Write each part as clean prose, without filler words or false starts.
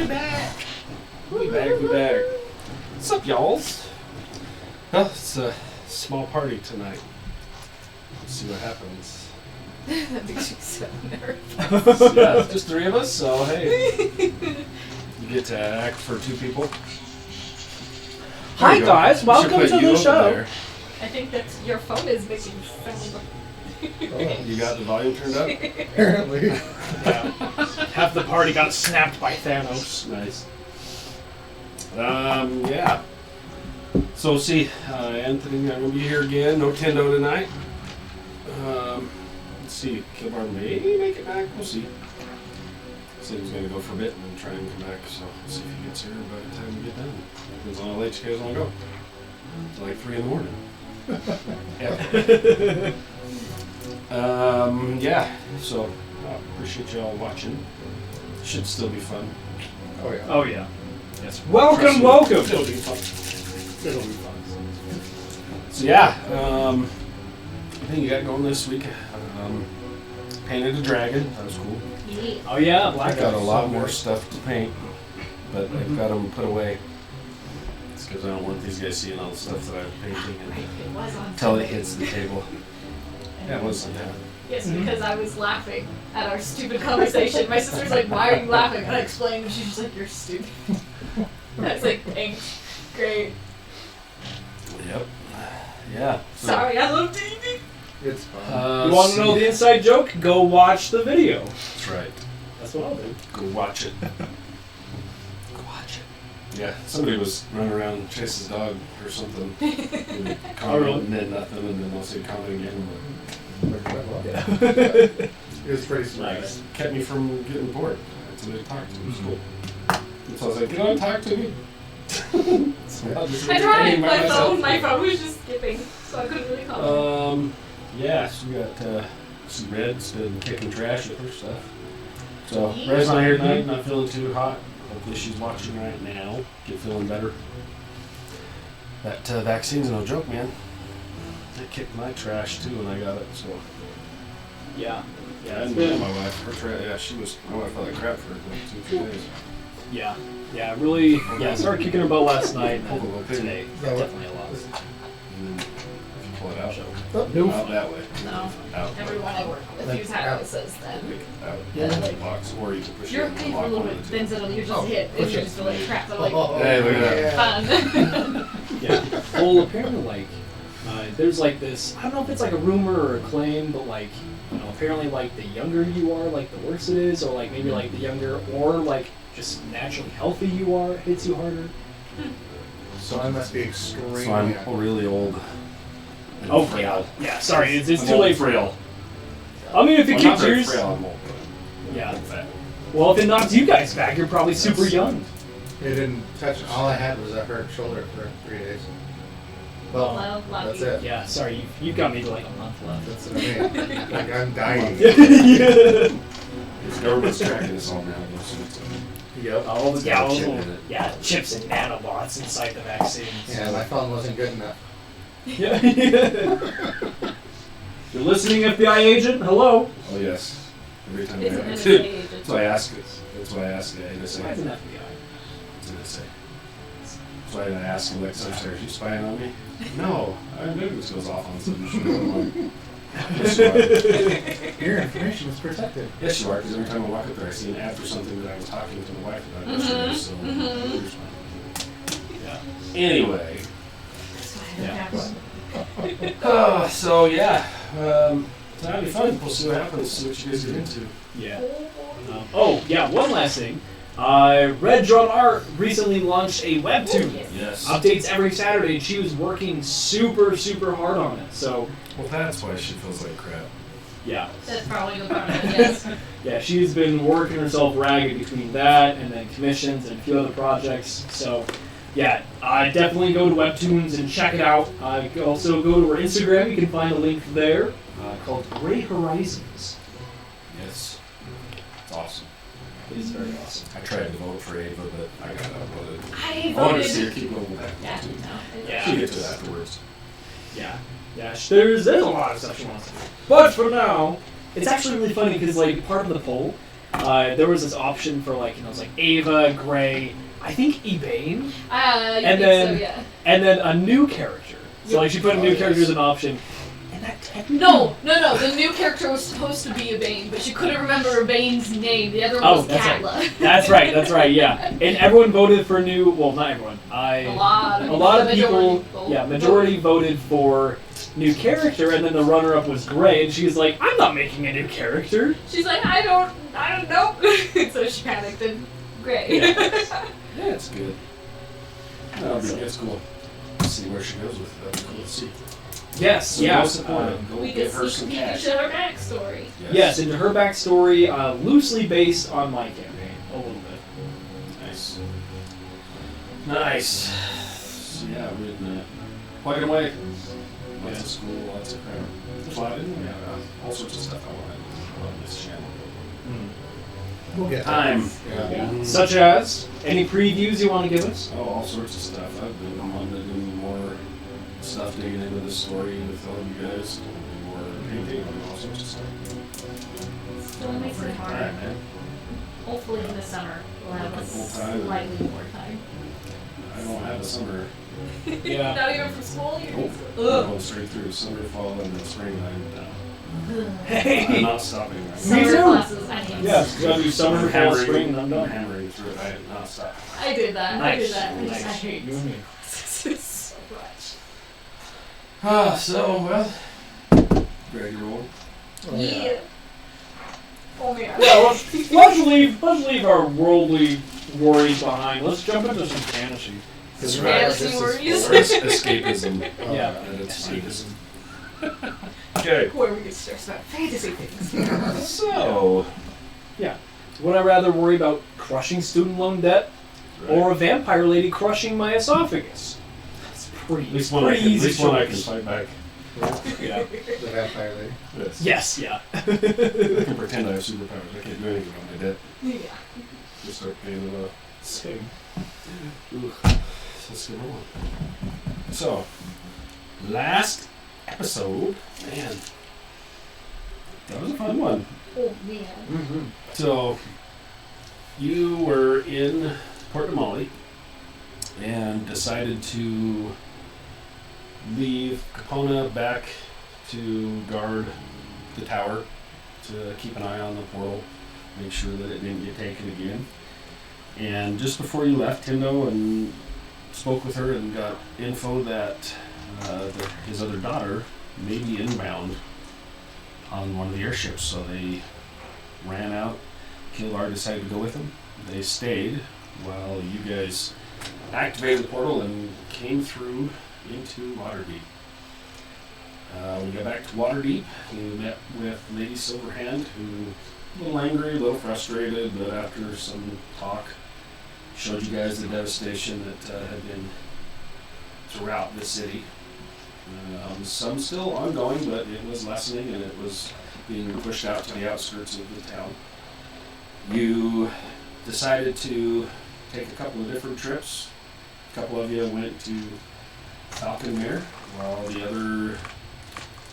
We back. What's up, y'alls? Well, it's a small party tonight. Let's see what happens. That makes you so nervous. Yeah, it's just three of us, so hey. You get to act for two people. Hi guys, welcome to the show. I think that your phone is making sound. You got the volume turned up? Apparently. Yeah. Half the party got snapped by Thanos. Nice. Yeah. So see, Anthony, I'm gonna be here again. No Tendo tonight. Let's see, Kilbar may make it back. We'll see. Said he was gonna go for a bit and try and come back. So we'll see if he gets here by the time we get done. Depends on how late you guys wanna go. It's like 3 in the morning. Yeah. So appreciate y'all watching. Should still be fun. Oh yeah. Oh yeah. Yes. Welcome. It'll be fun. It'll be fun. So yeah, I think you got going this week. Painted a dragon. That was cool. Yeah. Oh yeah, I Black got a Ops. lot more stuff to paint, but I've got them put away. It's because I don't want these guys seeing all the stuff that I'm painting It was on until it hits the table. Yeah, it was. Yeah. Yes, because I was laughing at our stupid conversation. My sister's like, "Why are you laughing?" And I explained, and she's just like, "You're stupid." I was like, "Thanks, great." Yep. Yeah. So, Sorry, I love D&D. It's fun. You want to know the inside joke? Go watch the video. That's right. That's what I'll do. Go watch it. Go watch it. Yeah, somebody was running around and chased his dog or something. And comment and then nothing, and then they'll say comment again. Yeah. It was pretty smart. Nice. Kept me from getting bored. I had somebody to talk to. It was cool. And so I was like, get on, talk to me. So I'll just I entertain tried. by My myself. phone was just skipping, so I couldn't really comment. Yeah, so we got some Red's been kicking trash with her stuff. So Red's not here tonight, not feeling too hot. Hopefully she's watching right now. Get feeling better. That vaccine's no joke, man. It kicked my trash too when I got it, so. Yeah. Yeah, Yeah. I It's didn't know been. my wife. My wife felt like crap for like 2-3 days. Yeah. Yeah. Really. Yeah. I started kicking her butt last night. And Pulled a little pin. today, Is that what- definitely a lot. And then if you pull it out, Nope. out that way. No. Out. Everyone I work with use how it says that. Out. Yeah. The box, or you can push You're it in okay the for a lock little one bit, of the then two. it'll you just Oh, hit, and push you it. just feel like crap. I'm like, Hey, look at that. fun. Yeah. Well, apparently, like, there's like this. I don't know if it's like a rumor or a claim, but like, you know, apparently, like the younger you are, like the worse it is, or like maybe like the younger or like just naturally healthy you are, it hits you harder. So I must be extremely. So I'm really old. and Oh frail. yeah. Sorry, it's I'm too old late and for frail. I mean, if it Well, not kicks very yours. frail, I'm old. but Yeah. I'm fat. Well, if it knocks you guys back, you're probably super That's- young. It didn't touch. All I had was a hurt shoulder for 3 days. Well, Well, lucky. that's it. Yeah. Sorry, you've got maybe like a month left. That's what I mean. Like I'm dying. Yeah. The government's tracking us all now. So it's, Yep. All the got a gals, chip in it. yeah, chips and nanobots inside the vaccine. Yeah, my phone wasn't good enough. Yeah. You're listening, FBI agent? Hello. oh yes. Every time It's I an ask. NSA agent. That's why I ask it. That's why I ask it. Why is NSA. an FBI? It's NSA. That's why I ask him like sometimes, are you spying on me? No. I knew this goes off on some shit. Yes, you are. Your information was protected. Yes, you are, because every time I walk up there, I see an ad for something that I was talking to my wife about yesterday, so there's Yeah. anyway. That's why I Yeah. don't have So yeah, that'll be fun. We'll see what happens. See what you guys get into. Yeah. Oh, yeah, one last thing. Red Drum Art recently launched a webtoon. Yes. Updates every Saturday, and she was working super, super hard on it. So, Well, that's why she feels like crap. yeah. That's probably the part of it, yes. Yeah, she's been working herself ragged between that and then commissions and a few other projects. So, yeah, definitely go to Webtoons and check it out. Also go to her Instagram. You can find a link there called Great Horizons. Yes. It's awesome. It is very awesome. I tried to vote for Ava, but I got outvoted. I I wanted to see her voted. keep going back. Yeah, too. no. Yeah. She'll get to that afterwards. Yeah, yeah. There's a lot of stuff she wants to do. But for now, it's actually really funny because like part of the poll there was this option for like, it was like Ava, Gray, I think Ebane, You And think then- so, yeah. and then a new character. So like she put a new Oh, character yes. as an option. And that technically... No. The new character was supposed to be Ebane, but she couldn't remember Ebane's name. The other one Oh, was that's Katla. That's right, yeah. And everyone voted for new, well, not everyone. A lot of A lot of the people, majority majority voted for new character, and then the runner-up was Gray, and she's like, I'm not making a new character. She's like, I don't know. So she panicked and great. Yeah, it's good. It's cool. See where she goes with it. That'd be cool to see. Yes, So yeah. go support it. Go We give can her sneak some peek cash. into her backstory. Yes, into her backstory, loosely based on my campaign, a little bit. Nice. Nice. So yeah, we're plugging away. Lots of school, lots of crap. There's a lot in there. All sorts of stuff I want to do on this channel. We'll get there. Time. Yeah. Mhm. Such as, any previews you want to give us? Oh, all sorts of stuff. I've been wanting to do more stuff digging into the story with all you guys. Do more painting and all sorts of stuff. Still makes it hard. Alright, man. Hopefully in the summer we'll have a Full time. slightly more time. I don't have a summer. Yeah. Not even from school? You're Nope. just- I'm Ugh. going straight through summer, fall, and then spring. I'm Hey! not stopping. Me Summer too. classes, I hate Yeah, summer. gotta do summer, fall, spring, and I'm I'm done. hammering through it. I am not stopping. I did that. I did that. I Nice. hate You and me. so much. Well, ready to roll? Yeah. Oh man. Yeah, let's leave our worldly worries behind. Let's jump into some fantasy. That's Fantasy This is worries. Or escapism. Yeah. At its finest. Okay. Where we get stressed about fantasy things. So. Would I rather worry about crushing student loan debt or a vampire lady crushing my esophagus? That's pretty, At least one I pretty can, at easy least one I can choice. fight back. Yeah. The vampire lady. Yes. Yes, yeah. I can pretend I have superpowers. I can't do anything about my debt. Yeah. Just start paying it off. Same. Let's get rolling. So, last episode, man, that was a fun one. Oh man. Mm-hmm. So, you were in Port Damali and decided to leave Capona back to guard the tower, to keep an eye on the portal, make sure that it didn't get taken again. And just before you left, Tindo and spoke with her and got info that his other daughter may be inbound on one of the airships, so they ran out. Killar decided to go with them. They stayed while you guys activated the portal and came through into Waterdeep. When you got back to Waterdeep, you met with Lady Silverhand, who a little angry, a little frustrated, but after some talk, showed you guys the devastation that had been throughout the city. Some still ongoing, but it was lessening and it was being pushed out to the outskirts of the town. You decided to take a couple of different trips. A couple of you went to Falconmere, while the other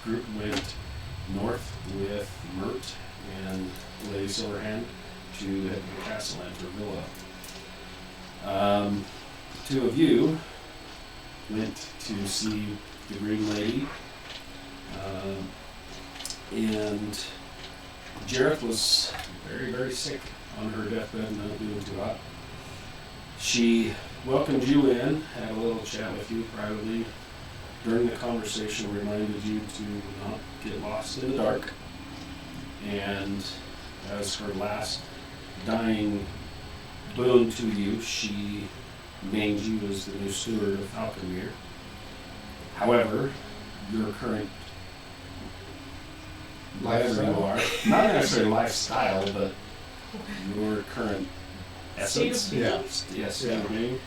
group went north with Mert and Lady Silverhand to head to the castle and Villa. Two of you went to see the Green Lady, and Jareth was very, very sick on her deathbed and not doing too hot. She welcomed you in, had a little chat with you privately. During the conversation, reminded you to not get lost in the dark. And as her last dying boon to you, she named you as the new steward of Falconmere. However, your current whatever you are, not necessarily lifestyle, but your current essence, State of being. yes, state of being,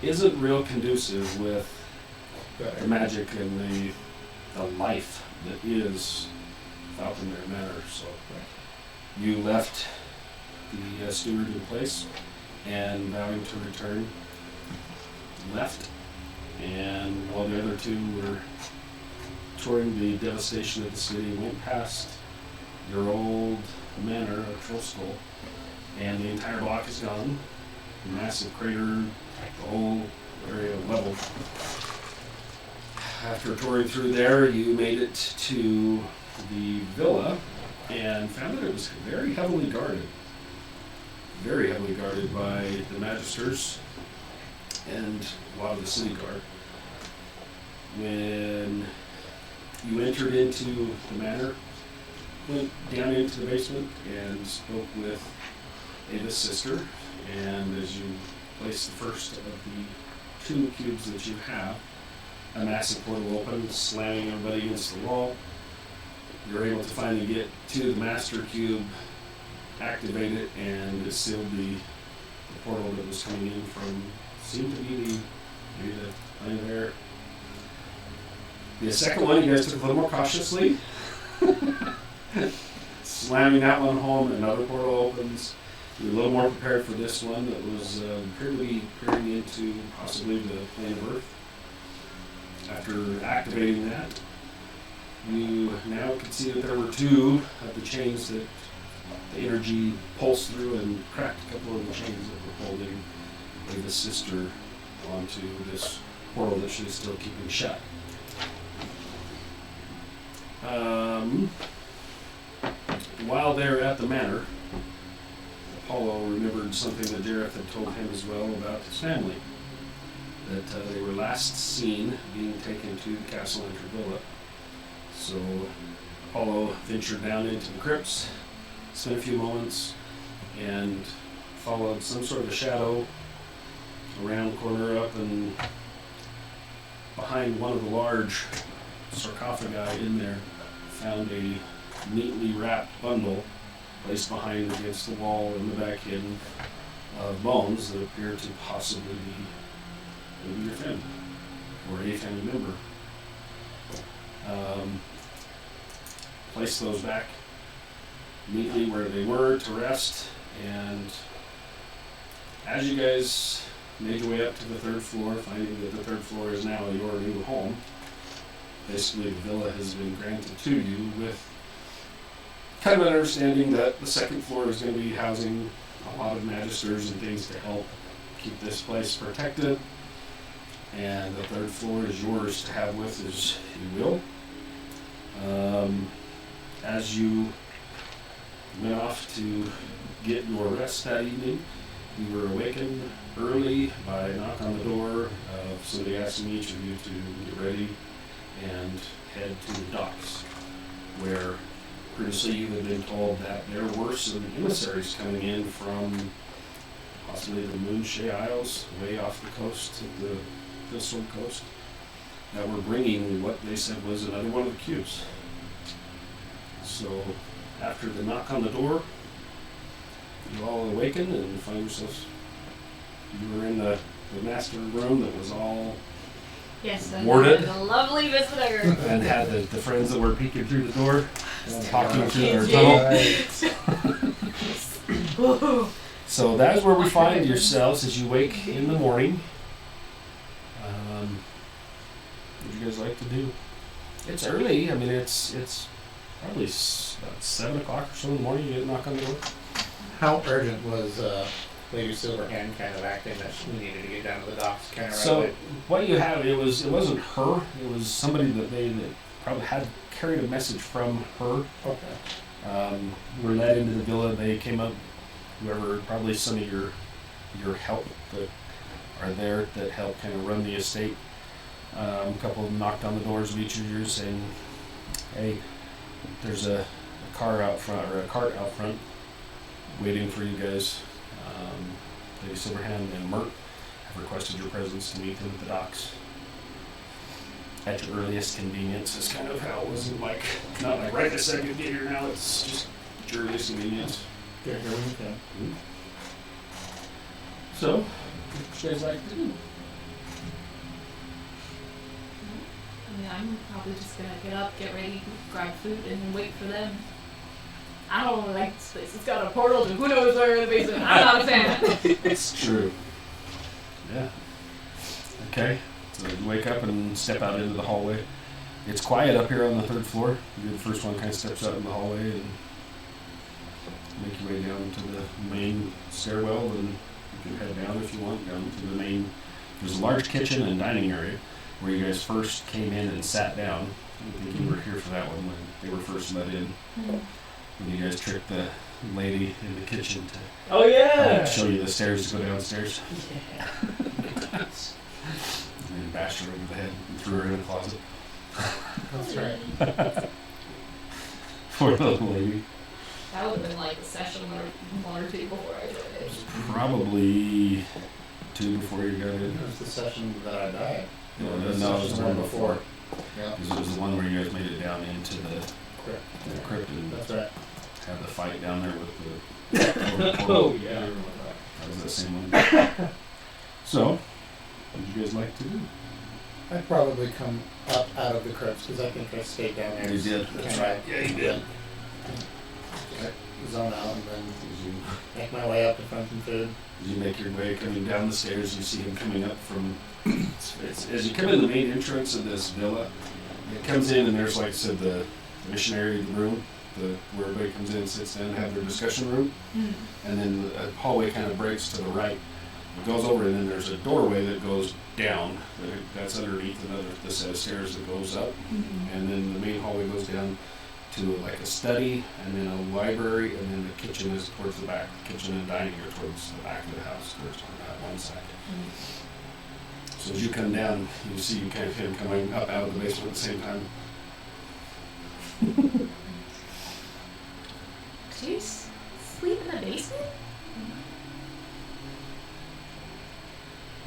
isn't real conducive with Got the it. magic and the life that is Falconmere Manor. So you left the steward in place and vowing to return, left, and while the other two were touring the devastation of the city, went past your old the manor of Troll Skull, and the entire block is gone. Massive crater, the whole area leveled. After touring through there, you made it to the villa and found that it was very heavily guarded. Very heavily guarded by the Magisters and a lot of the city guard. When you entered into the manor, went down into the basement and spoke with Ava's sister, and as you place the first of the 2 cubes that you have, a massive portal opened, slamming everybody against the wall. You're able to finally get to the master cube, activate it, and it sealed the portal that was coming in from, seemed to be maybe the plane of air. The second one, you guys took a little more cautiously. Slamming that one home, another portal opens. You're a little more prepared for this one that was appeared to be peering into possibly the plane of Earth. After activating that, you now can see that there were 2 of the chains that the energy pulsed through and cracked a couple of the chains that were holding Ava's sister onto this portal that she's still keeping shut. While they're at the manor, Apollo remembered something that Jareth had told him as well about his family. That they were last seen being taken to the Castle Enter Villa. So Apollo ventured down into the crypts, spent a few moments, and followed some sort of a shadow around the corner up and behind one of the large sarcophagi in there, found a neatly wrapped bundle placed behind against the wall in the back end of bones that appear to possibly be maybe your family or a family member. Place those back neatly where they were to rest, and as you guys made your way up to the 3rd floor, finding that the 3rd floor is now your new home, basically the villa has been granted to you with kind of an understanding that the 2nd floor is going to be housing a lot of magisters and things to help keep this place protected, and the 3rd floor is yours to have with as you will. As you went off to get your rest that evening, you were awakened early by a knock on the door of somebody asking each of you to get ready and head to the docks, where previously you had been told that there were some emissaries coming in from possibly the Moonshay Isles, way off the coast of the Fillsword coast, that were bringing what they said was another one of the cubes. So after the knock on the door, you all awaken and find yourselves, you were in the master room that was all Yes, and warded, a lovely visitor. and had the friends that were peeking through the door and talking through their Kids, tunnel. So that is where we find yourselves as you wake in the morning. What do you guys like to do? It's early. I mean, it's probably about 7 o'clock or so in the morning. You get a knock on the door. How urgent was Lady Silverhand kind of acting that we needed to get down to the docks kind of right So away? what you have, it wasn't her. It was somebody that probably had carried a message from her. Okay. Were led into the villa. They came up, whoever, probably some of your help that are there that help kind of run the estate. A couple of them knocked on the doors of each of yours saying, hey, there's a car out front, or a cart out front waiting for you guys. Lady Silverhand and Mert have requested your presence to meet them at the docks. At your earliest convenience is kind of how it was. Like, not like right this second get here now, it's just at your earliest convenience. Good, here we go. So, what you guys like to do? I mean, I'm probably just gonna get up, get ready, grab food, and then wait for them. I don't really like this place. It's got a portal to who knows where in the basement. I'm not a fan. It's true. Yeah. Okay. So you wake up and step out into the hallway. It's quiet up here on the 3rd floor. You're the first one kind of steps out in the hallway, and make your way down to the main stairwell, and you can head down if you want, down to the main. There's a large kitchen and dining area where you guys first came in and sat down. I think you were here for that one when they were first let in. When you guys tricked the lady in the kitchen to Oh yeah. show you the stairs to go downstairs. Yeah. And then bashed her over the head and threw her in a closet. That's right. Poor little lady. That would have been like a session or one or two before I joined it. Probably 2 before you got in. It was the session that I died. No, Or no, the it was session the one before. Yeah, Because it was the one where you guys made it down into the correct. crypt and That's right. had the fight down there with the. Oh yeah. That was that same one. So, what would you guys like to do? I'd probably come up out of the crypts because I think I stayed down there. You did. That's right. Yeah, you did. Zone out and then As you, make my way up to find some food. as you make your way coming down the stairs, you see him coming up from. As you come in the main entrance of this villa, it comes in and there's, like I said, the missionary room, where everybody comes in and sits down and have their discussion room. And then a hallway kind of breaks to the right. It goes over, and then there's a doorway that goes down. That's underneath the set of stairs that goes up. And then the main hallway goes down to like a study, and then a library, and then the kitchen is towards the back. The kitchen and dining are towards the back of the house, towards on that one side. So as you come down, you see kind of him coming up out of the basement at the same time. Do you sleep in the basement?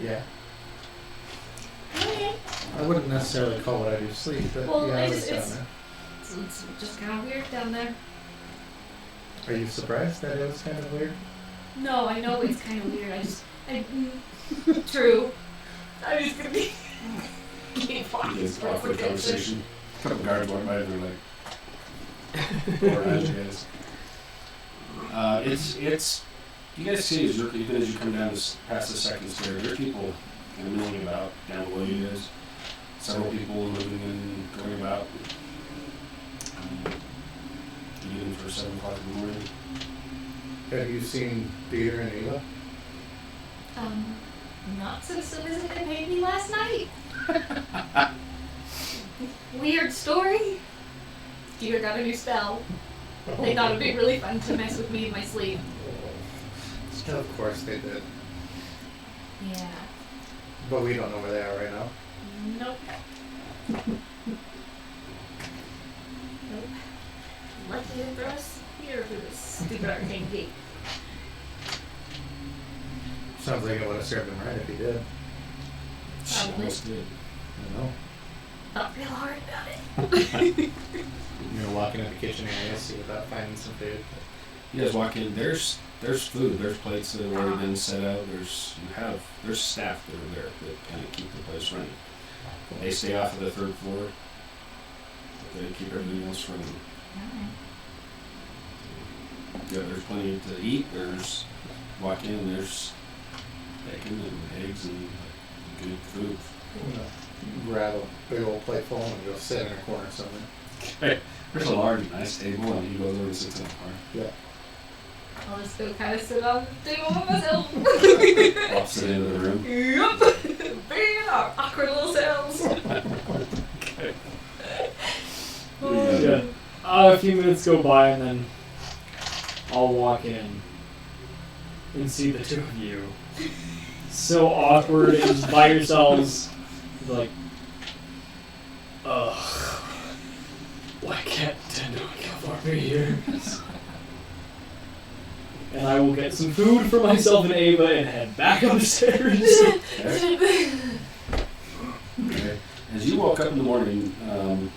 Yeah. Okay. I wouldn't necessarily call what I do sleep, but Well, yeah, I was it's- down there. It's just kind of weird down there. Are you surprised that it was kind of weird? No, I know it's kind of weird. True. I'm just gonna be. Keep walking It's towards the awkward kitchen. conversation. A couple guards walk by and they're like, "Poor ass guys." It's. You guys see even as you come down past the second stair, there are people kind of milling about down below you guys. Several people moving and going about. You get in for 7 o'clock in the morning. Have you seen Peter and Eva? Not so soon as they paid me last night. Weird story. Peter got a new spell. They thought it'd be really fun to mess with me in my sleep. Of course they did. Yeah. But we don't know where they are right now. Nope. Nope. Lucky they throw us here through this stupid arcane gate. Sounds like it would have served him right if he did. Probably. Almost did. I know. Thought real hard about it. You're gonna walk into the kitchen area, see without finding some food. You guys walk in. There's food. There's plates that have already been set out. There's staff that are there that kind of keep the place running. They stay off of the 3rd floor. But they keep everything else running. Yeah, there's plenty to eat. Walk in. There's bacon and eggs and good food. I'm gonna grab a big old plate full and go sit in a corner somewhere. There's a large, nice table, and he goes over and sits in the corner. Yeah. I'll just go kind of sit on the table by myself. Opposite end of the room. Yup. Very awkward little sounds. Okay. Yeah. A few minutes go by and then I'll walk in and see the two of you so awkward and just by yourselves, like, ugh, why can't Nintendo and Gilmore be here? And I will get some food for myself and Ava and head back up the stairs. Okay. As you walk up in the morning, I don't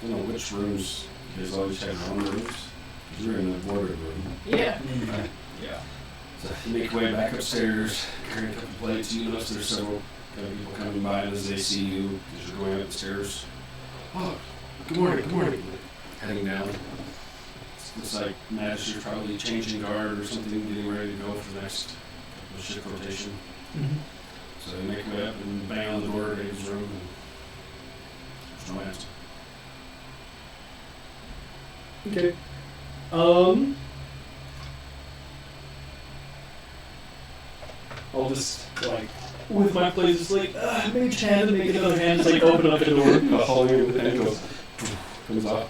know which rooms. You guys always had your own rooms. 'Cause you're in the boardroom room. Yeah. Yeah. So you make your way back upstairs, carry a couple plates. You notice there's several kind of people coming by, and as they see you, as you're going up the stairs, oh, good morning, good morning. Heading down. Looks like Magister's probably changing guard or something, getting ready to go for the next shift rotation. So they make their way up and bang on the door of Dave's room, and there's no answer. Okay. just like with my plate, just like mage hand and make another hand, just like open up the door. Holding it with the hand goes, comes off.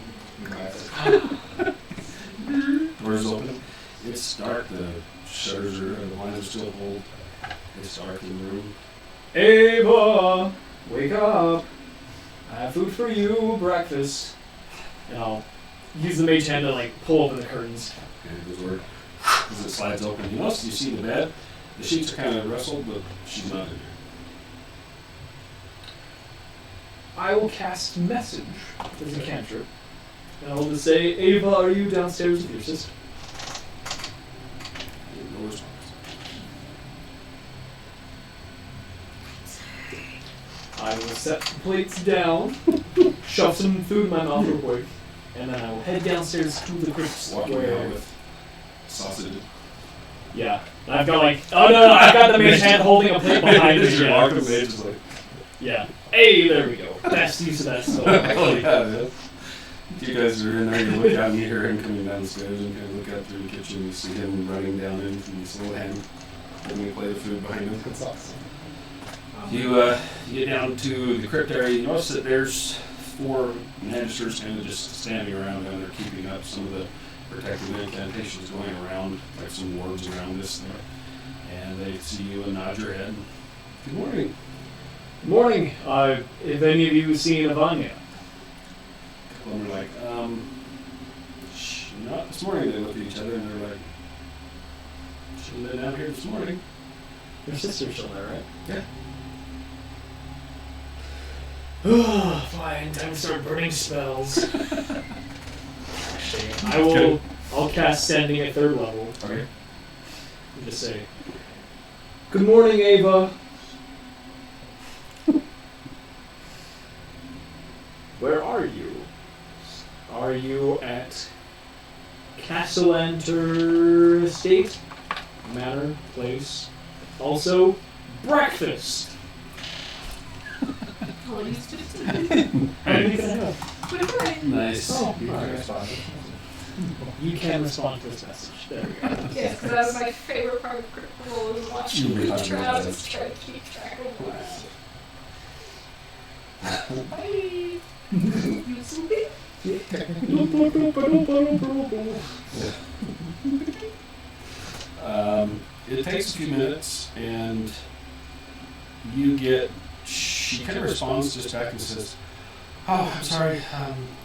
Doors open. It's dark. The shutters are, the blinds are still pulled. It's dark in the room. Ava, wake up! I have food for you, breakfast. And I'll use the mage hand to like pull open the curtains. And it goes over. As it slides open, you see the bed. The sheets are kind of rustled, but she's not in there. I will cast message as a cantrip. And I will just say, Ava, are you downstairs with your sister? No response. I will set the plates down, shove some food in my mouth real quick, and then I will head downstairs to the crypt Walking where... out with sausage. Yeah. And I've got like... Oh no, I've got the mage hand holding a plate behind me. You're Yeah. walking the mage is like, Yeah. Hey, there we go. Best use of that stuff. oh yeah, man. You guys are in there, you look out and you hear him coming downstairs and kind of look out through the kitchen, you see him running down in from his little hand, holding a plate of food behind him. That's awesome. You get down to the crypt area, you notice that there's 4 magisters kind of just standing around down there keeping up some of the protective incantations going around, like some wards around this thing. And they see you and nod your head. Good morning. Good morning. If any of you have seen Avanya? And we're like, not this morning. They look at each other and they're like, shouldn't have been down here this morning. Your sister's still there, right? Yeah. Fine, time to start burning spells. Actually, I'll cast Sending at 3rd level. Okay. And just say, good morning, Ava. Where are you? Are you at Castellanter Estate? Manor, place. Also, breakfast. I'll use 15. How many can I have? Whatever I Nice. Oh, You alright. can respond. You can respond to this message. There we go. Yes, because that was my favorite part of Critical Role was watching You were the talking about Travis that. try to keep track of what. Bye. You sleepy? It takes a few minutes, and you get. She kind of responds just back and says, "Oh, I'm sorry.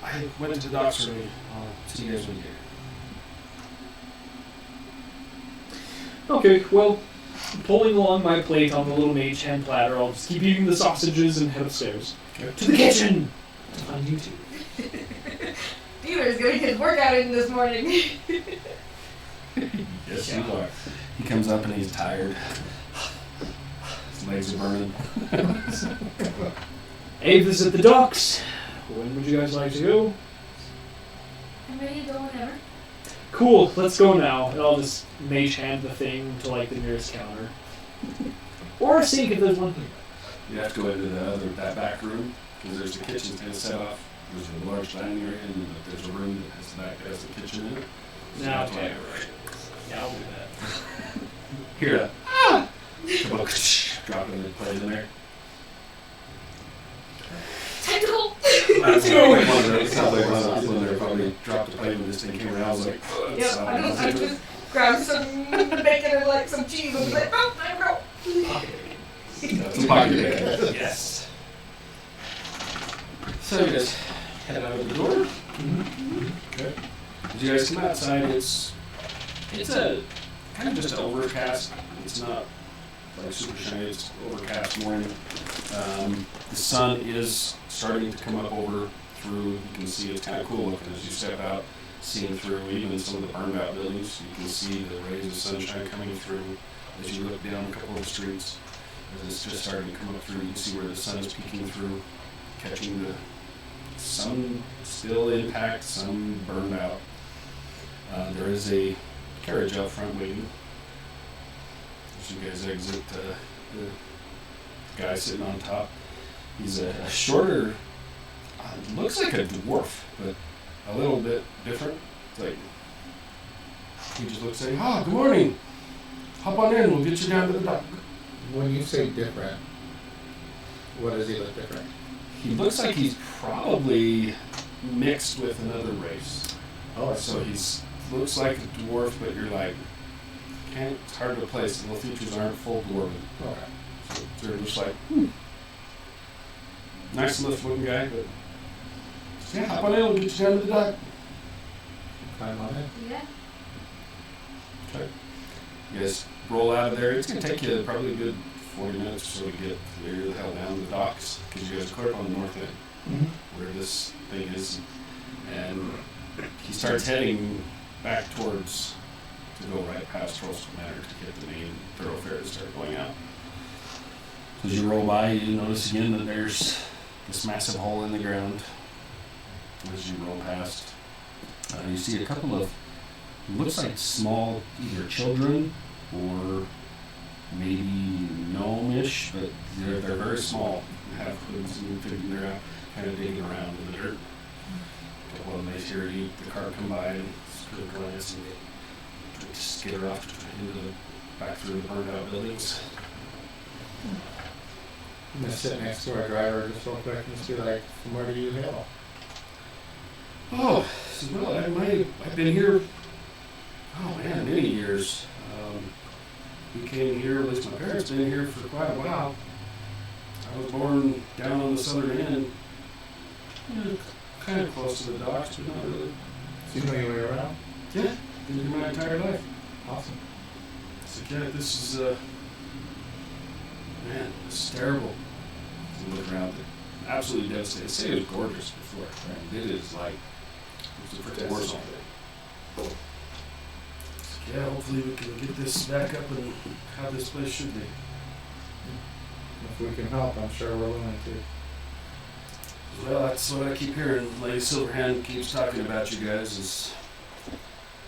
I went to the docks early. I'll see you guys when you get here." Okay, well, pulling along my plate on the little mage hand platter, I'll just keep eating the sausages and head upstairs. Okay. To the kitchen! To find you two. Dealer's getting his workout in this morning. Yes, you are. He comes up and he's tired. His legs are burning. Ava's at the docks. When would you guys like to go? I'm ready to go whenever. Cool, let's go now. And I'll just mage hand the thing to like the nearest counter. Or a sink if there's one here. You have to go into that back room because there's the kitchen kind of set off. There's a large dining area and there's a room that has the kitchen in it. So No, that's okay. why- Yeah, I'll do that. Hear that? Couple of dropping the plate in there. Tentacle! That's one of the, it sounds like one of the people in there probably dropped the plate when this thing came around. I was like, Yep, I just grabbed some bacon and like some cheese and was like, oh, there we go. It's a pocket bacon. Yes. So you guys head out of the door. Okay. As you guys come outside, it's a kind of just an overcast. It's not like super shiny. It's overcast morning. The sun is starting to come up over through. You can see it's kind of cool looking as you step out, seeing through even some of the burned out buildings. You can see the rays of sunshine coming through as you look down a couple of streets. As it's just starting to come up through, you can see where the sun is peeking through, catching the some still intact, some burned out. There is a carriage out front waiting. As you guys exit, the guy sitting on top. He's a shorter, looks like a dwarf, but a little bit different. It's like, he just looks like, good morning. Hop on in, we'll get you down to the dock. When you say different, what does he look different? He looks like he's probably mixed with another race. Oh, So he's looks like a dwarf, but you're like, it's hard to place. The little features aren't full dwarven. okay. So they're just like, nice lift looking guy, but yeah, hop on in, we'll get you down to the dock. Climb on it. Yeah. Okay. You guys roll out of there. It's going to take you probably a good 40 minutes or so to get clear the hell down to the docks, because you guys are clear up on the north end where this thing is. And he starts heading back towards, to go right past Trollston Manor to get the main thoroughfare to start going out. So as you roll by, you notice again that there's this massive hole in the ground. As you roll past, you see a couple of, looks like small, either children or maybe gnome-ish, but they're very small. They have hoods and they're out kind of digging around in the dirt. A couple of them, they hear the cart come by and sort of glance and they skitter off into the back through the burned out buildings. I'm gonna sit next to our driver just real quick and just be like, from where do you hail? Oh, well, I've been here, oh man, many years. We came here, at least my parents been here for quite a while. I was born down on the southern end, kind of close to the docks, but not really. Do you know your way around? Yeah, been here my entire life. Awesome. So yeah, this is, man, this is terrible. You look around, absolutely devastated. They say it was gorgeous before, right? It is like, it's a freaking war zone. Yeah, hopefully we can get this back up and how this place should be. If we can help, I'm sure we're willing to. Well, that's what I keep hearing. Lady Silverhand keeps talking about you guys.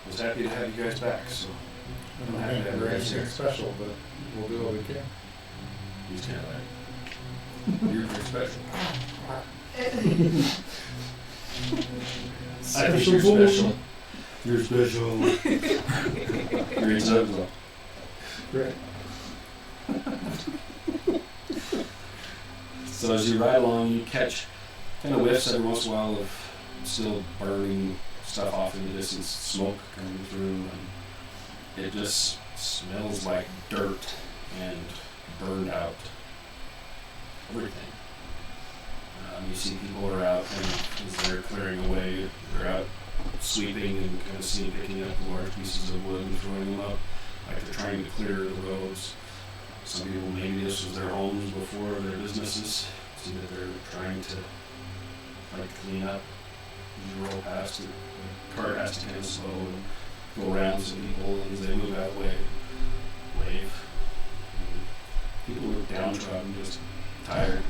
I was happy to have you guys back, so I don't think we're anything special, but we'll do what we can. he's kind of like, you're pretty special. I think you're special. You're special. You're exactly. Great. So as you ride along, you catch kind of whiffs every once in a while of still burning stuff off in the distance, smoke coming through, and it just smells like dirt and burned out everything. You see people are out, and as they're clearing away, they're out sweeping and kind of picking up large pieces of wood and throwing them up, like they're trying to clear the roads. Some people, maybe this was their homes before their businesses, see that they're trying to clean up. As you roll past it, the cart has to kind of slow and go around some people, and as they move out of the way, wave. And people look downtrodden, just tired.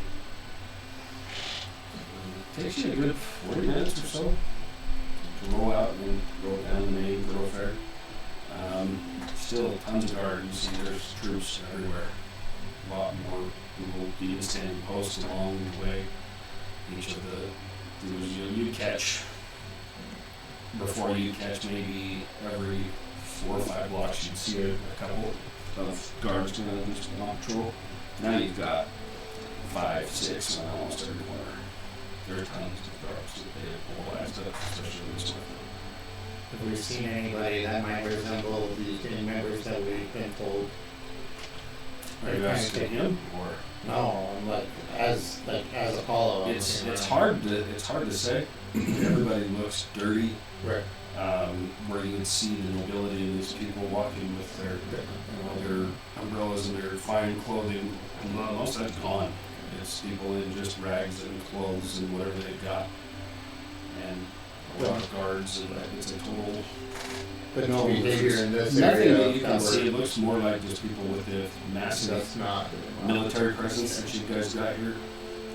It takes you a good 40 minutes or so to roll out and then roll down the main thoroughfare. Still tons of guard. You see there's troops everywhere. A lot more people being standing posts along the way. Each of the you'd catch, before you catch maybe every 4 or 5 blocks you'd see a couple of guards doing just on patrol. Now you've got 5, 6 on almost every corner. There are tons of guards that they mobilized up, especially this time. Have we seen anybody that might resemble the gang members that we've been told? Are you asking him or? No, I'm as Apollo. It's hard to say. Everybody looks dirty. Right. Where you would see the nobility in these people walking with their umbrellas and their fine clothing. Most of that's gone. It's people in just rags and clothes and whatever they've got, and a lot of guards, and it's a total. But no behavior in this Nothing area. that you can see. It looks more like just people with the massive That's not military presence that you guys got here.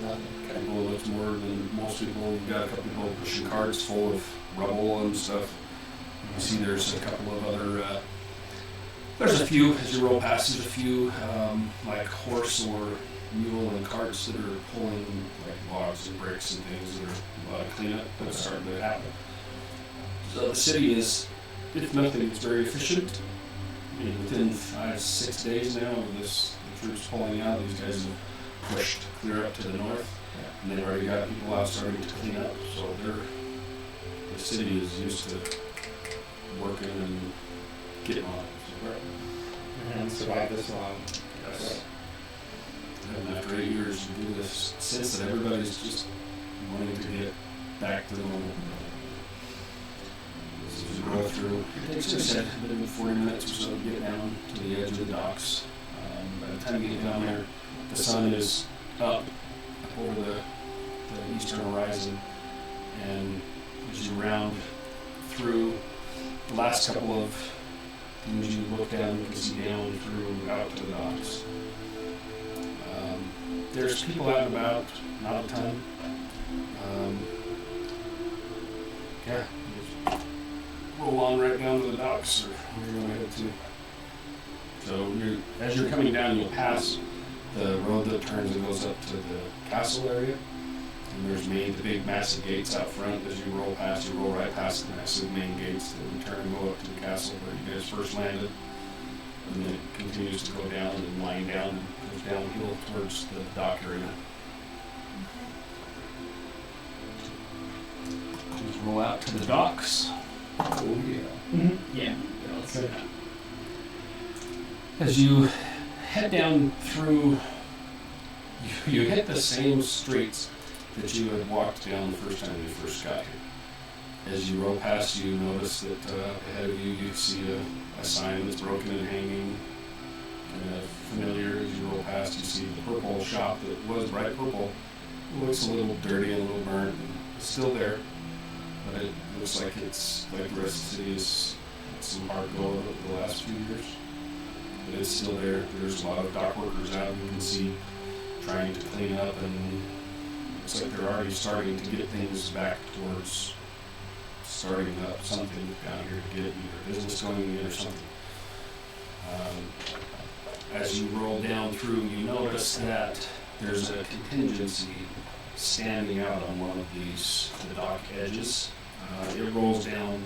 nothing. People looks more than most people. You've got a couple people pushing carts full of rubble and stuff. You see there's a couple of other, there's a few, as you roll past, there's a few like horse or mule and carts that are pulling like logs and bricks and things. That are a lot of cleanup that's starting to happen. So the city is, if nothing, it's very efficient. I mean, within 5-6 days now of this troops pulling out. These guys have pushed clear up to the north, and they've already got people out starting to clean up. So the city is used to working and getting on it. And survived this long. Yes. And after 8 years, you do this sense that everybody's just wanting to get back to normal. As you go through, it takes just a bit of 40 minutes or so to get down to the edge of the docks. By the time you get down there, the sun is up over the eastern horizon, and as you round through the last couple of things, you look down, you can see down through out to the docks. There's people out and about, not a ton. Yeah, just roll on right down to the docks, or where you're going to head to. So as you're coming down, you'll pass the road that turns and goes up to the castle area. And there's the big massive gates out front. As you roll past, you roll right past the massive main gates that would turn and go up to the castle where you guys first landed. And then it continues to go down and wind down and goes downhill towards the dock area. Just roll out to the docks. Oh yeah. Mm-hmm. Yeah. Let's do that. As you head down through, you hit the same streets that you had walked down the first time you first got here. As you roll past, you notice that ahead of you, you see a sign that's broken and hanging. Kind of familiar. As you roll past, you see the purple shop that was bright purple. It looks a little dirty and a little burnt. It's still there, but it looks like it's like the rest of the city has had some hard go over the last few years. But it's still there. There's a lot of dock workers out you can see trying to clean up, and looks like they're already starting to get things back towards starting up something down here to get either business going again or something. As you roll down through, you notice that there's a contingency standing out on one of the dock edges. It rolls down,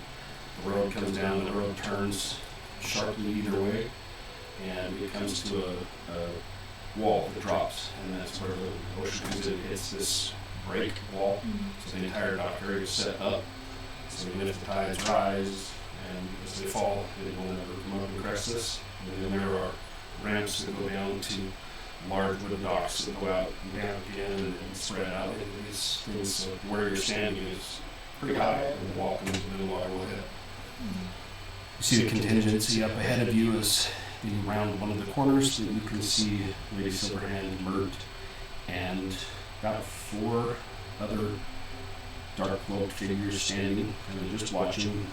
the road comes down, the road turns sharply either way, and it comes to a wall that drops, and that's where the ocean comes in. It hits this break wall, so the entire dock area is set up. So even if the tides rise and as they fall, it will never come up and crest this. And then there are ramps that go down to large wooden docks that go out and down again and spread out into these things. So where you're standing is pretty high, and the wall comes into the water will hit. You see the contingency up ahead of you is being around one of the corners that you can see Lady Silverhand, Mert, and about 4 other dark-cloaked figures standing and just watching.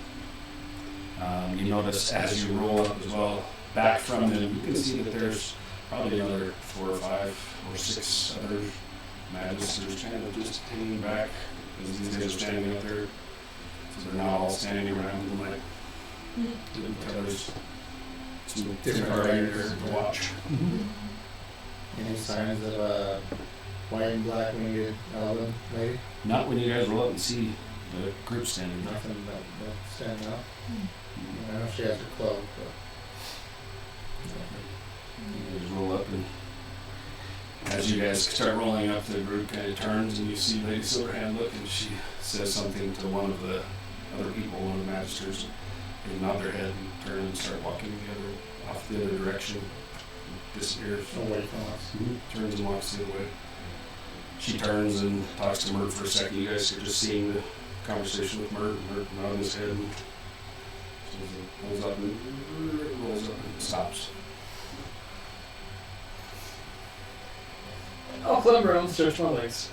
You notice as you roll up as well, back from them, you can see that there's probably another 4 or 5 or 6 other magisters kind of just hanging back as these guys are standing up there. So they're not all standing around them like others. Some different riders to watch. Any signs of a white and black winged elven lady? Not when you guys roll up and see the group standing there. Nothing but standing up. I don't know if she has her cloak, but You guys roll up, and as you guys start rolling up, the group kind of turns and you see Lady Silverhand look, and she says something to one of the other people, one of the magisters. They nod their head and turn and start walking together off the other direction. Disappears. away from us. Turns and walks the other way. She turns and talks to Mert for a second. You guys are just seeing the conversation with Mert. Mert nodding his head and rolls up and stops. I'll climb around, stretch my legs.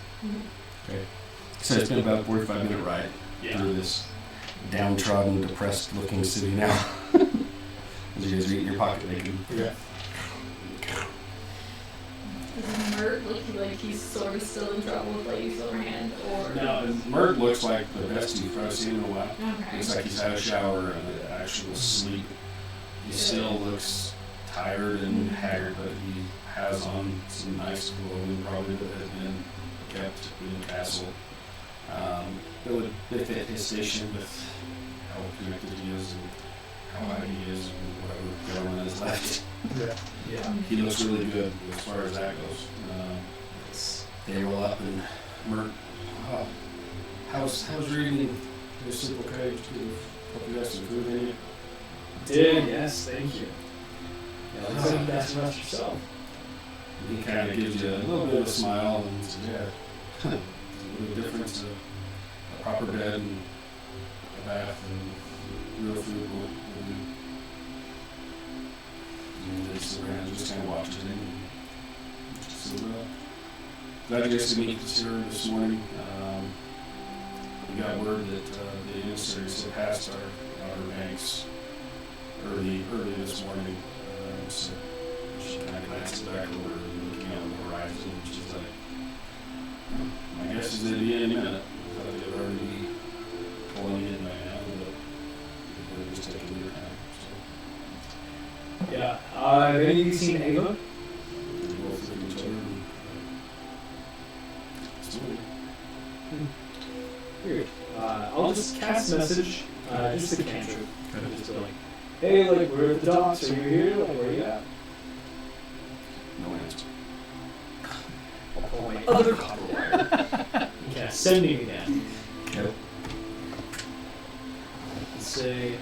Okay. So it's been about a 45-minute ride through this downtrodden, depressed-looking city now. As you guys are eating your pocket bacon. Yeah. Does Mert look like he's sort of still in trouble with Lady Silverhand, or? No, Mert looks like the best you've probably seen in a while. Okay. Looks like he's had a shower and an actual sleep. He still looks tired and haggard, but he has on some nice clothing, probably that has been kept in the castle. It would fit his station with how connected he is and how high he is and whatever gentleman is left. Yeah. He looks really good as far as that goes. They roll up and Mert, how's reading this simple cage? Hope you got some food in you. Did, yes, thank you. Yeah, let's say that's rest yourself. He kind of gives you a little bit of a smile and says, yeah, there's a little difference, a proper bed and a bath and real food. And they sit around and just kind of watching him. So, glad you guys could meet us here this morning. We got word that the emissaries had passed our Outer Banks early this morning. So she kind of glances back over and looking out on the horizon, and she's like, my guess is it'll be any minute. I thought they'd already be pulling in right now, but they're just taking their time. So Yeah. Have any of you seen Ava? they both look at each other and it's moving. Weird. I'll just cast a message, just a cantrip. Kind of just be like, hey, like, we're at the docks, are you here? Like, where are you at? No answer. I'll pull my other copper wire. Okay, sending again. Yep. Let's say,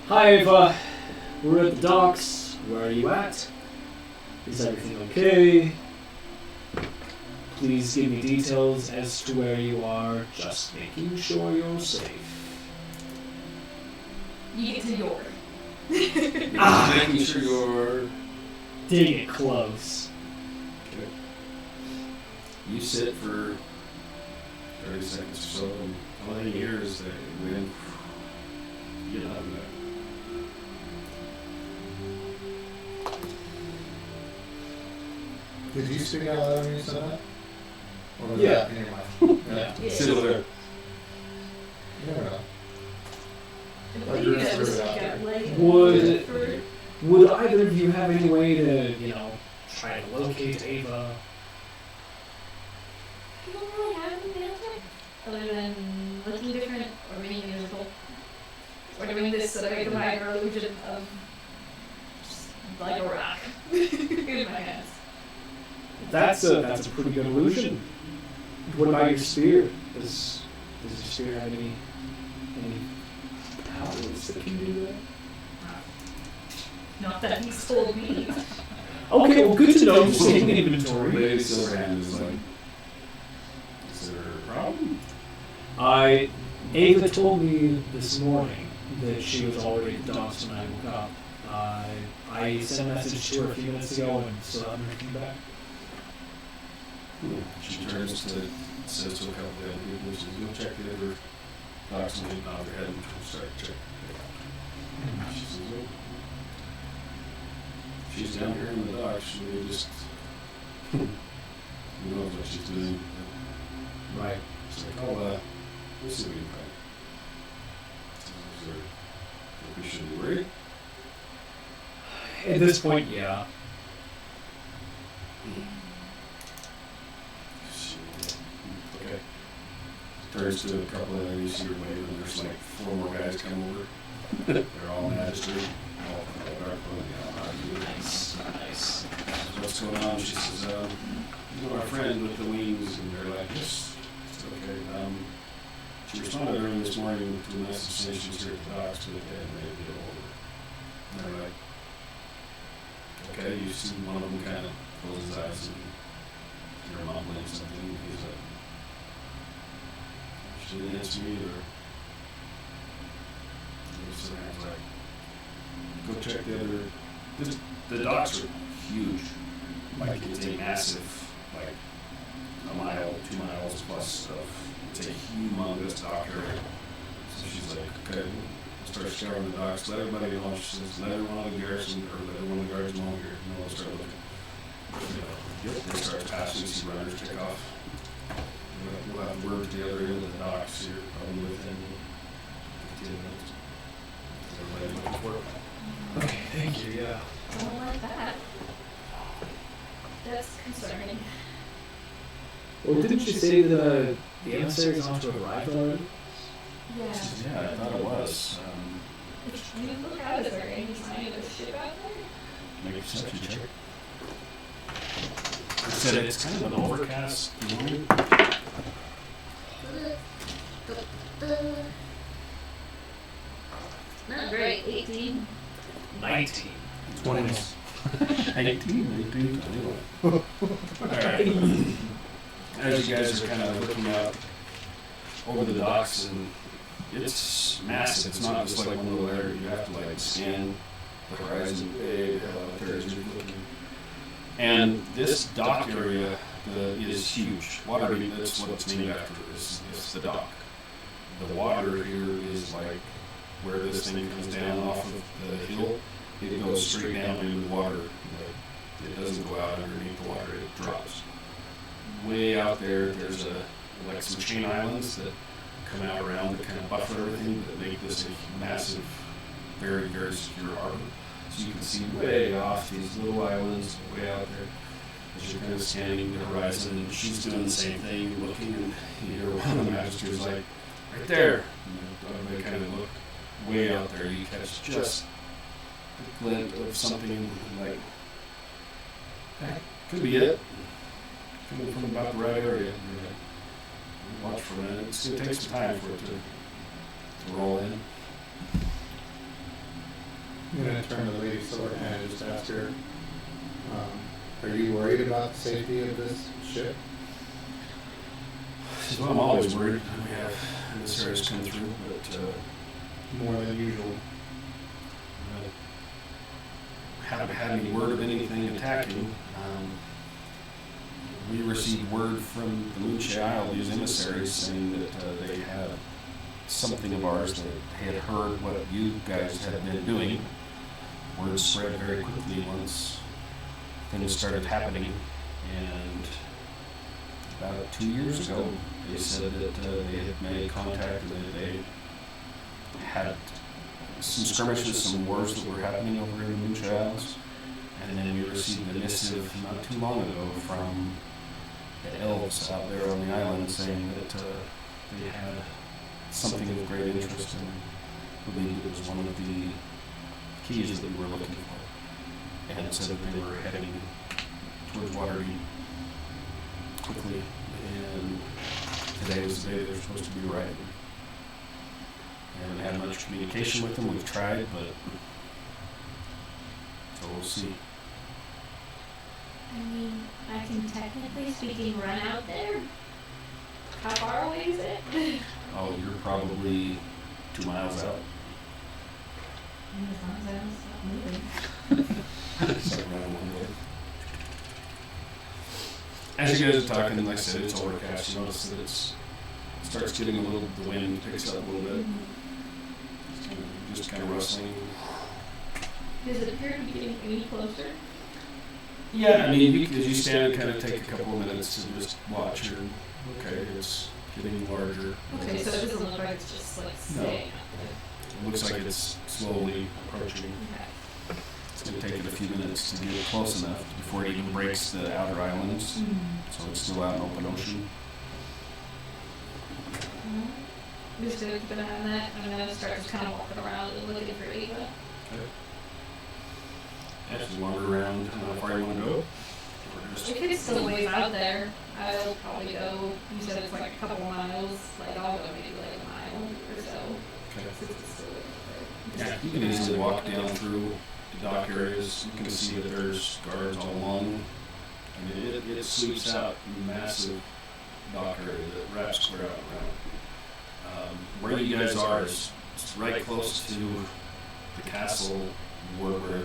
hi, Ava. We're at the docks. Where are you at? Is everything okay? Please give me details as to where you are, just making sure you're safe. You get to York. Making sure you're. Dig it close. Okay. You sit for 30 seconds or so, and all you hear is the wind. You get nothing there. Did you speak out loud when you said that? Or was Yeah. that in your mind? Yeah. Yeah. Sit over there. You never know. I Like believe you're you just guys really out got laid Would- for- Would either of you have any way to, try to locate Ava? You don't really have anything else other than looking different or being miserable. Or doing this so that I can hide her illusion of just like a rock in my hands. That's a pretty good illusion. What about your spear? Does your spear have any powers that can do that? Not that he's told me. Okay, well, good to know. Just taking inventory. Lady Silverhand is like, is there a problem? Ava told me this morning that she was already at the docks when I woke up. I sent a message to her a few minutes ago and still haven't heard anything back. She turns to, says to a couple of the other people, she says, go check the other docks, and they nod their head and start to check. She says, oh. She's down here in the docks, she may just, who knows what she's doing. Right. It's like, oh, we'll see what we can find. Is there, think we should be worried? At this point, yeah. Okay. Turns to a couple of ladies here waiting, and there's like 4 more guys come over. They're all magistrate, all dark clothing. Nice. What's going on? She says, you know, our friend with the wings, and they're like, yes, it's okay. She responded early this morning to a message saying she's here at the docks, but they hadn't made it over. And they're like, okay, you see one of them kind of close his eyes and you're mumbling something, and he's like, she didn't answer me either. So I was like, go check the other. The docks are huge. Like it's a massive, like a mile, 2 miles plus of. It's a humongous dock area. So she's like, okay, we'll start scouring the docks. Let everybody know. She says, let everyone on the garrison or let everyone on the guards know here. And we'll start looking. They start passing. See runners take off. We'll have word to the other end of the docks here, probably within 15 minutes. Everybody looking for it. Okay, thank you, yeah. Don't like that. That's concerning. Well, didn't you say that the emissaries ought to have arrived already? Yeah. Yeah, I thought it was. I mean, look out, is there any sign of a ship out there? Make a perception check. I said it's kind of an overcast morning. Not great, 18. 19. 20. 18, 21. Alright. As you guys are kind of looking out over the docks, and it's massive. It's not just like one little area. You have to like scan the horizon way the hell out there as you're looking. And this dock area is huge. Water, that's what it's named after, is the dock. The water here is like where this thing comes down off of the hill. It goes straight down into the water. Like, it doesn't go out underneath the water, it drops. Way out there, there's like some chain islands that come out around that kind of buffer everything, that make this a massive, very, very secure harbor. So you can see way off these little islands way out there as you're kind of scanning the horizon, and she's doing the same thing, looking, and you hear one of the magisters like, right there. And they kind of look way out there. You catch just a glint of something like, that could be it. Coming from about the right area. Watch for a minute. It's going to take some time for it to roll in. I'm going to turn to Lady Silverhand and just ask her, are you worried about the safety of this ship? Well, I'm always worried when we have emissaries come through, but More than usual. haven't had any word of anything attacking. We received word from the Moonshine Isle, these emissaries, saying that they had something of ours, that they had heard what you guys had been doing. Word spread very quickly once things started happening, and about 2 years ago, they said that they had made contact and that they had some skirmishes, some wars that were happening over in the Moonshine Isles. And then we received a missive not too long ago from the elves out there on the island saying that they had something of great interest and believed it was one of the keys that we were looking for. And said that they were heading towards Waterdeep quickly. And today was the day they were supposed to be arriving. We haven't had much communication with them. We've tried, but so we'll see. I mean, I can technically speaking run out there. How far away is it? Oh, you're probably 2 miles out. As long as I don't stop moving. So around one way. As you guys are talking, like I said, it's overcast. You notice that it starts getting a little, the wind picks up a little bit. Just kind of rustling. Does it appear to be getting any closer? Yeah, I mean, as you stand and kind of take a couple of minutes to just watch her. Okay, it's getting larger. Okay, so it doesn't look like it's just like staying up It looks like it's slowly approaching. there. It's going to take it a few minutes to get close enough before it even breaks the outer islands. Okay. So it's still out in open ocean. I'm just gonna keep an eye on that. I'm gonna start just kind of walking around and looking for Ava. Okay. Just wander around. How far you want to go? Or just If it's still ways out there, I'll probably go. You said it's like a couple miles. Like I'll go maybe like a mile or so. okay. Since it's still way out Yeah, you can easily walk down through the dock areas. You can see that there's guards all along. I mean, it sweeps out a massive dock area that wraps clear out around. Where you guys are is right close to the castle where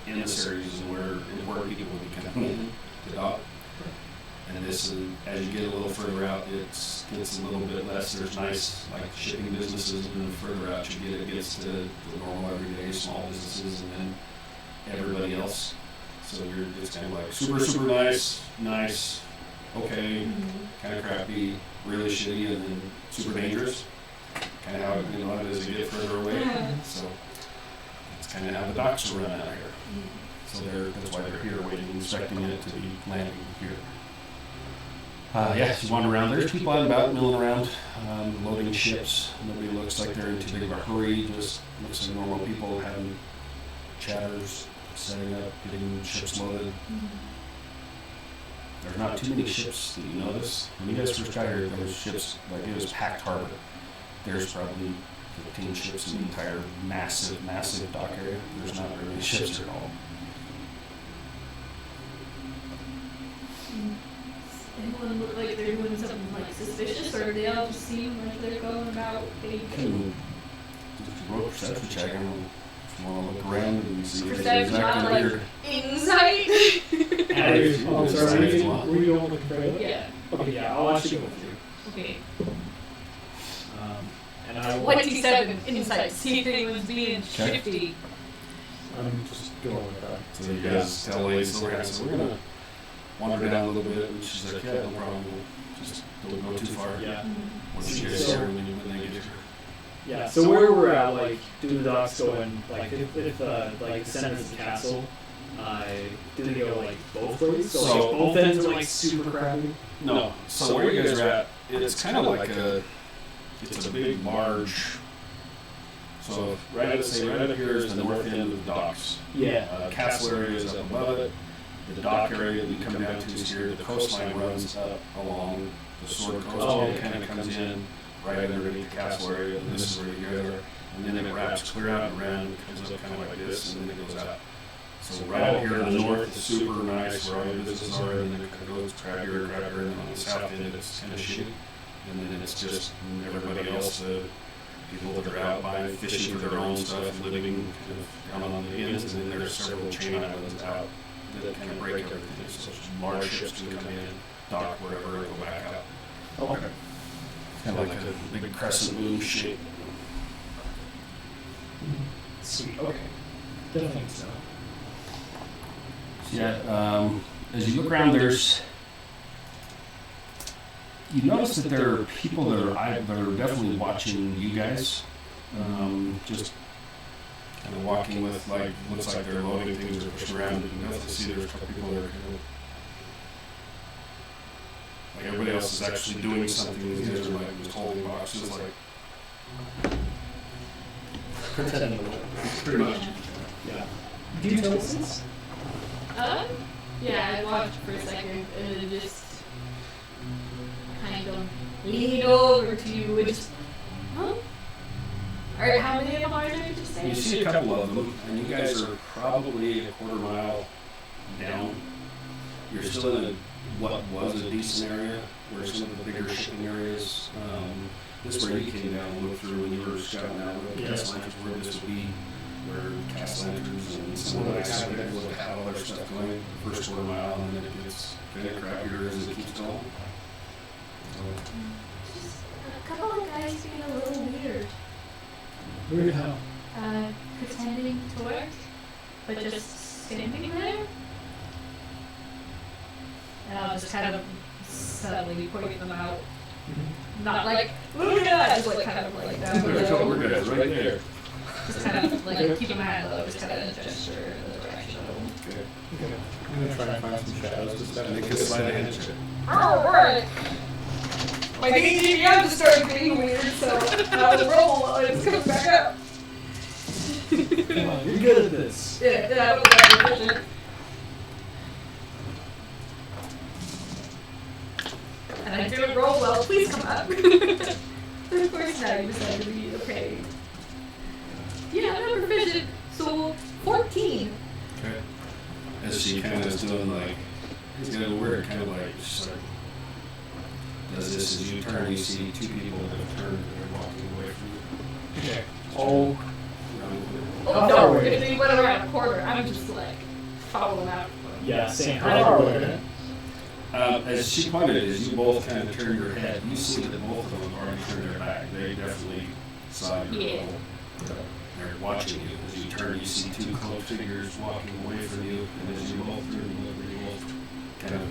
emissaries and where important people will be coming in to dock. And this, as you get a little further out, it gets a little bit less. There's nice, like, shipping businesses, and then further out you get, it gets to the normal everyday small businesses, and then everybody else. So it's kind of like super, super nice, okay, kind of crappy, really shitty, and then super dangerous. Kind of how it is as you get further away. So it's kind of how the docks run out here. So that's why they're here, waiting, expecting it to be landing here. Yeah, she's wandering around. There's people out and about, milling around, loading ships. Nobody looks like they're in too big of a hurry. Just looks like normal people having chatters, setting up, getting ships loaded. There's not too many ships that you notice. When you guys first got here, there was ships, like it was packed harbor. There's probably 15 ships in the entire massive dock area. There's not very many ships at all. Anyone look like they're doing something like suspicious, or do they all just seem like they're going about Can roll a perception check. I don't know if you want to look around and see if perception, there's not acting like weird. insight? Oh, sorry, were you all looking for it? Yeah. Okay, yeah, I'll actually go with you. Okay. And I will. 27 insight. See if anyone's being shifty. I'm just going with that. So you guys tell Lady Silverhand, so we're going to wander down a little bit. And she's like, yeah, no problem. Just don't go too far. Yeah. Once you guys here, when they get here. Yeah, so where we're at, like, do the docks go in, like, if like, the center is the castle, do they go, like, both ways? So, like, both ends are, like, super crappy? No. So where you guys are at, it's kind of like it's a big, large. So right up here is the north end of the docks. Yeah. Castle area is up above it. The dock area that we come down to is here. The coastline runs up along the Sword Coast. Oh, It okay. kind of comes in right underneath the castle area. And this is where you guys are. And then it wraps clear out and around, comes up kind of like this, and then it goes out. So right up here in the north is super nice, where all your businesses are, and then it kind of goes crappier, and then on the south end it's kind of shitty. And then it's just everybody else, people that are out buying, fishing for their own stuff, living kind of down on the ends, and then there's several chain islands out that kind of break everything. So large ships can come in, dock wherever, and go back out. Okay. Kind of like a big crescent moon shape. Sweet, okay. Definitely so. Yeah, as you look around, you notice that there are people that are definitely watching you guys. Just kind of walking with, like, looks like they're loading things or pushing around. You can definitely see there's a couple people that are kind of, like, everybody else is actually doing something. These guys are like just holding boxes, like Pretending. pretty much. Yeah. Do you tell us this? Yeah, I watched for a second and then just kind of lean over to you and just, huh? Alright, how many of them are there, just say? You see a couple of them, and you guys are probably a quarter mile down. You're still in what was a decent area, where some of the bigger shipping areas, this is where you came down and looked through when you were scouting out where the cast lanterns were. This would be where cast lanterns and some of the aspects would have all their stuff going the first quarter mile, and then it gets kind of crappier as it keeps going. Just a couple of guys being a little weird. Weird how? Pretending to work, but just standing there. And I'll just kind of subtly point them out. Not like, look at that! Just like kind of like down below. We're good, right there. Just kind of like keeping my hand low, just kind of gesture in the direction of them. Okay. Okay. I'm gonna try and find some shadows to step And in. it can slide ahead. Alright! My DGM just started getting weird, so I was roll and it's coming back up. Come on, you're good at this. Yeah, that was that efficient. And I didn't roll well, please come up. But of course now you decided to be okay. Yeah, I'm not proficient, so 14. Okay. As she kind of is doing like, he's got a weird kind of like, just like, does this as you turn, you see two people that have turned and are walking away from you. Okay. Oh. Oh no, if they went around a corner, I'm just like following out. Yeah, same. I How far don't- away? As she pointed, as you both kind of turned your head, you see that both of them already turned their back. They definitely saw your Yeah. roll. They're watching you. As you turn, you see two cloaked figures walking away from you, and as you both turn, you both kind of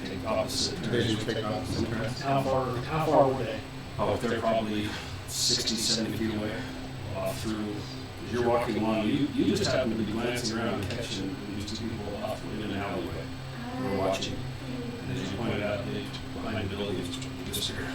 take opposite They turns. just take off some interest. How far were they? Oh, they're probably 60, 70 feet away. Through, as you're walking along, you just happen to be glancing around and catching these two people off in an alleyway. We're watching. And as you pointed out, they behind behind the building. It's just here.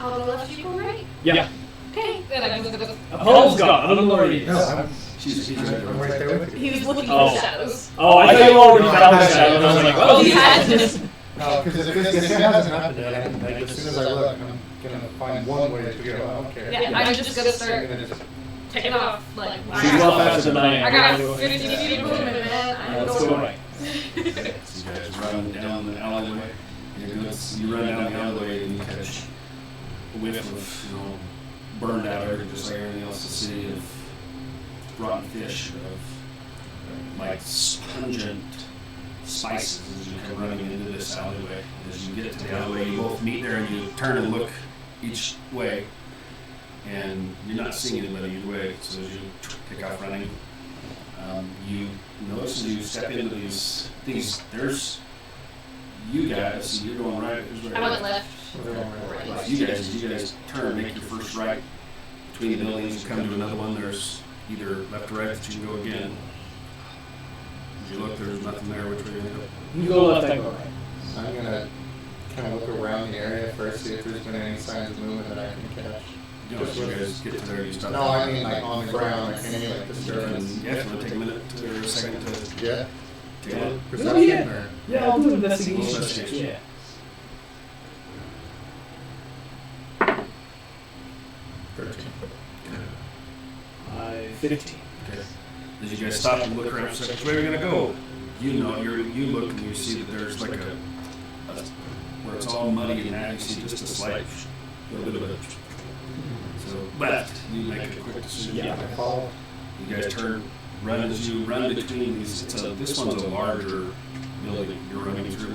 I'll go left, you go right. Yeah. Okay. Then I was gonna. Paul's gone. I don't know where he is. No, She's right I'm there. right there with you. He was looking Oh. for shadows. Oh, I thought you already found the shadow. And I was like, well, He he's had this. No, because if this hasn't happened yet, like, as soon as I look, I'm gonna find one way to figure out, okay. Yeah, I'm just gonna I'm start gonna just taking off. Like, She's well faster than I am. I got 50 feet of movement, man. I'm Let's going go right. So you guys run down the alleyway. You run down the alleyway and you catch a whiff of, burned out air, just like everything else in the city, of rotten fish, of like pungent spices as you come running into this alleyway. As you get to the alleyway, you both meet there and you turn and look each way, and you're not seeing anybody either way. So as you take off running, you notice as you step into these, there's you guys, so you're going right. I went left. Like you guys turn, make your first right between the buildings, you come to another one, there's either left or right that you can go again. As you look, there's nothing there, which way do you go? You go left, I go right. I'm gonna kind of look around the area first, see if there's been any signs of movement that I can catch. You know, as you guys get to there, you stop. No, I mean like on the ground, like any like disturbance. Yeah, if you want to take a minute or a second to Yeah. take a look. Perception or? Yeah, I'll do an investigation. Investigation. Yeah. 13. 15. Okay. As you guys stop and look around for a second, which way are we gonna go? You know, you look and you see that there's like a where it's all muddy and that, you see just a slight little bit of it. So left, you make a quick decision. Yeah. I follow. You guys turn, run as you run between these. This one's a larger building you're running through.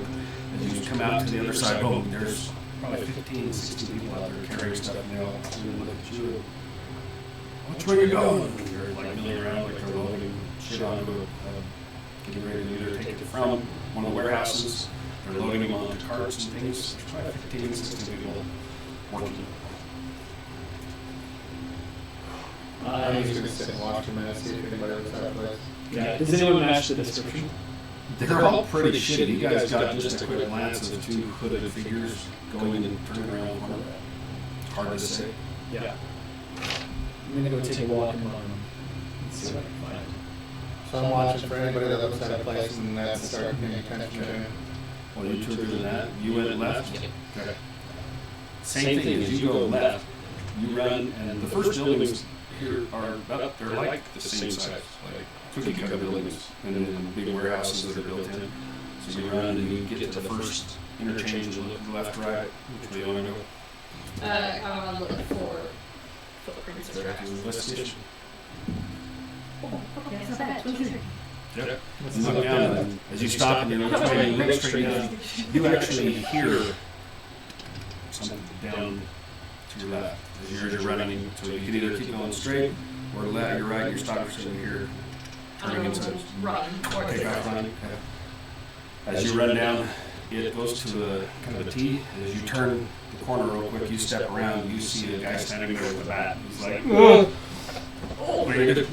As you come out to the other side, boom, there's probably 15, 16 people out there carrying stuff, and they all look at you. Which way are you going? And you're like milling around like they're loading shit onto getting ready to either take it from one of the warehouses. They're loading them onto carts and things. There's probably 15, 16 people working. I'm just gonna sit and watch a minute, see if anybody looks out of place. Yeah. Does anyone match the description? They're all pretty shitty. You guys got just a quick glance of two hooded figures going and turning around the corner. Hard to say. Yeah. I'm gonna go take a walk and run them. Let's see what I can find. So I'm watching for anybody that looks out of place and that's start paying attention to him. Well, you two are doing that. You went left. Okay. Same thing. As you go left, you run, and the first buildings here are up. They're like the same size, like cookie cutter buildings, and then big warehouses that are built in. So you run and you get to the first interchange and look left, right. Which way you want to go? I want to look for footprints or tracks. Investigation. Oh, okay, that's not bad. 23. Yep. You look down, and as you stop and you look straight down, you actually hear something down to your left as you're running. So you can either keep going straight or left. You're right. You're stopping straight here, turning inside. Run. Or Take off running. As you run down, it goes to a kind of a T. As you turn the corner real quick, you step around. You see a guy standing there with a bat. He's like, what are you gonna do?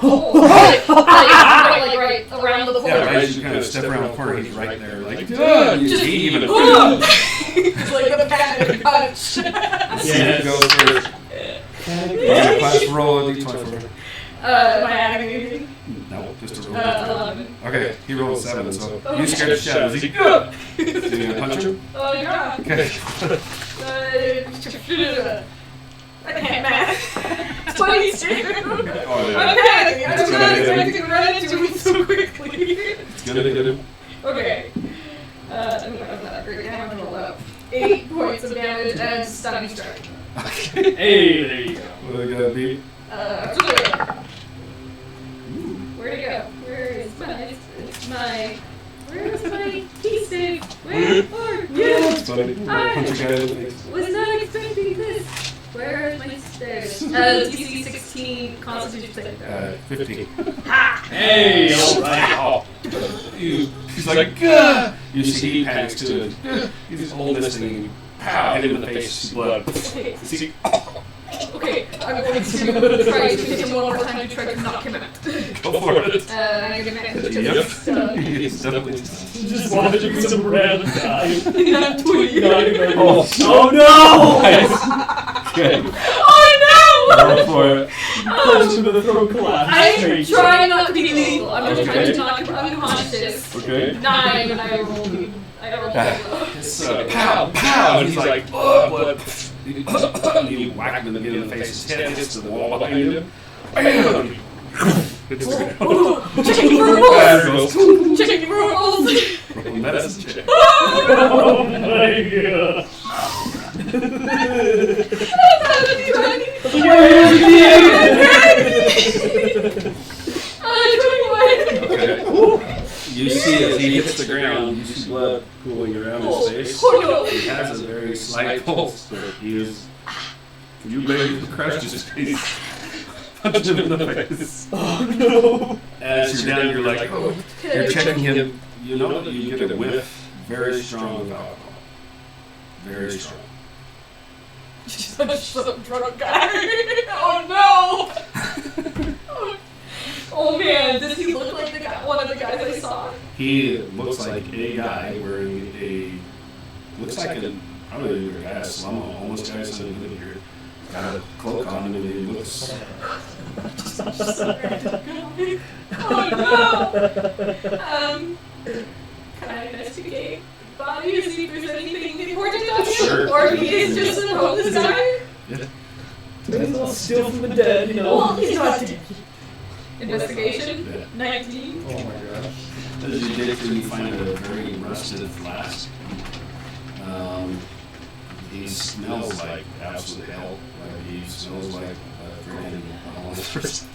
like right around the corner. Yeah, right as you kind of step around the corner, he's right there. Like, Just- he even It's like a panic punch. yeah, go first. Class roll a d20 for me. Am I adding anything? No, just a roll. 11. Okay, he rolled 7, so you scared the shit out of him. Is he good? Is he gonna punch him? Oh, yeah. Okay. I can't math. 22. Oh, yeah. I'm panicking. It's I'm gonna not hit him. expecting to run into it so quickly. It's gonna hit him. Okay. I'm not great. I'm gonna roll up 8 points of damage and stunning strike. Okay. Hey, there you go. What are they gonna be? Where'd it go? Where's my key save? Where are you? It's funny. Punch a guy in the face. Was not expecting this. Where are my stairs? DC 16 Constitution saving throw. 15. Ha! Hey, alright. Oh. He's like, gah! You see he panics too. He's holding this thing. Pow! Hit him in the face. Blood. Okay. See? Okay. I'm going to try to hit him one more time to try to knock him out. Go for it. I get advantage because Yep. it's stunned. It's definitely. Just watching some random guy. Not 20. Oh no! Okay. Oh Go for it. Punch him in the throat, collapse. I'm trying not to be lethal. I'm just trying to knock him unconscious. Okay. 9 and I rolled. It's pow, pow, and he's like, oh, blood. You whack him again in the face. His head hits the wall behind him. Bam! Checking for rolls! Checking for rolls! Medicine check. Oh my god. Okay. You see as he hits the ground, you see blood pooling around his face. He has a very slight pulse, but he is. You ready to crush his face? Punch him in the face. Oh no. As you're down, you're like, oh, you're checking him. You know that you get a whiff, very strong of alcohol. Very strong. Such some drunk guy. Oh no! Oh man, does he look like the guy, one of the guys I saw? He looks like a guy wearing looks like probably a guy, a slum, almost guy sitting in here. Got a cloak on him and he looks. Oh no! Can I investigate the body to see if there's anything important on him? Sure. Or he is just a homeless guy? Yeah. Steal from the dead, you know. Well, he's not dead. Investigation? Yeah. 19. Oh my gosh. As you dig through, you find a very rusted flask. He smells like absolute hell. Like he smells like a freaking almost.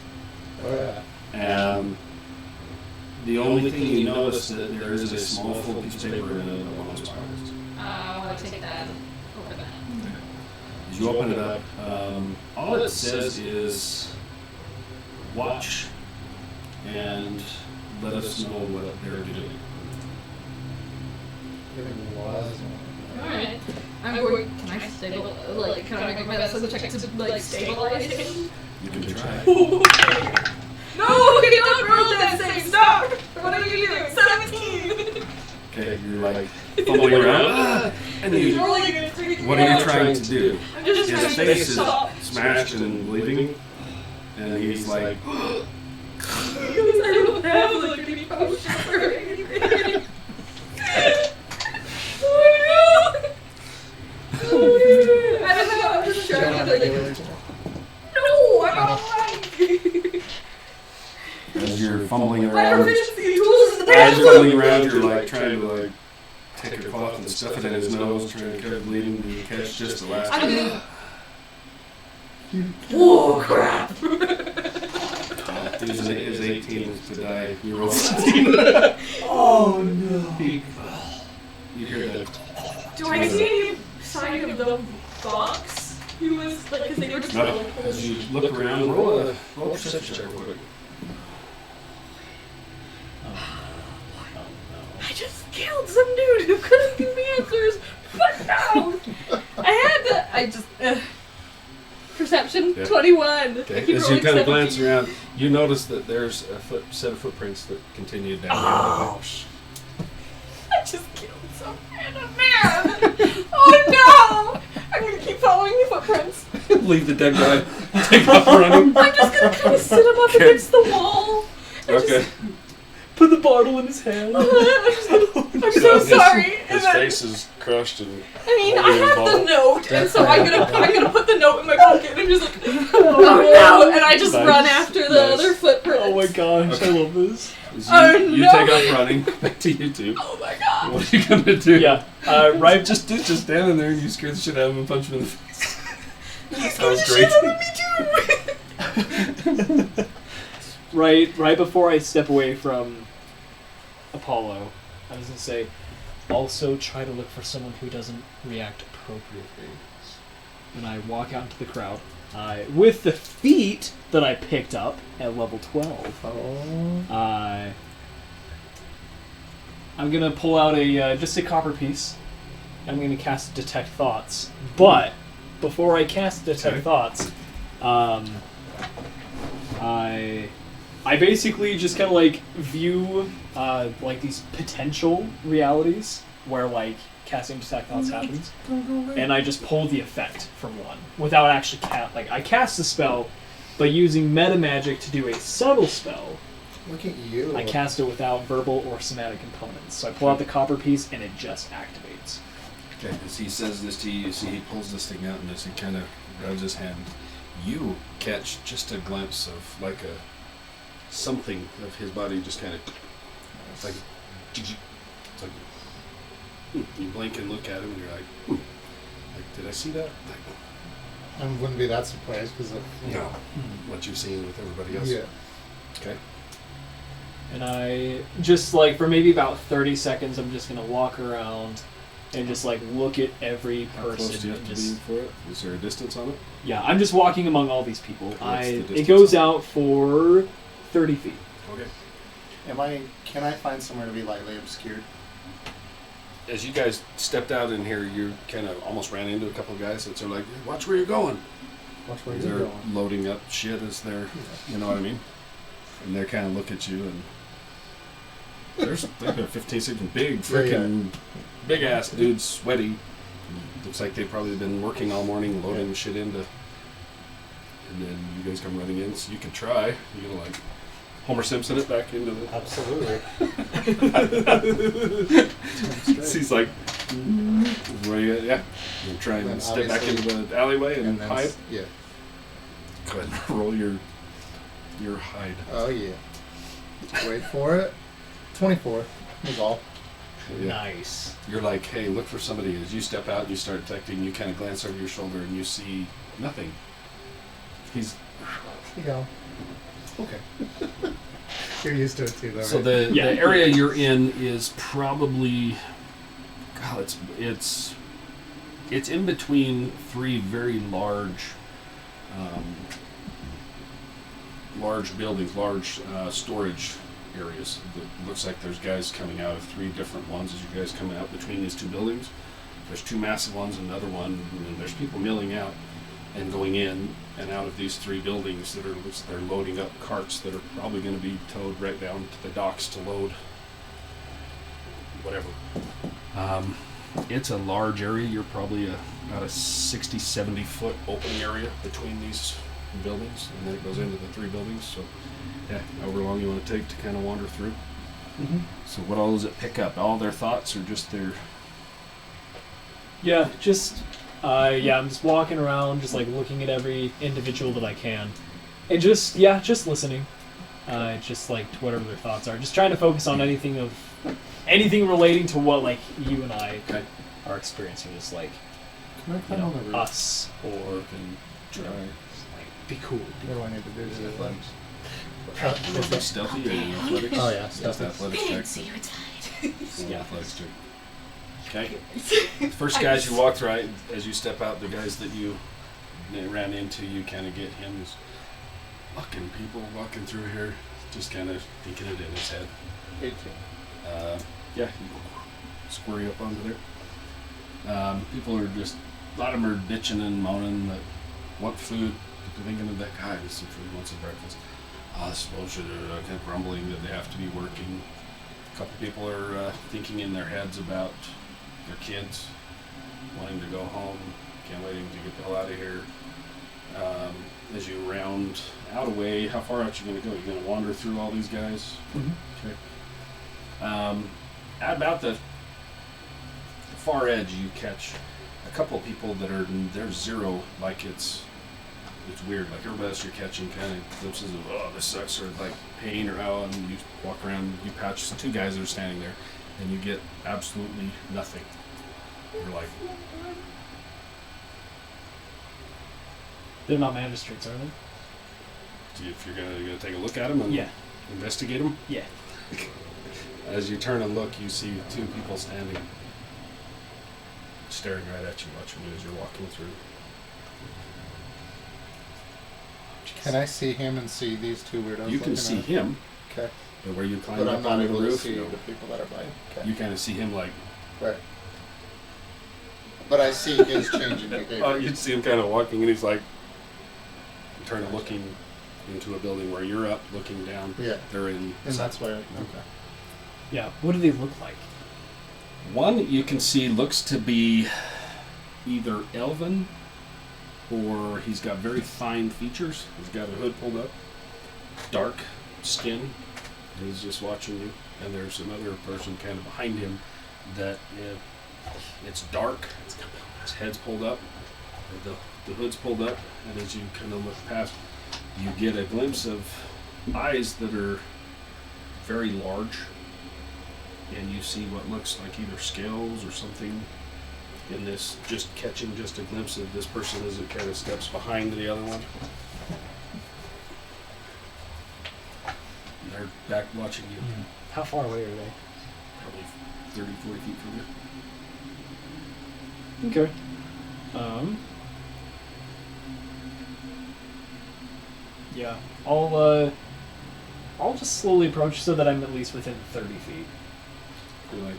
Oh yeah. The only thing you notice that there is a small full piece of paper in one of those pockets. I want to take that. Open that. As you open it up, all it says is watch and let us know what they're doing. Alright. I'm going. Can I stabilize? Like, can I make my medicine check to like stabilize him? You can try. No, we don't roll that same stop! What are you doing? 17! Okay, you're like fumbling around, and then He's you, rolling against 3. what are you trying to do? I'm just His trying to face is stop. smashed and bleeding, and he's like, Because I don't have like any potions or anything. Oh no! I don't know, I'm just trying to like. No, I'm not lying! as you're fumbling My around, proficiency in tools is the as best! you're fumbling around, you're like trying to like take your cloth and stuff it in his nose, trying to cut it bleeding, and you catch just the last. I'm gonna. Oh crap! His 18 to die. You roll 17. Oh no. You hear that? Do I see any sign of the box? He was like, because they were just No. like. As you look around, roll a perception check real quick. I just killed some dude who couldn't give me answers, but no! Perception, Yeah. 21. Okay. I keep As you rolling kind of 17. glance around, you notice that there's a set of footprints that continue down the alley. I just killed some random man! Oh no! I'm gonna keep following the footprints. Leave the dead guy. Take off running. I'm just gonna kind of sit him up Okay. against the wall. And Okay. Put the bottle in his hand. I'm so sorry. And His then, face is crushed and. I mean, I holding his have the bottle. note, and so I'm gonna put the note in my pocket, and I'm just like, oh no! And I just Nice. run after the Nice. other footprints. Oh my gosh, I love this. As Oh, you no. take off running. Back to you two. Oh my god! What are you gonna do? Yeah, right. Just standing there and you scare the shit out of him and punch him in the face. He's That was gonna great. shit on me too! Right before I step away from Apollo, I was gonna say, also try to look for someone who doesn't react appropriately. When I walk out into the crowd, with the feat that I picked up at level 12, I'm gonna pull out just a copper piece. I'm gonna cast Detect Thoughts, but before I cast Detect Okay. Thoughts, I basically just kind of like view like these potential realities where like casting detect thoughts happens, and I just pull the effect from one without actually I cast the spell, but using meta magic to do a subtle spell. Look at you. I cast it without verbal or somatic components. So I pull out the copper piece and it just activates. Okay, as he says this to you, see he pulls this thing out and as he kind of rubs his hand, you catch just a glimpse of like something of his body just kind of, it's like, you blink and look at him and you're like, like, did I see that? Like, I wouldn't be that surprised because of no, what you've seen with everybody else. Yeah. Okay. And I just like for maybe about 30 seconds, I'm just gonna walk around and just like look at every How person. close do you have to just, be for it? Is there a distance on it? Yeah, I'm just walking among all these people. What's the It distance goes on out for 30 feet. Okay. Can I find somewhere to be lightly obscured? As you guys stepped out in here, you kind of almost ran into a couple of guys that are like, watch where you're going. Watch where They're you're going. loading up shit as they're, you know what I mean? And they kind of look at you and they've got 15, 16 big, freaking, big ass dudes, sweaty. Looks like they've probably been working all morning, loading shit into. And then you guys come running in, so you can try. You're gonna like Homer Simpson it back into the. Absolutely. He's like, yeah. You try and Then step back obviously- into the alleyway and then hide. Yeah. Go ahead and roll your hide. Oh yeah. Wait for it. 24 was all. Yeah. Nice. You're like, hey, look for somebody. As you step out and you start detecting, you kind of glance over your shoulder and you see nothing. He's Yeah. Okay. You're used to it too, though. so right? the area you're in is probably, God, it's in between three very large buildings, large storage areas. It looks like there's guys coming out of three different ones as you guys come out between these two buildings. There's two massive ones and another one, and there's people milling out and going in and out of these three buildings that they're loading up carts that are probably going to be towed right down to the docks to load whatever. It's a large area. You're probably about a 60, 70 foot open area between these buildings, and then it goes into the three buildings. So, yeah, however long you want to take to kind of wander through. Mm-hmm. So, what all does it pick up? All their thoughts, or just their? Yeah, just I'm just walking around, just like looking at every individual that I can, and just listening, just like to whatever their thoughts are. Just trying to focus on anything relating to what like you and I are experiencing, just like Can I climb on the roof? us or And you know, try. like be cool. What do I need to do to get athletics? Is it stealthy or athletics? Oh, yeah, Just stealthy. athletics check. So you're tied. Yeah. Athletics check. Okay. The first guys you walk right as you step out, the guys that you ran into, you kind of get him as fucking people walking through here, just kind of thinking it in his head. 18. Yeah, you square up onto there. People are just, a lot of them are bitching and moaning that want food. They're thinking of that guy with some food, wants his breakfast. I suppose they're kind of grumbling that they have to be working. A couple people are thinking in their heads about their kids, wanting to go home, can't wait to get the hell out of here. As you round out a way, how far out you going to go? You going to wander through all these guys? Mm-hmm. Okay. At about the far edge, you catch a couple of people that they're zero, like it's weird. Like everybody else, you're catching kind of glimpses of this sucks, or like pain, or and you walk around, you patch two guys that are standing there, and you get absolutely nothing. You're like, They're not magistrates, are they? if you're gonna take a look at them and Yeah. investigate them. Yeah. As you turn and look, you see two people standing, staring right at you, watching you as you're walking through. Can I see him and see these two weirdos? You can looking see at him, Okay. but where you climb But up I'm not onto able the to roof, see no. the people that are by. Okay. You kind of see him like, Right. But I see his changing behavior. you'd see him kind of walking, and he's like, turn it looking into a building where you're up, looking down. Yeah. They're in. And that's why. Okay. Yeah. What do they look like? One you can see looks to be either elven or he's got very fine features. He's got a hood pulled up, dark skin. He's just watching you. And there's another person kind of behind him that it's dark. His head's pulled up, the hood's pulled up, and as you kind of look past, you get a glimpse of eyes that are very large, and you see what looks like either scales or something in this, just catching just a glimpse of this person as it kind of steps behind the other one. And they're back watching you. How far away are they? Probably 30, 40 feet from you. Okay. Yeah. I'll just slowly approach so that I'm at least within 30 feet. You're like...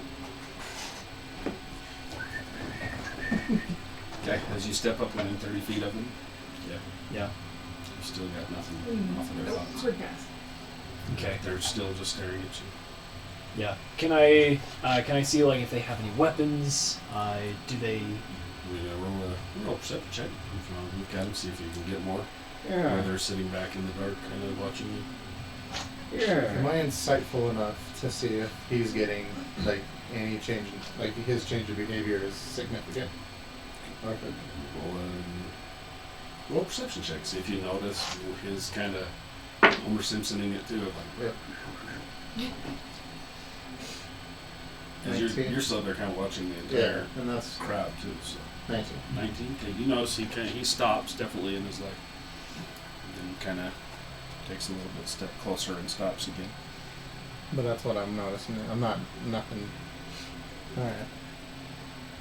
Okay, as you step up within 30 feet of them, Yeah. you still got nothing off of their thoughts. Quick pass. Okay. They're still just staring at you. Yeah. Can I see like if they have any weapons? Do they? Roll a perception check if you want to look at them, see if you can get more. Or Yeah. they're sitting back in the dark, kind of watching you. Am I insightful enough to see if he's getting like any change, like his change of behavior is significant? Okay. Roll a perception check, see if you notice his kind of Homer Simpsoning it too. Like, Yeah. because 19. you're still there, kind of watching the Yeah, entire and that's crowd too. So 19. 19. Okay, you notice he stops definitely in his life, and then kind of takes a little bit step closer and stops again. But that's what I'm noticing. I'm not nothing. All right.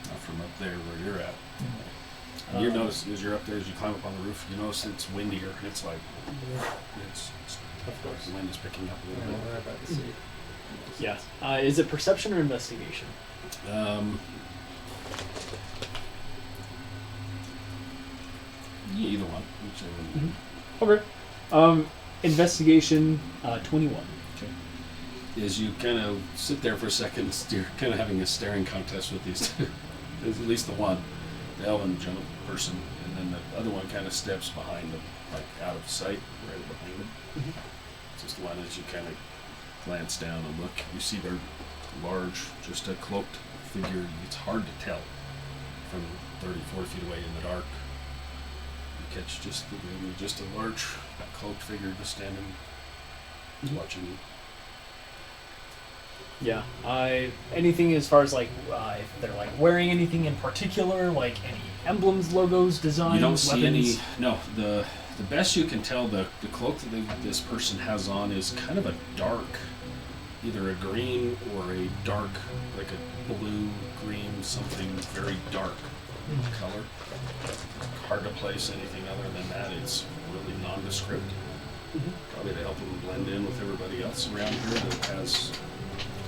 Not from up there where you're at. You notice as you're up there, as you climb up on the roof, you notice it's windier. It's like it's Of course. the wind is picking up a Yeah, little bit. we're about to see. Yeah. Is it perception or investigation? Yeah, either one. Whichever. Okay. Investigation 21. As you kind of sit there for a second, you're kind of having a staring contest with these two. There's at least the one, the elven jump person, and then the other one kind of steps behind them, like out of sight, right behind them. Mhm. Just one as you kind of glance down and look, you see their large, just a cloaked figure. It's hard to tell from 30, 40 feet away in the dark. You catch just a large cloaked figure just standing, watching you. Yeah. Anything as far as like if they're like wearing anything in particular, like any emblems, logos, designs, You don't see weapons? any. No, the best you can tell, the cloak that this person has on is kind of a dark, either a green or a dark, like a blue, green, something very dark color. Hard to place anything other than that. It's really nondescript. Probably to help them blend in with everybody else around here that has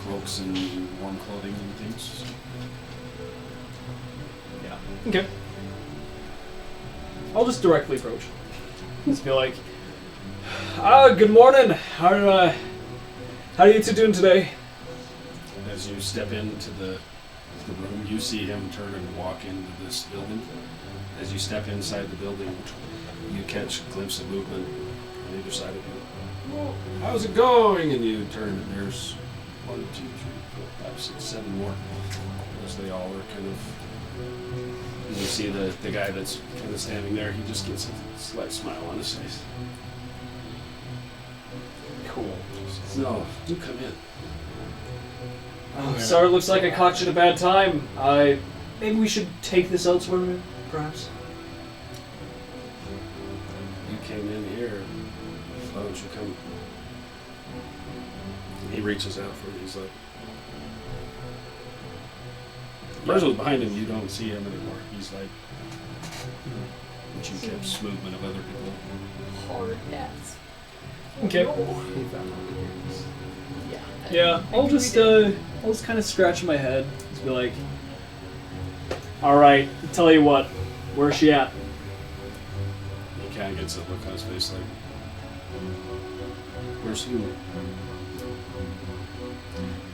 cloaks and warm clothing and things. Yeah. Okay. I'll just directly approach. Just be like, good morning. How are you two doing today? As you step into the room, you see him turn and walk into this building. As you step inside the building, you catch a glimpse of movement on either side of you. Well, how's it going? And you turn, and there's 1, 2, 3, 4, 5, 6, 7 more. As they all are kind of. And you see the guy that's kind of standing there. He just gets a slight smile on his face. Cool. No, do come in. Oh, sorry, looks like I caught you at a bad time. Maybe we should take this elsewhere, perhaps? You came in here. Why don't you come? And he reaches out for you. He's like, the person behind him, you don't see him anymore. He's like, but you catch movement of other people. Hard pass. Okay. Yeah. Yeah, I'll just kind of scratch my head. Just be like, all right, tell you what, where's she at? He kind of gets that look on his face like, where's who?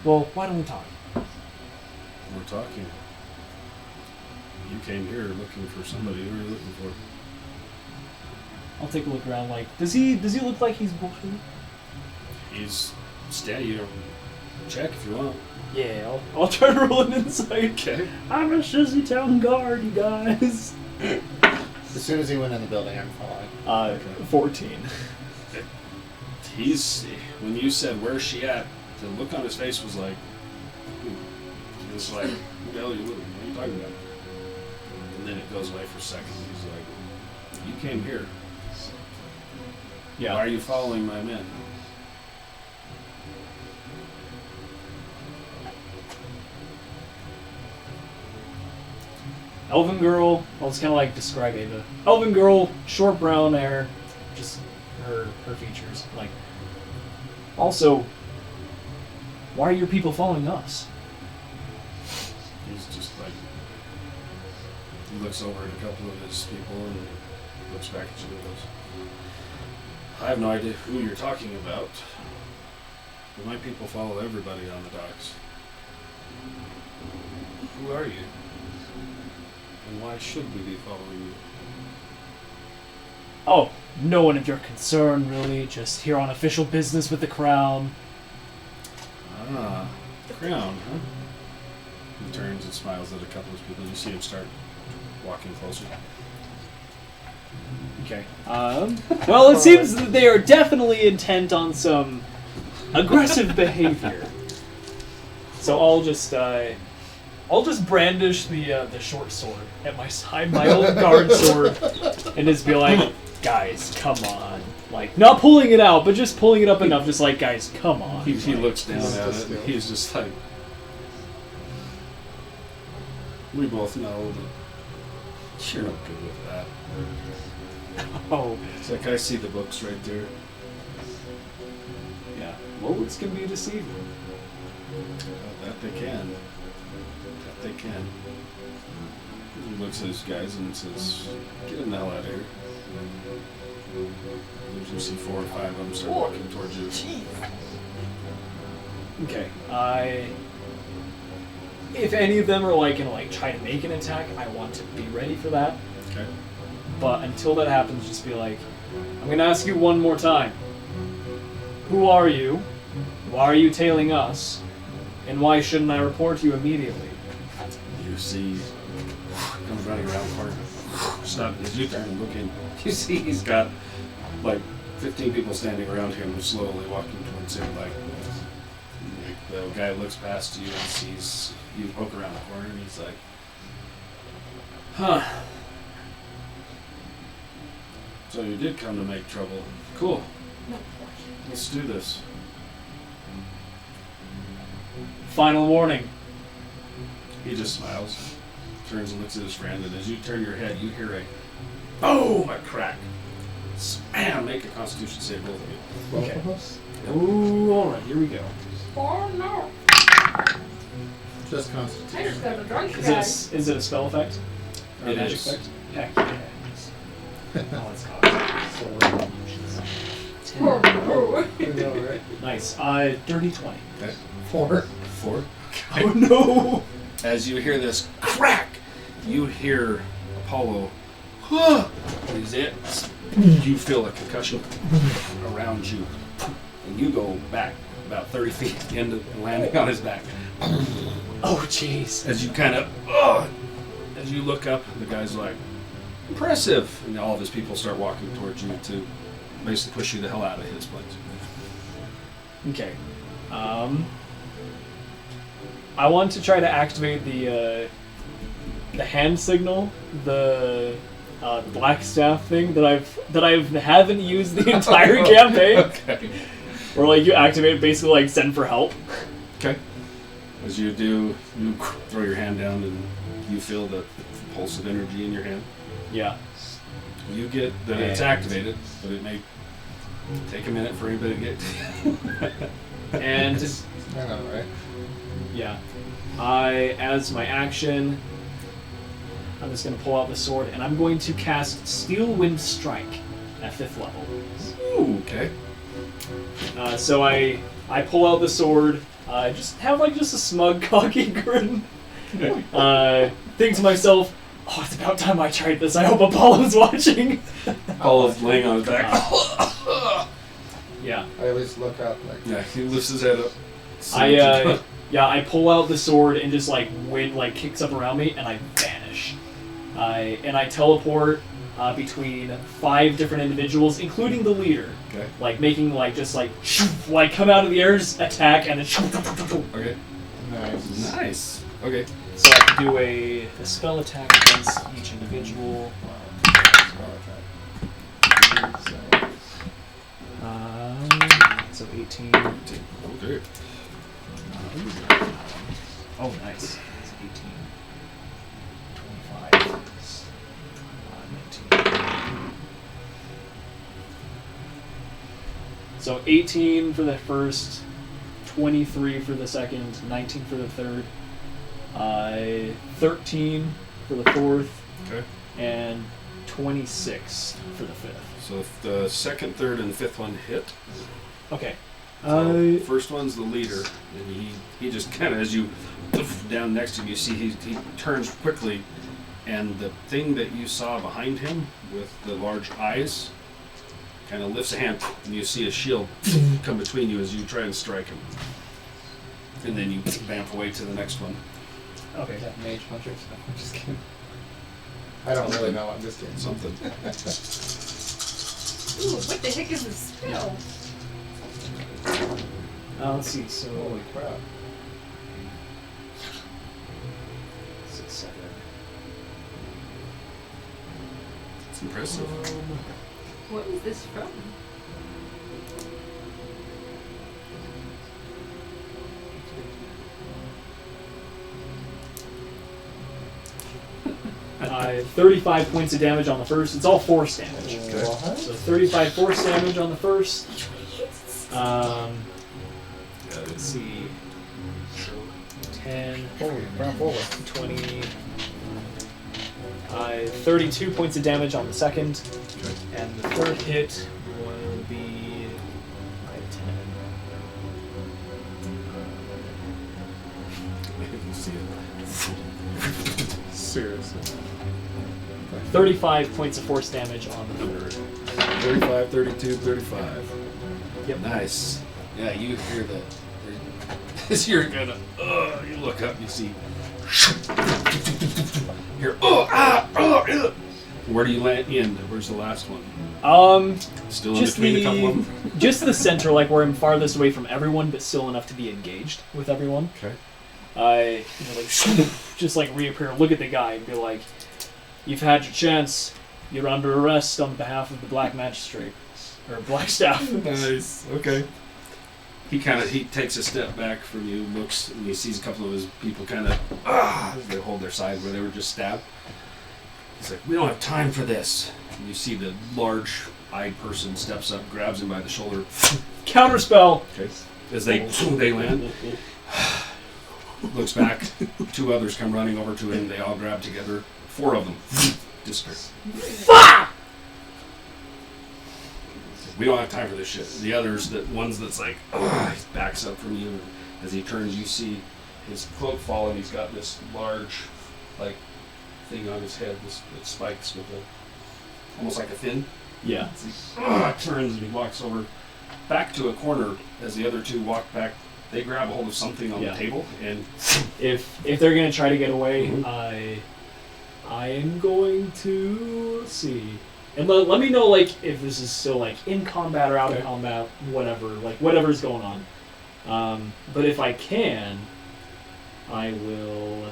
Well, why don't we talk? We're talking. You came here looking for somebody. Who are you looking for? I'll take a look around. Like, does he look like he's bullshitting? He's steady. You know, check if you want. Yeah, I'll try to roll an insight. Okay. I'm a shizzy town guard, you guys. As soon as he went in the building, I'm following. 14. He's, when you said, where's she at? The look on his face was like, "Who?" He was like, who the hell are you with? What are you talking about? And then it goes away for a second. He's like, you came here. Yeah. Why are you following my men? Elven girl, I'll just kind of like describe Ava. Elven girl, short brown hair, just her features. Like, also, why are your people following us? He's just like, he looks over at a couple of his people and looks back at you and goes, I have no idea who you're talking about, but my people follow everybody on the docks. Who are you? And why should we be following you? Oh, no one of your concern, really. Just here on official business with the crown. Ah, crown, huh? He turns and smiles at a couple of people. You see him start walking closer. Okay. Well, it seems that they are definitely intent on some aggressive behavior. So I'll just brandish the short sword at my side, my old guard sword, and just be like, guys, come on. Like, not pulling it out, but just pulling it up enough, just like, guys, come on. He Like, looks down at it and he's just like, we both know that you're not good with that. oh, It's like, I see the books right there. yeah. Lords can be deceiving. That they can. That they can. He looks at his guys and says, get him the hell out of here. You see 4 or 5 of them start walking towards you. Okay. If any of them are like gonna like try to make an attack, I want to be ready for that. Okay. But until that happens, just be like, I'm gonna ask you one more time. Who are you? Why are you tailing us? And why shouldn't I report you immediately? You see, comes running around the corner. Stop as you turn and look in. You see he's got like 15 people standing around him, slowly walking towards him. Like the guy looks past you and sees you poke around the corner, and he's like, "Huh. So you did come to make trouble. Cool. Let's do this." Final warning. He just smiles, turns and looks at his friend, and as you turn your head, you hear a boom, a crack. Spam! Make a Constitution save, both of you. Okay. Both of us? Ooh, alright, here we go. Oh no. Just I Constitution. just got a drunk Is guy. is it a spell effect? Or a It magic is. effect? Heck yeah. Oh, it's called. Oh, no. I know, right? Nice. Dirty 20. Okay. 4. 4. Oh no! As you hear this crack, you hear Apollo. Huh! Is it? You feel a concussion around you, and you go back about 30 feet into landing on his back. Oh jeez. As you kind of, as you look up, the guy's like, impressive, and all of his people start walking towards you to basically push you the hell out of his place. Okay. I want to try to activate the hand signal, the black staff thing that I haven't used the entire campaign. Okay. Where like you activate, basically like send for help. Okay. As you do, you throw your hand down and you feel the pulse of energy in your hand. Yeah. You get that it's activated, but it may take a minute for anybody to get to you. And I know, right? yeah, as my action, I'm just gonna pull out the sword and I'm going to cast Steel Wind Strike at 5th level. Ooh, okay. So I pull out the sword. Just have like just a smug, cocky grin. Think to myself, "Oh, it's about time I tried this. I hope Apollo's watching." Apollo's laying on his back. Yeah. I at least look up like. Yeah, he lifts his head up. I pull out the sword and just like wind like kicks up around me and I vanish. I teleport between 5 different individuals, including the leader. Okay. Like making like just like come out of the air, just attack, and then. Okay. Nice. Nice. Okay. So I can do a spell attack against each individual. So 18. Okay. Oh, nice. It's 18. 25. 19. So 18 for the first, 23 for the second, 19 for the third, 13 for the fourth, Okay. and 26 for the fifth. So if the second, third, and fifth one hit. Okay. So first one's the leader, and he just kind of, as you down next to him, you see he turns quickly, and the thing that you saw behind him with the large eyes kind of lifts a hand, and you see a shield come between you as you try and strike him. And then you vamp away to the next one. Okay. Is that mage puncher stuff? I'm just kidding. I don't really know. I'm just kidding. Something. Ooh, what the heck is this spell? Let's see. So Holy crap. 6, 7. It's impressive. What is this from? Uh, 35 points of damage on the first. It's all force damage. What? So 35 force damage on the first. Let's see. 10, Holy crap, holy. 20. 32 points of damage on the second. Okay. And the third hit will be 10. You see it. Seriously. 35 points of force damage on the third. 35, 32, 35. Yep. Nice. Yeah, you hear that. As you're gonna, you look up, you see. Here, where do you land in? Where's the last one? Still in Just between a couple of them? just the center, like where I'm farthest away from everyone, but still enough to be engaged with everyone. Okay. Just like reappear, look at the guy, and be like, "You've had your chance. You're under arrest on behalf of the Black Magistrate or Black Staff." Nice. Okay. He takes a step back from you, looks, and he sees a couple of his people kind of they hold their side where they were just stabbed. He's like, "We don't have time for this." And you see the large-eyed person steps up, grabs him by the shoulder. Counterspell. Okay. As they land, looks back. 2 others come running over to him. They all grab together. 4 of them disappear. We don't have time for this shit. The others, the ones that's like, he backs up from you. And as he turns, you see his cloak fall, and he's got this large, like, thing on his head. This it spikes with almost like a fin. Yeah. He turns and he walks over back to a corner. As the other 2 walk back, they grab a hold of something on the table, and If they're gonna try to get away, Mhm. I am going to let's see. And let me know like if this is still like in combat or out of Okay. combat, whatever, like whatever's going on. But if I can, I will.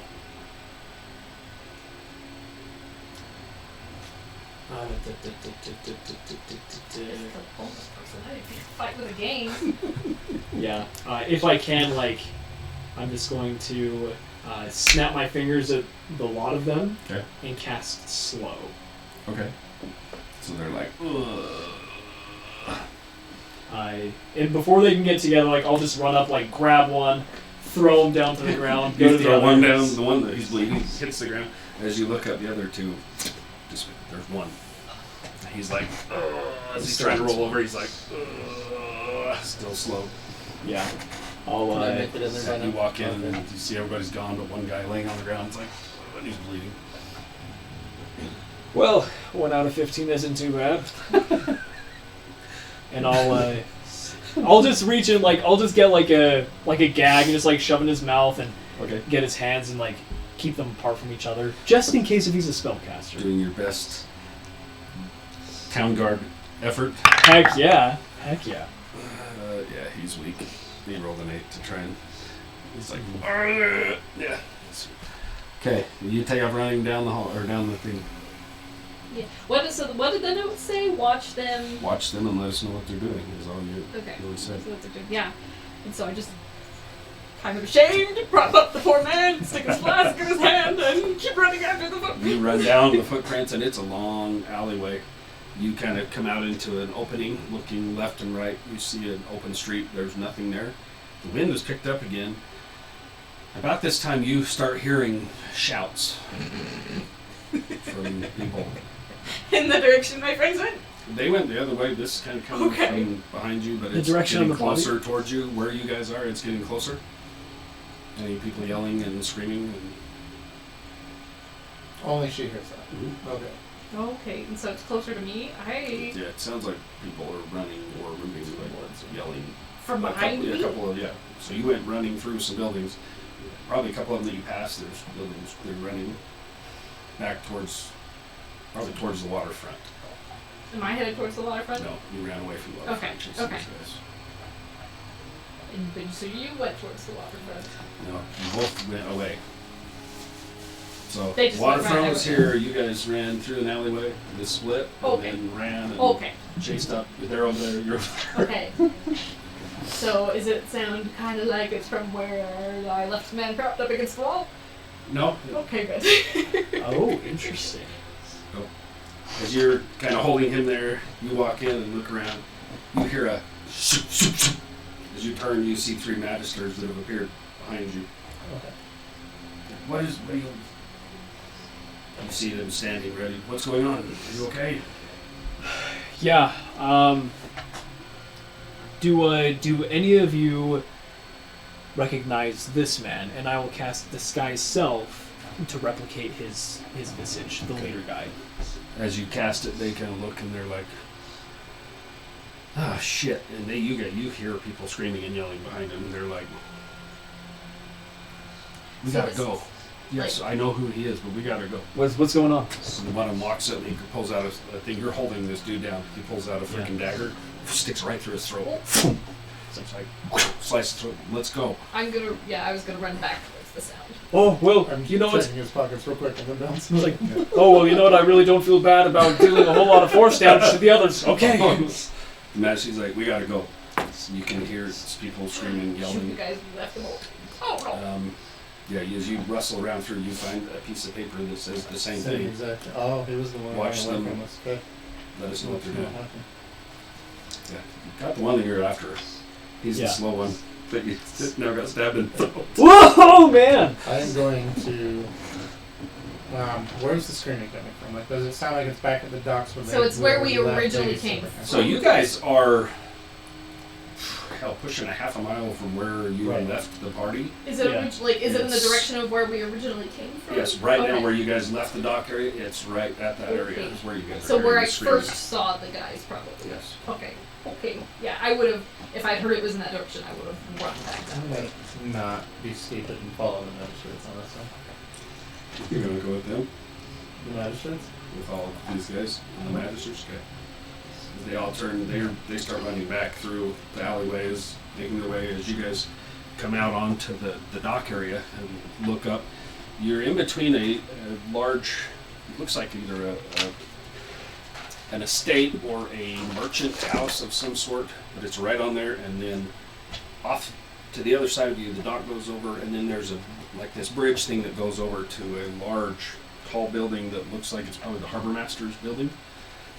Fight with a game. Yeah, if I can, like, I'm just going to snap my fingers at the lot of them Okay. and cast slow. okay. So they're like, And before they can get together, like, I'll just run up, like, grab one, throw him down to the ground, go You to the throw other. one down, the one that he's bleeding hits the ground. As you look up, the other 2, just there's one. He's like, as he's trying to roll over, he's like, still slow. Yeah. I'll Did I make it in there by You now? walk in Okay. and you see everybody's gone, but one guy laying on the ground. It's like, and he's bleeding. Well, 1 out of 15 isn't too bad. And I'll just reach in, like, I'll just get like a gag and just like shove in his mouth and Okay. get his hands and like keep them apart from each other, just in case if he's a spellcaster. Doing your best town guard effort. Heck yeah. Heck yeah. Yeah, he's weak. He rolled an 8 to try and. He's like, yeah. Okay, you take off running down the hall or down the thing. Yeah. What did the note say? Watch them. Watch them and let us know what they're doing. Is all you Okay. really said. So what they're doing. Yeah. And so I just, kind of ashamed, prop up the poor man, stick his flask in his hand, and keep running after the footprints. You run down the footprints, and it's a long alleyway. You kind of come out into an opening, looking left and right. You see an open street. There's nothing there. The wind has picked up again. About this time, you start hearing shouts from people. In the direction my friends went. They went the other way. This is kind of coming Okay. from behind you, but The it's direction getting of the body? closer towards you. Where you guys are, it's getting closer. Any people yelling and screaming? And Only she hears that. Mhm. Okay. Okay, and so it's closer to me. Yeah, it sounds like people are running or moving, like yelling. From A behind couple, me. a couple of, yeah. So you went running through some buildings. Probably a couple of them that you passed. There's buildings. They're running back towards, probably towards the waterfront. Am I headed towards the waterfront? No, you ran away from the waterfront. Okay, chasing okay. these guys. And so you went towards the waterfront. No, you both went away. So They just went waterfront right was away. here. You guys ran through an alleyway. This split, Okay. and then ran and Okay. chased up. They're over there. You're over there. Okay. So does it sound kind of like it's from where I left the man propped up against the wall? No, Okay, good. Oh, interesting. as you're kind of holding him there, you walk in and look around. You hear a shoop, shoop, shoop. As you turn, you see 3 magisters that have appeared behind you. Okay. What are you? You see them standing ready. What's going on? Are you okay? Yeah. Do any of you recognize this man? And I will cast Disguise Self to replicate his visage, the leader guy. As you cast it, they kind of look and they're like, "Ah, shit!" And you hear people screaming and yelling behind them. And they're like, "We So gotta this go." is Yes, I know who he is, but we gotta go. What's going on? And one of them walks up and he pulls out a thing. You're holding this dude down. He pulls out a freaking dagger, sticks right through his throat. So it's like, slice his throat. Let's go. I was gonna run back towards the sound. Oh well, I'm you know what? checking his pockets real quick and then bounce. It's like, oh well, you know what? I really don't feel bad about dealing a whole lot of force damage to the others. Okay. The Majesty's like, we gotta go. So you can hear people screaming, Shoot, you yelling. guys left them all. Oh no. Yeah, as you rustle around through, you find a piece of paper that says the same thing. Exactly. Oh, he was the one. Watch who ran away them. from us. Good. Let us know what they're Not doing. happening. Yeah, you got the one that you're after. He's Yeah. the slow one that you now got stabbed in. Whoa, man! I am going to. Where's the screaming coming from? Like, does it sound like it's back at the docks? When So they- it's where when we left originally base? came. So you guys are, hell, pushing a half a mile from where you Right. left the party. Is it Yeah. is it in the It's- direction of where we originally came from? Yes, right now Okay. where you guys left the dock area, it's right at that area. Okay. Is where you guys are. So where hearing I the screaming. first saw the guys, probably. Yes. Okay. Okay. Yeah, I would have. If I'd heard it was in that direction, I would have run back that I'm way. gonna not be stupid and follow the magistrates on this one. You're gonna go with them, The magistrates? with all of these guys, and the magistrates. Okay. They all turn. They start running back through the alleyways, making their way as you guys come out onto the dock area and look up. You're in between a large, looks like either an estate or a merchant house of some sort, but it's right on there. And then off to the other side of you, the dock goes over, and then there's like this bridge thing that goes over to a large, tall building that looks like it's probably the harbor master's building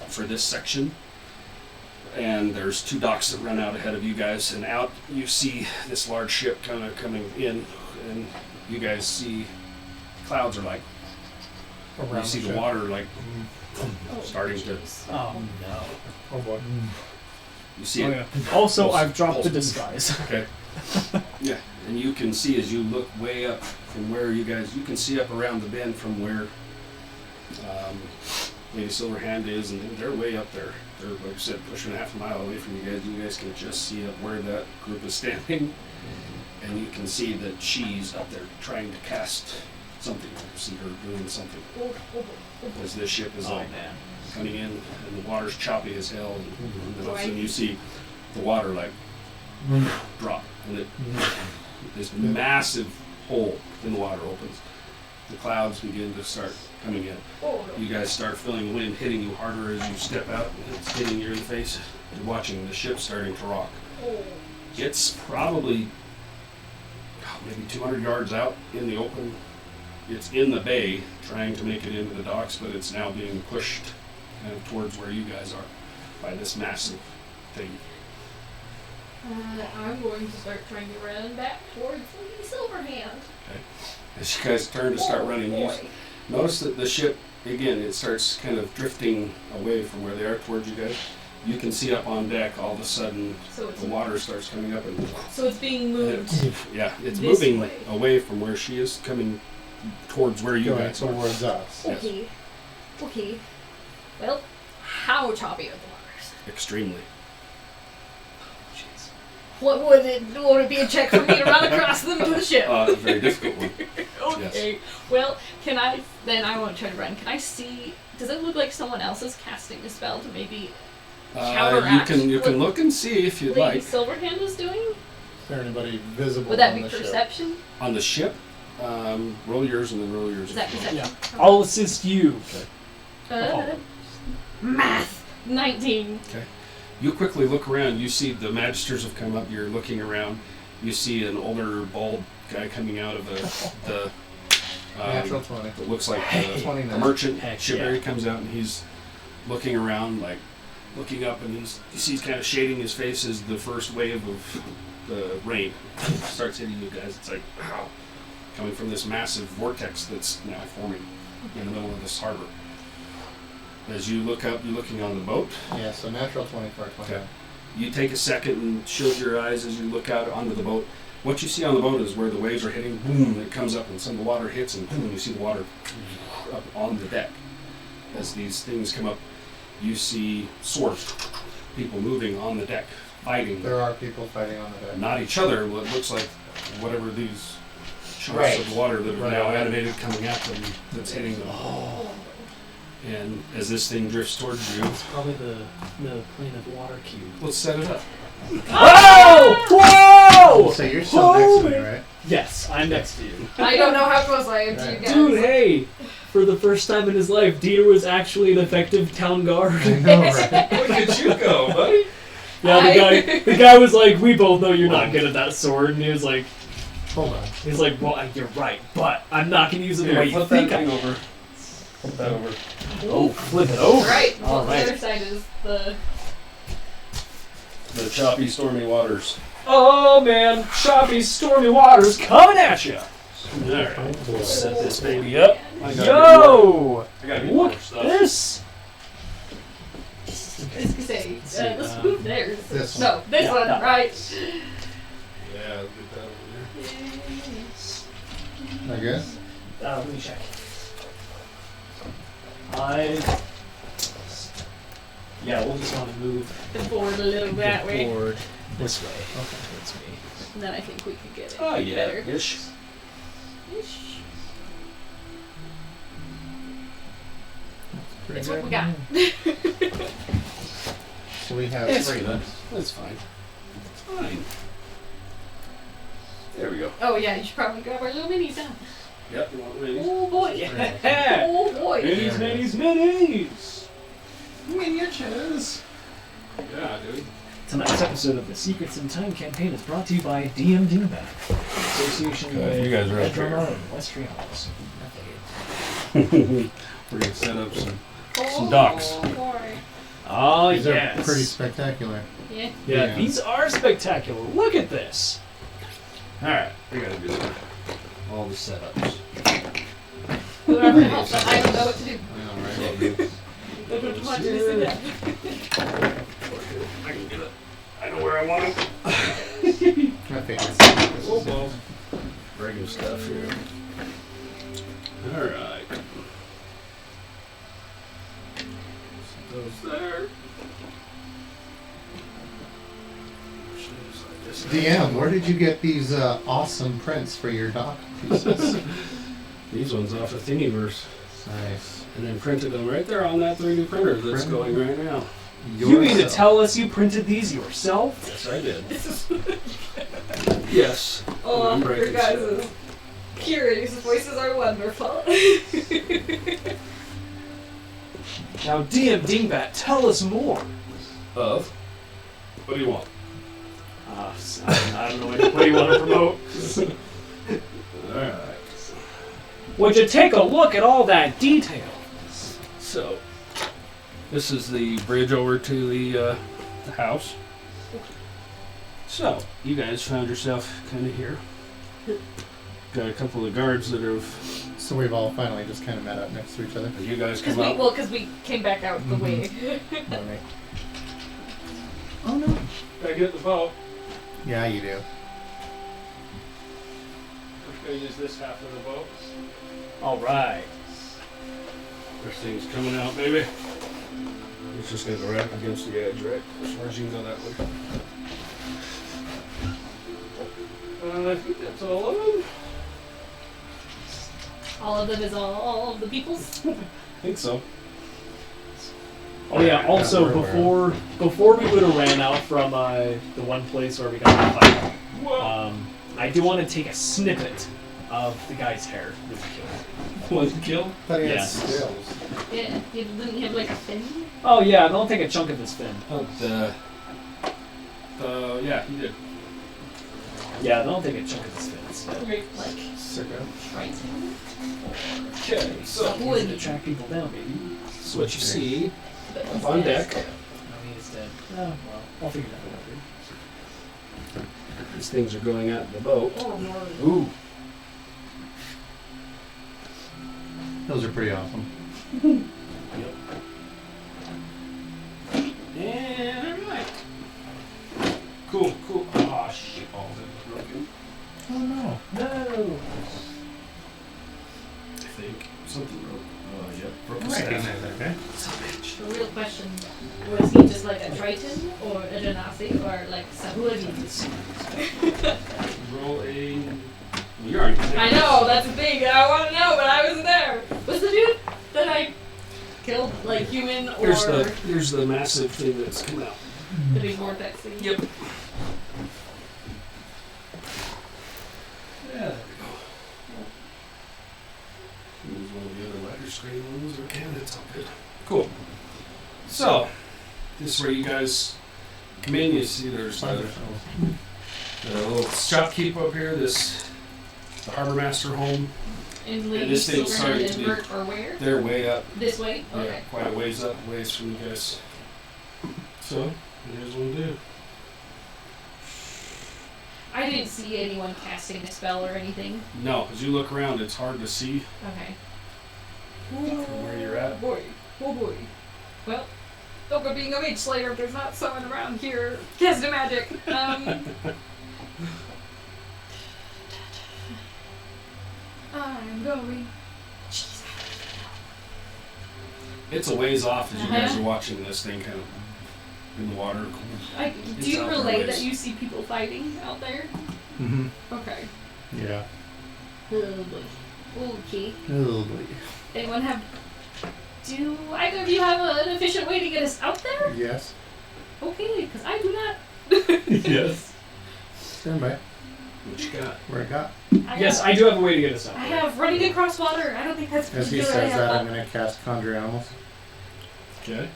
for this section. And there's 2 docks that run out ahead of you guys, and out you see this large ship kind of coming in, and you guys see clouds are like Around you see the ship. water like Oh, starting to. jeez. Oh no. Oh boy. You see Oh, it. yeah. Also, Pulse- I've dropped the pulse. disguise. Okay. Yeah, and you can see as you look way up from where you can see up around the bend from where Lady Silverhand is, and they're way up there. They're, like I said, pushing a half a mile away from you guys. You guys can just see up where that group is standing, and you can see that she's up there trying to cast something. You see her doing something Oh, oh, oh. as this ship is Oh like man. coming in, and the water's choppy as hell, and then all of a sudden Right. you see the water like drop, and it this massive hole in the water opens. The clouds begin to start coming in. Oh, no. You guys start feeling the wind hitting you harder as you step out. It's hitting you in the face. You're watching the ship starting to rock. Oh. It's probably maybe 200 yards out in the open. It's in the bay, trying to make it into the docks, but it's now being pushed kind of towards where you guys are by this massive thing. I'm going to start trying to run back towards Lady Silverhand. As you guys turn to start running, you boy. notice that the ship, again, it starts kind of drifting away from where they are towards you guys. You can see up on deck, all of a sudden, So it's the water starts coming up, and being moved. yeah, it's This moving way. away from where she is, coming towards where you Going guys are. towards us. Yes. Okay. Okay. Well, how choppy are the waters? Extremely. Jeez. What would it be a check for me to run across them to the ship? A very difficult one. Okay. Well, I won't try to run. Can I see, does it look like someone else is casting a spell to maybe You counteract can what look and see if you'd Lady like. Silverhand is doing? Is there anybody visible Would that on be the ship? perception? On the ship, roll yours and then roll yours. Is that as well. perception? I'll assist you. Math. 19. You quickly look around. You see the magisters have come up. You're looking around. You see an older, bald guy coming out of the Natural 20. it looks like the 29. merchant Heck shipper. yeah. He comes out and he's looking around, like looking up, and you see he's kind of shading his face as the first wave of the rain starts hitting you guys. It's like, wow, coming from this massive vortex that's now forming in the middle of this harbor. As you look up, you're looking on the boat. Yeah, so natural 20 for 29. Okay. You take a second and shield your eyes as you look out onto the boat. What you see on the boat is where the waves are hitting, boom, it comes up and some of the water hits, and boom, you see the water up on the deck. As these things come up, you see swords, people moving on the deck, fighting. There are people fighting on the deck. Not each other, what looks like whatever these chunks Right. of water that are Right. now animated coming at them that's hitting them. And as this thing drifts towards you, It's probably the plane of water cube. let's set it up. Oh! Whoa! So you're still next to me, right? Yes, I'm next to you. I don't know how close I am to you Right. guys. Dude, hey! For the first time in his life, Dieter was actually an effective town guard. I know, right? Where did you go, buddy? Yeah, the guy was like, we both know you're not good at that sword, and he was like, Hold on. well, you're right, but I'm not gonna use it the Here, way you flip that think thing I. over. Flip that over. Oh, flip it over. Right. All Well, the right. other side is the. The choppy, stormy waters. Oh man, choppy, stormy waters coming at you. Alright, boy. set this baby up. I gotta Yo! I gotta get Look more at stuff. this. I was gonna say, see, let's move theirs. This No, this Yeah, one, that right? Yeah, get that over there. I guess. Let me check. Yeah, we'll just want to move Forward a little that way. forward this way. Okay, that's me. And then I think we could get it Oh, yeah. better. Ish. Ish. Pretty It's good. what we got. So we have It's three. good. That's fine. It's fine. There we go. Oh yeah, you should probably grab our little minis down. Yep, you want these? Oh boy. Yeah! Oh boy. Minis, minis, minis! Miniatures. Yeah, dude. Tonight's episode of the Secrets in Time campaign is brought to you by DM Dingbat, association Okay, with you guys are Red up there. Drummer and Westry Halls. We're gonna set up some docks. Oh boy. Oh, These yes. are pretty spectacular. Yeah. Yeah, Yeah. these are spectacular. Look at this. Alright, we gotta do all the setups. Whoever helps, I don't know. too. I know, right? Don't watch this again. I can get it. I know where I want it. I think it's Oh, well. Regular stuff here. Alright. Those there. DM, where did you get these awesome prints for your dock pieces? These ones off of Thingiverse. Nice. And then printed them right there on that 3D printer that's going right now. You mean to tell us you printed these yourself? Yes, I did. Yes. Oh, I'm your breaking guys' stuff. curious voices are wonderful. Now, DM Dingbat, tell us more. Of? What do you want? I don't know what do you want to promote. Alright. Would you take a look at all that detail? So, this is the bridge over to the house. So, you guys found yourself kind of here. Got a couple of guards that have. So we've all finally just kind of met up next to each other. You guys Because come up. because we came back out the way. Alright. Oh no. Gotta get the boat. Yeah, you do. We're gonna use this half of the boat. All right. This thing's coming out, baby. It's just gonna go right up against the edge, right? As far as you can go that way. I think that's all of them. All of them is all of the people's. I think so. Oh yeah. Also, Everywhere. before we would have ran out from the one place where we got the fight, I do want to take a snippet of the guy's hair that we killed. One kill? But he Yeah. has skills. Yeah, didn't he have like a fin? Oh yeah, and I'll take a chunk of his fin. Oh, yeah, he did. Yeah, then I'll take a chunk of his fin instead. Like Sicko. Triton? Okay, so Who would To track people down, baby. that's what you see But up on deck. No, he is dead. Oh well, I'll figure that out. These things are going out in the boat. Oh no. Ooh. Those are pretty awesome. And alright. Cool. Ah, shit, all of them are broken. Oh no. No. I think something broke. Oh, yep. Broke the Recognize staff. that, okay? The real question, was he just like a Triton or a Genasi or like Sahuagin? Roll a. You already did. I know, that's the thing, I want to know, but I wasn't there. Was the dude that I killed like human or Here's the massive thing that's come out. the big vortex thing? Yep. Yeah, there we go. Use one of the other lighter screen ones, or can it's all good. Cool. So, this is where you guys come in. You see there's the little shopkeep up here. The harbor master home. And And Lady this thing's Silverhand starting and to be- Bert or where? They're way up. This way? Yeah, Okay. quite a ways up, ways from you guys. So, what do you guys want to do? I didn't see anyone casting a spell or anything. No, as you look around, it's hard to see Okay. from where you're at. Boy. Oh boy. Well, don't go being a mage slayer if there's not someone around here casting magic. I'm going. Jeez. It's a ways off as you guys Uh-huh. are watching this thing kind of in the water. Do It's you out there relay ways. that you see people fighting out there? Mm-hmm. Okay. Yeah. Oh boy. Okay. Oh boy. Anyone have? Do either of you have an efficient way to get us out there? Yes. Okay, because I do not. Yes. Stand by. What you got? Where I got. Yes, I do have a way to get us out. I have running across water. I don't think that's As he particularly says that, I'm helpful. going to cast Conjure Animals. Okay.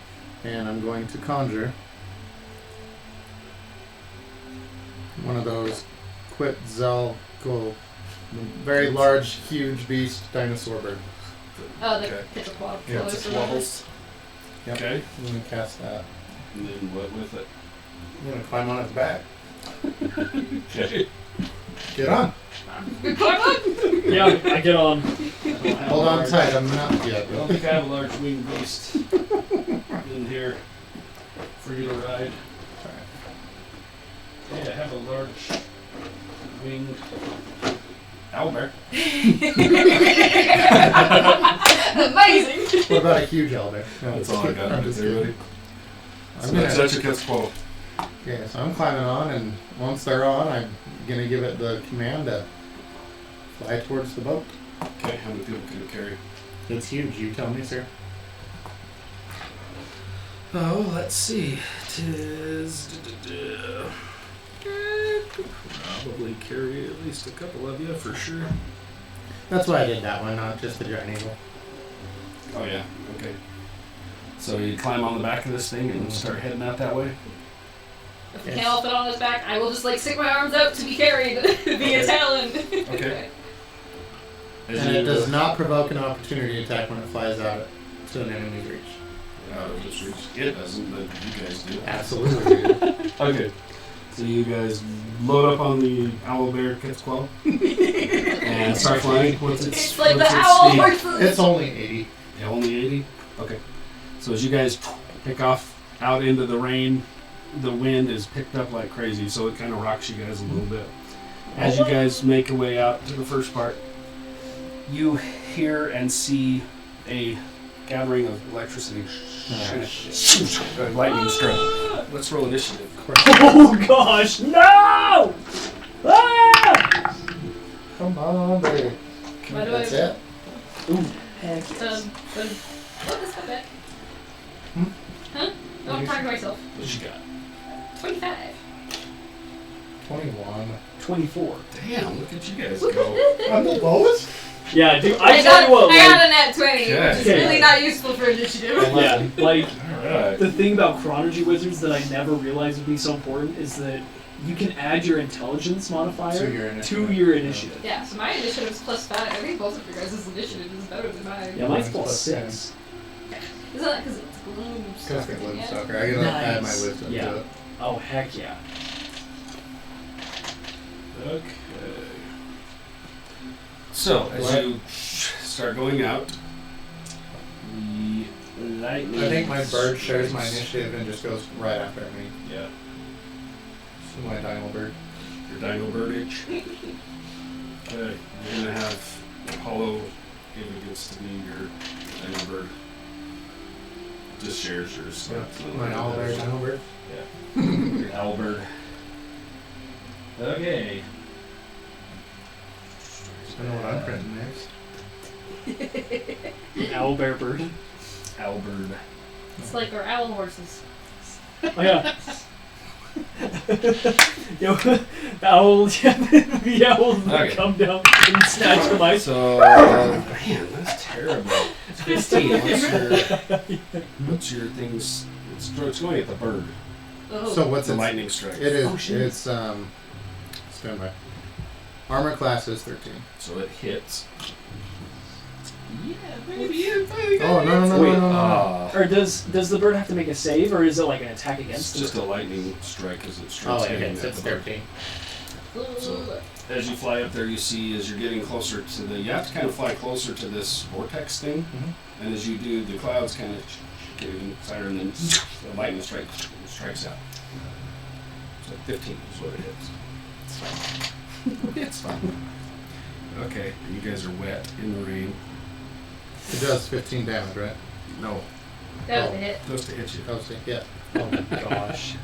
And I'm going to conjure one of those Quetzalcoatl, very large, huge beast dinosaur bird. Oh, the Okay. Quetzalcoatl. Yeah, or it's a whatever. Yep. Okay. I'm going to cast that. And then what with it? I'm going to climb on its back. Okay. Get on. Climb up. Yeah, I get on. Hold on tight. I'm not yet. I don't think I have a large winged beast in here for you to ride. Yeah, I have a large winged owlbear. Amazing. What about a huge elder? No, That's all I got. I'm just Everybody. I'm So gonna, that's your cat's quote. okay, so I'm climbing on, and once they're on, I'm gonna give it the command to fly towards the boat. Okay, how many people can it carry? It's huge. You tell me, sir. Oh, let's see. Tis. Probably carry at least a couple of you for sure. That's why I did that one, not just the giant eagle. Oh, yeah. Okay. So you climb on the back of this thing and start heading out that way? If the camel fit on his back, I will just like stick my arms out to be carried via talon. Okay. And it does not provoke an opportunity attack when it flies out to an enemy's reach. Just reach. It doesn't, but you guys do. Absolutely. Okay. So you guys load up on the owlbear Quetzal and start flying. What's its It's like the what's its owl speed? horses. It's only 80. Yeah, only 80? Okay. So as you guys pick off out into the rain, the wind is picked up like crazy, so it kind of rocks you guys a little bit. As you guys make your way out to the first part, you hear and see a gathering of electricity. Lightning strike. Let's roll initiative. Oh gosh, no! Ah! Come on, baby. By the That's way, it. Heck what is that back? Hmm? Huh? No, I'm talking to myself. What you got? 25. 21. 24. Damn, look at you guys go. I'm the lowest? Yeah, dude, I I tell you what, got like, a nat 20, which is Okay. really not useful for initiative. yeah, like, Alright. the thing about chronology wizards that I never realized would be so important is that you can add your intelligence modifier To your initiative. to your initiative. Yeah, so my initiative is +5. I think both of your guys' initiative is better than mine. Yeah, mine's Mine's plus +10. 6. Isn't that because it's gloom Because I stalker, live yeah? stalker. I gotta add my Nice. wisdom Yeah. to it. Oh, heck yeah. Okay. So, as What? you start going out, the lightning. I think my bird shares my initiative and just goes right after me. Yeah, So my dino bird. your dino birdage. Okay, you're gonna have Apollo if it gets to be your dino bird. Just shares yours. So it's not My like owl that. bird, dino bird. Your owl bird. Okay. I know what I'm printing next. Owlbear bird. Owl bird. It's like our owl horses. Oh, yeah. Yo, the owl, the owl Okay. come down and snatch the mic. So, man, that's terrible. 15. What's your things? It's going at the bird. Oh. So what's The its, lightning strike. it is, Oh, shit. it's, standby. Armor class is 13. So it hits. Yeah, Oh, no. Wait, Ah. Or does the bird have to make a save, or is it like an attack It's against just it? a lightning strike as it Oh, strikes yeah, hitting it's at the bird. 13. So, as you fly up there, you see as you're getting closer to the. You have to kind of fly closer to this vortex thing, Mhm. and as you do, the clouds kind of get even tighter, and then the lightning strikes out. So 15 is what it hits. It's fine. It's fine. Okay, and you guys are wet in the rain. It does 15 damage, right? No, That was a hit. just to hit you. Oh, see, yeah. Oh gosh.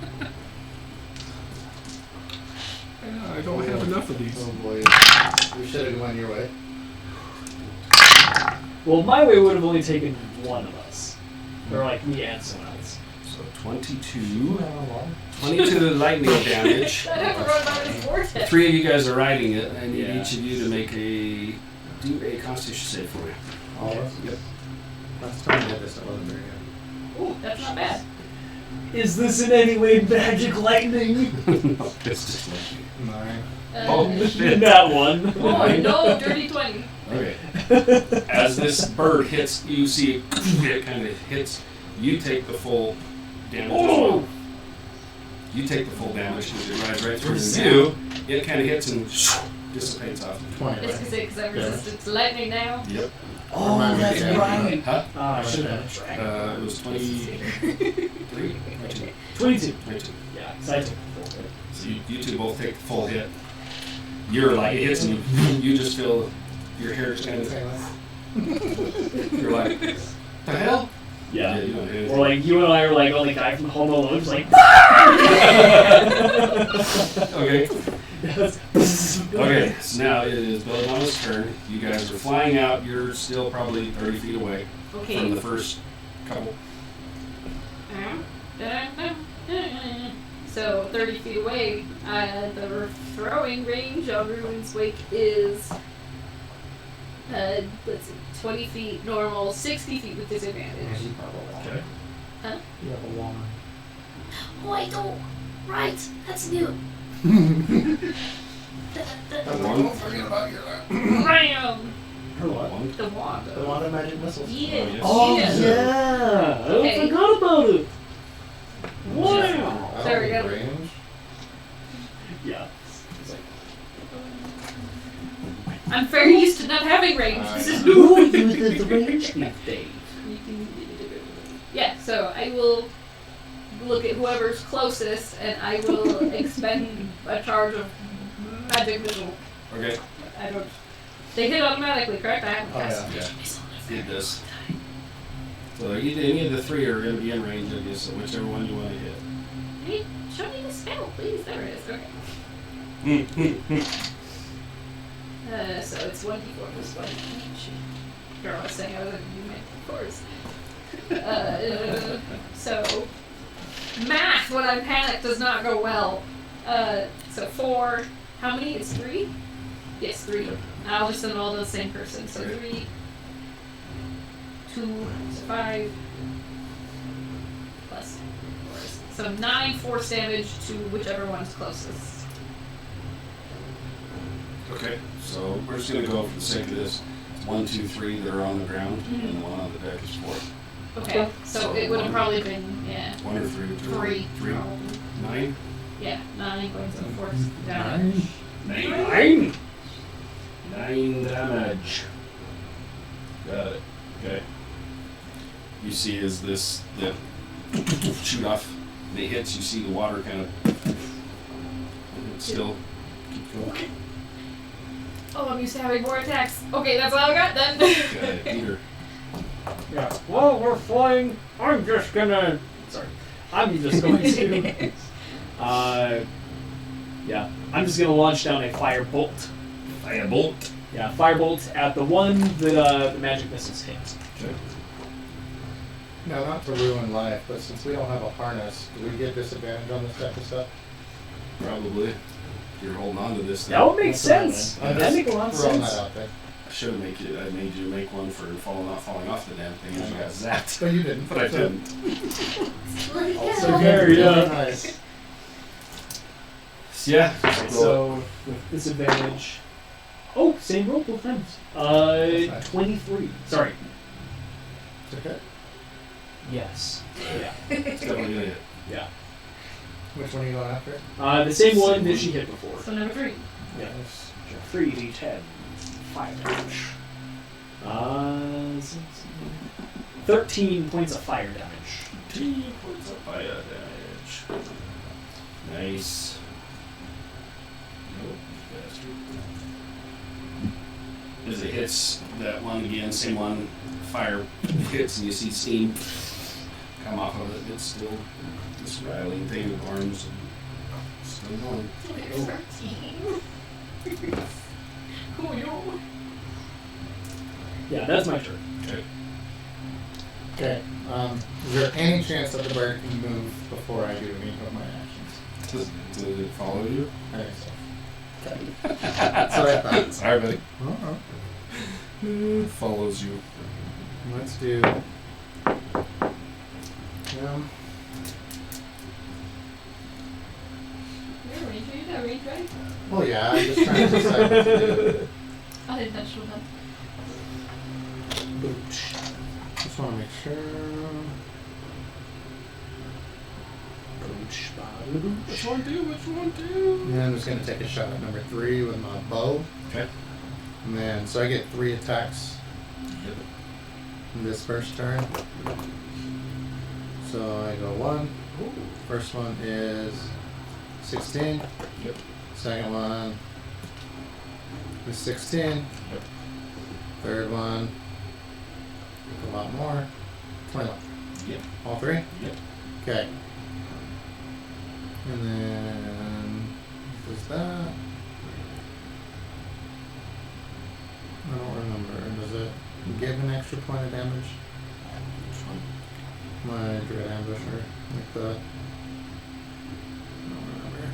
I don't have enough of these. Oh boy. We should have went your way. Well, my way would have only taken one of us, or like me and someone else. So 22. 22 lightning damage. I'd have to run by this vortex. 3 of you guys are riding it. I need Yeah. each of you to make do a Constitution save for me. All of us? Yep. Last time I did this, I wasn't very good. Ooh, that's not bad. Is this in any way magic lightning? No, it's just lightning. 9. Oh, shit. That one. Oh, no, dirty 20. Okay. As this bird hits, you see it kind of hits. You take the full damage as well. You take the full damage because it rides right through you. It kind of hits and dissipates off. 20, It's right? because I'm resistant to lightning now. Yep. Oh, Remind me that's again. right. Huh? I should have tried. It was 23? 22. 22. 22. Yeah, because I took the full hit. So you two both take the full hit. You're like, it hits and you just feel your hair just kind of, you're like, the hell? Yeah. You don't hit Or like you and I are like, oh, the guy from Home Alone just like. Okay. Okay, so now it is Belladonna's turn. You guys are flying out. You're still probably 30 feet away from Okay. the first couple. So 30 feet away, the throwing range on Ruin's Wake is, let's see, 20 feet normal, 60 feet with disadvantage. Okay. Huh? You have a wand. Oh, I don't. Right, that's new. One. Bam! Her what? One. The wand. The wand of magic missiles. Yeah. Oh Yeah. yeah! Okay. I forgot about it. Wow. There we go. Range. Yeah. It's like, I'm very used to not having range. This is new. who uses range these days? Yeah, so I will look at whoever's closest and I will expend a charge of magic missile. Okay. I don't. They hit automatically, correct? I haven't Oh, cast yeah. magic missile. Did this. So any of the three are going to be in range of you, so whichever one you want to hit. Hey, show me the spell, please. There it is. Okay. So it's 1d4 plus 1 each. Girl, I was saying I was going to do my d4s. So, math when I'm panicked does not go well. So 4, how many? It's 3? Yes, 3. I'll just send them all to the same person. So Okay. 3, 2, so 5, plus 4. So 9 force damage to whichever one's closest. Okay, so we're just going to go for the sake of this. 1, 2, 3 that are on the ground, and the one on the deck is 4. Okay, so it would have probably been, 1 or 3? 3. 3. 9? Yeah, 9 points of force damage. 9. 9 damage. Got it. Okay. You see as this the shoot off and it hits, you see the water kind of still keep going. Oh, I'm used to having more attacks. Okay, that's all I got then. Okay, Peter. Yeah. Well, we're flying. I'm just gonna. Sorry. I'm just going to. Yeah. I'm just gonna launch down a fire bolt. Firebolt. Yeah, firebolt at the one that the magic missiles hit. Okay. Now, not to ruin life, but since we don't have a harness, do we get disadvantage on this type of stuff? Probably. You're holding on to this thing. That would make That's what I sense. meant. I'm That just make a lot of throwing sense. that out there. I should have made you. I made you make one for not falling off the damn thing, and you got zapped. But you didn't. But I didn't. Also Fair, good. yeah. Nice. Yeah. So with disadvantage. Oh, same roll both times. nice. 23. Sorry. It's okay. Yes. Yeah. It's definitely gonna hit. Yeah. Which one are you going after? The same one that she hit before. So number 3. Yeah. 3d10. 5 damage. 13 points of fire damage. 2 points of fire damage. Nice. Nope, bastard. As it hits that one again, same one, fire hits and you see steam come off of it. It's still this rattling thing of arms and still going. Oh, no. Yeah, that's my turn. Okay. Okay. Is there any chance that the bird can move before I do any of my actions? Does it follow you? I think so. Okay. That's what I thought. Sorry, buddy. Uh-oh. It follows you. Let's do. You're range, you got range, right? Well, yeah, I'm just trying to decide what to do. Unintentional then. Just want to make sure. Which one do? Which one do? And I'm just gonna take a shot at number 3 with my bow. Okay. And then, so I get 3 attacks Yep. in this first turn. So I go 1. First one is 16. Yep. Second one is 16. Yep. Third one, a lot more. 21. Yep. All 3? Yep. Okay. And then does that? I don't remember. Does it give an extra point of damage? Which one? My Dread Ambusher. Like the. I don't remember.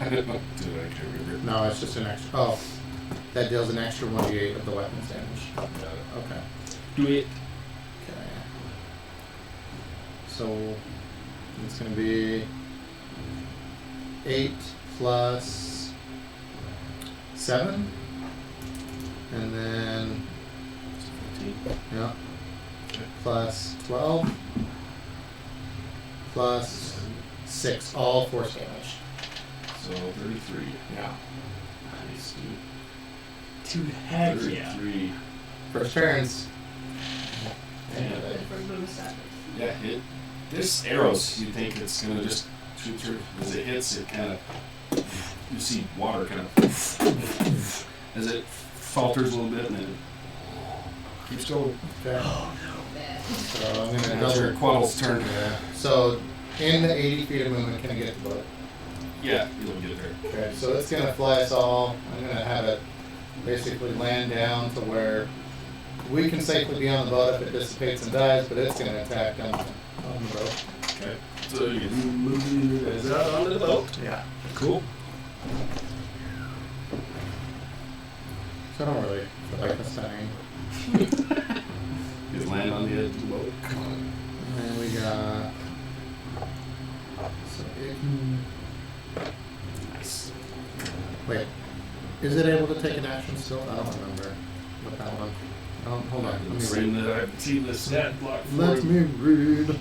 I don't know. Dude, I can't remember. No, it's just an extra. Oh. That deals an extra 1d8 of the weapon's damage. Got it. Okay. Do it. Okay. So it's gonna be 8 plus 7. And then, 15. yeah, Okay. plus 12, plus 6, all force damage. So 33. Yeah. Nice, Dude, dude. heck yeah. 33. First turns. Yeah. Yeah, this arrows, you think it's gonna just shoot through. As it hits, it kind of, you see water kind of, as it falters a little bit and then it keeps going. Okay. So I'm gonna That's your double. Quaddle's turn. Yeah. So in the 80 feet of movement, can I get the boat? Yeah, you'll get there. Okay, so it's gonna fly us all. I'm gonna have it basically land down to where we can safely be on the boat if it dissipates and dies, but it's gonna attack on the boat. Okay. So you can move you guys out onto the boat. Yeah. Cool. So I don't really feel like this thing. You land on the edge of the boat. Come on. And then we got. So it can. Nice. Wait. Is it able to take an action still? I don't remember what that one. Hold on. Let me read. I've seen the stat block for Let it. me read.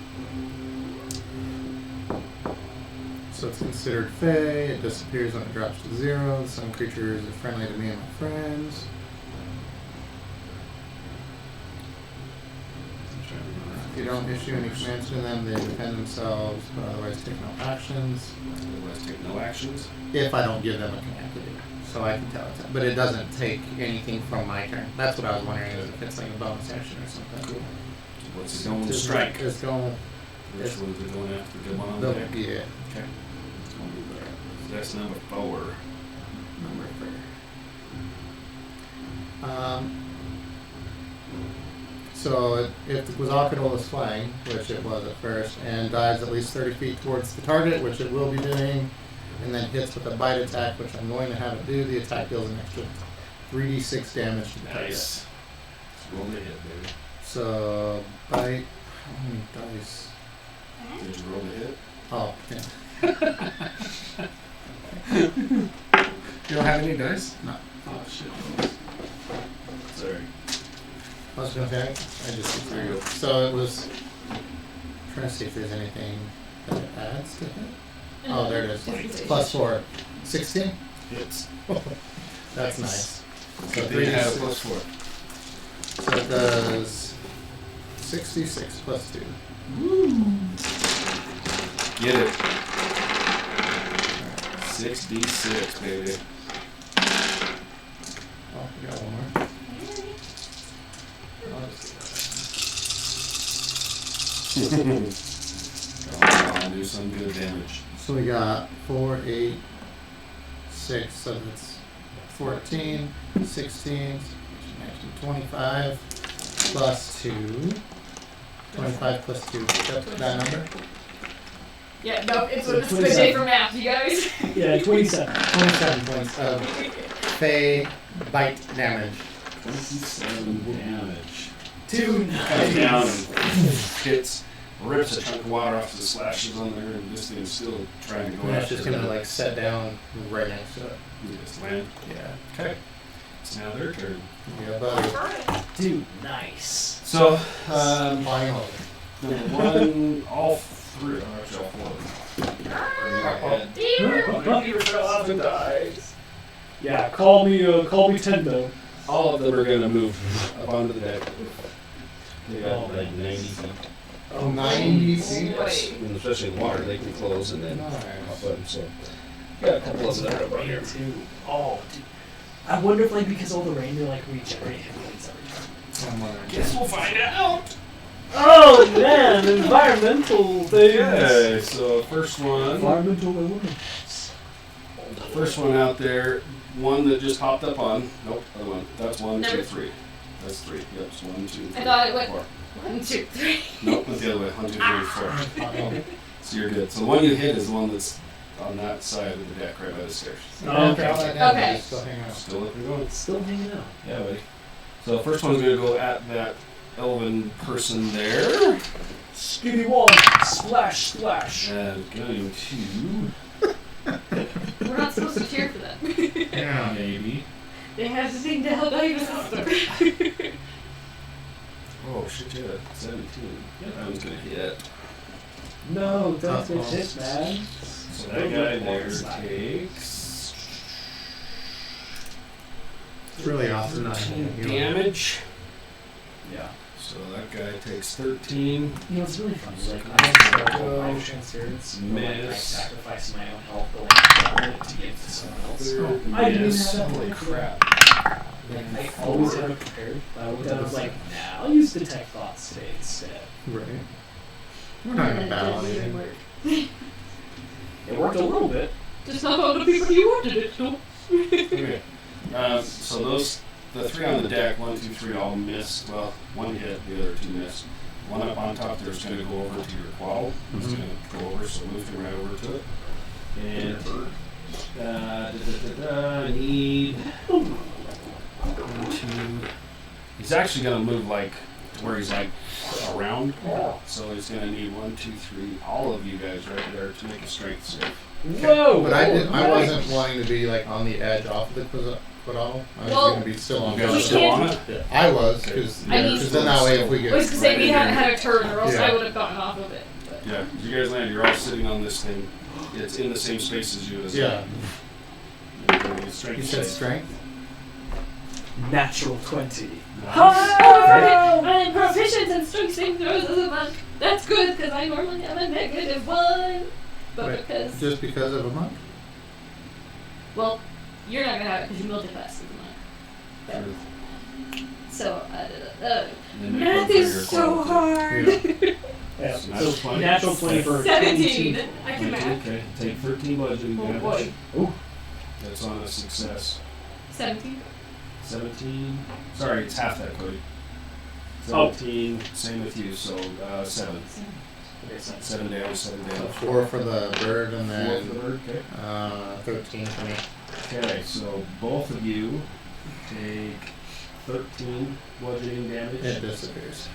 So it's considered fey. It disappears when it drops to 0. Some creatures are friendly to me and my friends. If you don't issue any commands to them, they defend themselves, but otherwise take no actions. Otherwise, take no actions. If I don't give them a command to do. So I can tell it. But it doesn't take anything from my turn. That's what I was wondering, is if it's like a bonus action or something. Cool. What's it going to Just strike? It's going. Which one's it going after? The one on The, there? yeah. Okay. It's going to be there. So that's number 4. Number 3. So if the Quetzalcoatl is flying, which it was at first, and dives at least 30 feet towards the target, which it will be doing, and then hits with a bite attack, which I'm going to have it do, the attack deals an extra 3d6 damage to the target. Nice. It's roll the hit, baby. So bite. How many dice? Did you roll the hit? Oh, yeah. You don't have any dice? No. Oh, shit. Sorry. I was gonna say, I just There you go. So it was trying to see if there's anything that it adds to it. Oh, there it is. Plus 4. 16? Hits. That's nice. So They have 3d6. plus 4. So it does 66 plus 2. Get it. 6d6, baby. Oh, we got one more. I'll just Come on, do some good damage. So we got 4, 8, 6, so that's 14, 16, 19, 25, plus 2. 25 plus 2. That number? Yeah, no, it's So a good 27. day for math, you guys. Yeah, 27. 27 points of Fey bite damage. 27 damage. Dude, Comes down and hits, rips a chunk of water off the splashes on there, and this thing's still trying to go And it's after just gonna it. like set down right next to it. You just land. Yeah. Okay. It's now their turn. Yeah, buddy. dude, nice. So, Flying over. number 1, all three. Actually, all four of them. Dear. fell off and dies. Yeah, call me Tendo. All of them are going to move up onto the deck. They got like 90 feet. Oh, 90 feet. Boy. And especially in water, they can close and then Nice. up them. So, got a couple of them that are up here. Too. Oh, dude. I wonder if like because all the rain, they like regenerate hit points every time. Guess we'll find out. Oh man, environmental things. Okay, so first one. Environmental elements. First one out there. One that just hopped up on. Nope, other one. That's one, Number- two, three. That's three. Yep, it's one, two, three. I thought it went- four. 1, 2, 3. Nope, that's the other way. 1, 2, 3, 4. So you're good. So the one you hit is the one that's on that side of the deck, right by the stairs. Okay. Okay. Still hang out. Still looking going. Still hanging out. Yeah, buddy. So the first one's gonna go at that elven person there, Skinny one. Splash, splash. and going to We're not supposed to cheer for them. Yeah. maybe. They have the thing to help out your sister. Oh shit! Yeah, 17. Yeah, that one's gonna hit. No, don't Tough get balls. hit, man. So that guy there takes It's really awesome. 13 damage. Yeah. So that guy takes 13. You know, it's really funny. Like, I have life transference. Like, I Miss. sacrifice my own health going to give to someone else. I didn't Miss. have that Holy like crap. Like, I always have it prepared. But I was like, nah, I'll use detect thoughts today instead. Right. We're not gonna battle anything. It worked a little bit. Just not all the people you wanted it to. Okay. So the three on the deck, 1, 2, 3, all missed. Well, one hit, the other two missed. One up on top there's going to go over to your quaddle. It's going to go over, so move him right over to it. And I need 1, 2. He's actually going to move like to where he's like around. So he's going to need 1, 2, 3, all of you guys right there to make a strength save. Whoa! But I wasn't wanting to be like on the edge off of the quaddle. I was Well, gonna be still on You guys the are still on it? Yeah, I was, because I mean- then that way if we I get was gonna say we right haven't in- had a turn, or else Yeah. I would have gotten off of it. But. Yeah, you guys land, you're all sitting on this thing. It's in the same space as you. As Yeah. You strength You said save. strength? Natural 20. I'm proficient in strength saving throws as a monk. That's good because I normally have a -1, but Wait, because just because of a monk? well, you're not gonna have it because you multiclass as a monk. Sure. So And then you math go for your is so quaddle. hard. Yeah, So so, natural 20. natural 20 for 17. 22. I can math. Okay, take 13 bludgeoning Oh damage. boy. Ooh. That's on a success. 17. 17. Sorry, it's half that, Cody. Oh. 17. Same with you, so 7. Okay, so 7 damage, 7 damage. 4 for the bird and 4 for the then bird, okay. 13 for me. Okay, so both of you take 13 bludgeoning damage. It disappears.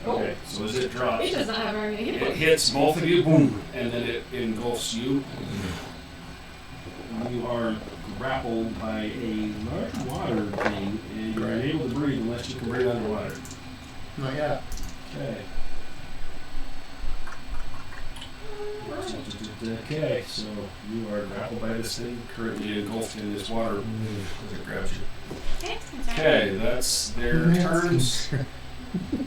Okay, so as it drops, It does not have very many hit it points. hits both of you, boom, and then it engulfs you. You are grappled by a large water thing, and you're Right. unable to breathe unless you can breathe underwater. Not yet. Okay. Okay, so you are grappled by this thing, currently engulfed in this water as it grabs you. Okay, that's their turns.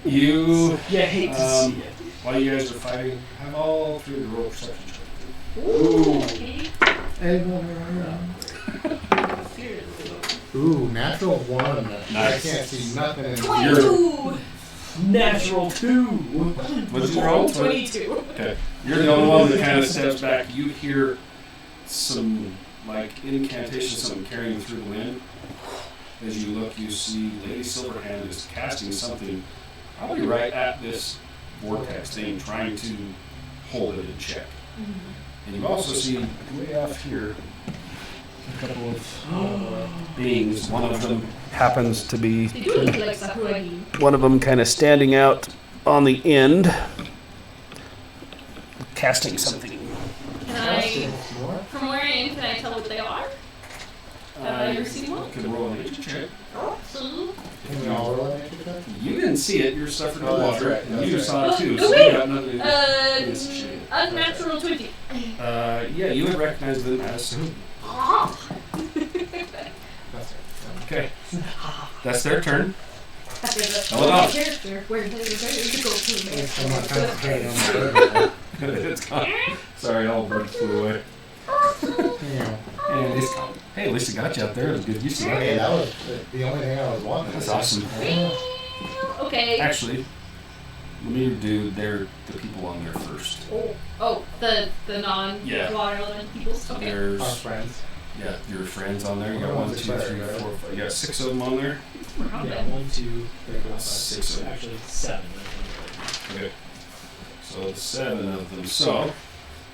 You, yeah, I hate to see it. while you guys are fighting, have all three of the roll perception check. Ooh. Ooh, natural 1. I Nice. can't see nothing in 22. Natural 2. What'd you roll? 22. Okay. You're the only one that kind of steps back. You hear some, like, incantation, something carrying through the wind. As you look, you see Lady Silverhand is casting something probably right at this vortex thing, trying to hold it in check. And you also see way off here a couple of beings. One of them happens to be They do look like Sakuragi. one of them kind of standing out on the end, casting something. Can I, from where I am, can I tell what they are? Have I ever seen one? You can roll an nature check. So, Can we all roll a nature check? You can didn't see it. You're suffering Oh, in that's water, right, and that's you right. saw it too. So Okay. you got nothing against the shade. Unnatural 20. Yeah, you would recognize them as who? That's right. Okay. That's their turn. Hold on. Character where they go to, man. I'm not concentrating on my bird. It's gone. Sorry, all birds flew away. Yeah. And it's gone. Hey, at least it got you out there. It was good use of Hey, that. that was the only thing I was wanting. That's awesome. Okay. Actually, let me do the people on there first. Oh, the Yeah. non-water element people. Okay. Our There's friends. your friends on there. You got Well, 1, one's 2, 3, expired, right? 4, 5. You got 6 of them on there. Yeah, 1, 2, 3, 4, 5, 6 6. of them. Actually, 7. Okay. So 7 of them. So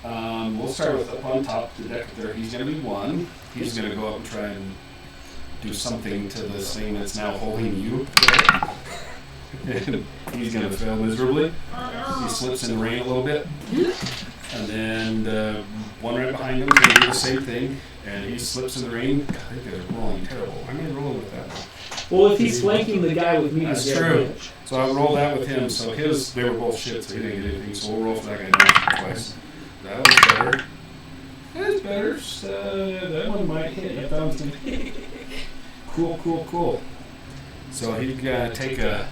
we'll start with up on top the deck there. He's going to be 1. He's going to go up and try and do something to this thing that's now holding you. And he's going to fail miserably. He slips in the rain a little bit. And then the one right behind him is going to do the same thing. And he slips in the rain. God, I think they're rolling terrible. I'm going to roll with that one. Well, if he's flanking the guy with me, That's he's true. advantage. So I rolled that with him. So they were both shit, so he didn't get anything. So we'll roll for that guy down twice. That was better. That's better. That one might hit. Yep, that one's gonna hit. Cool. So he's gonna take a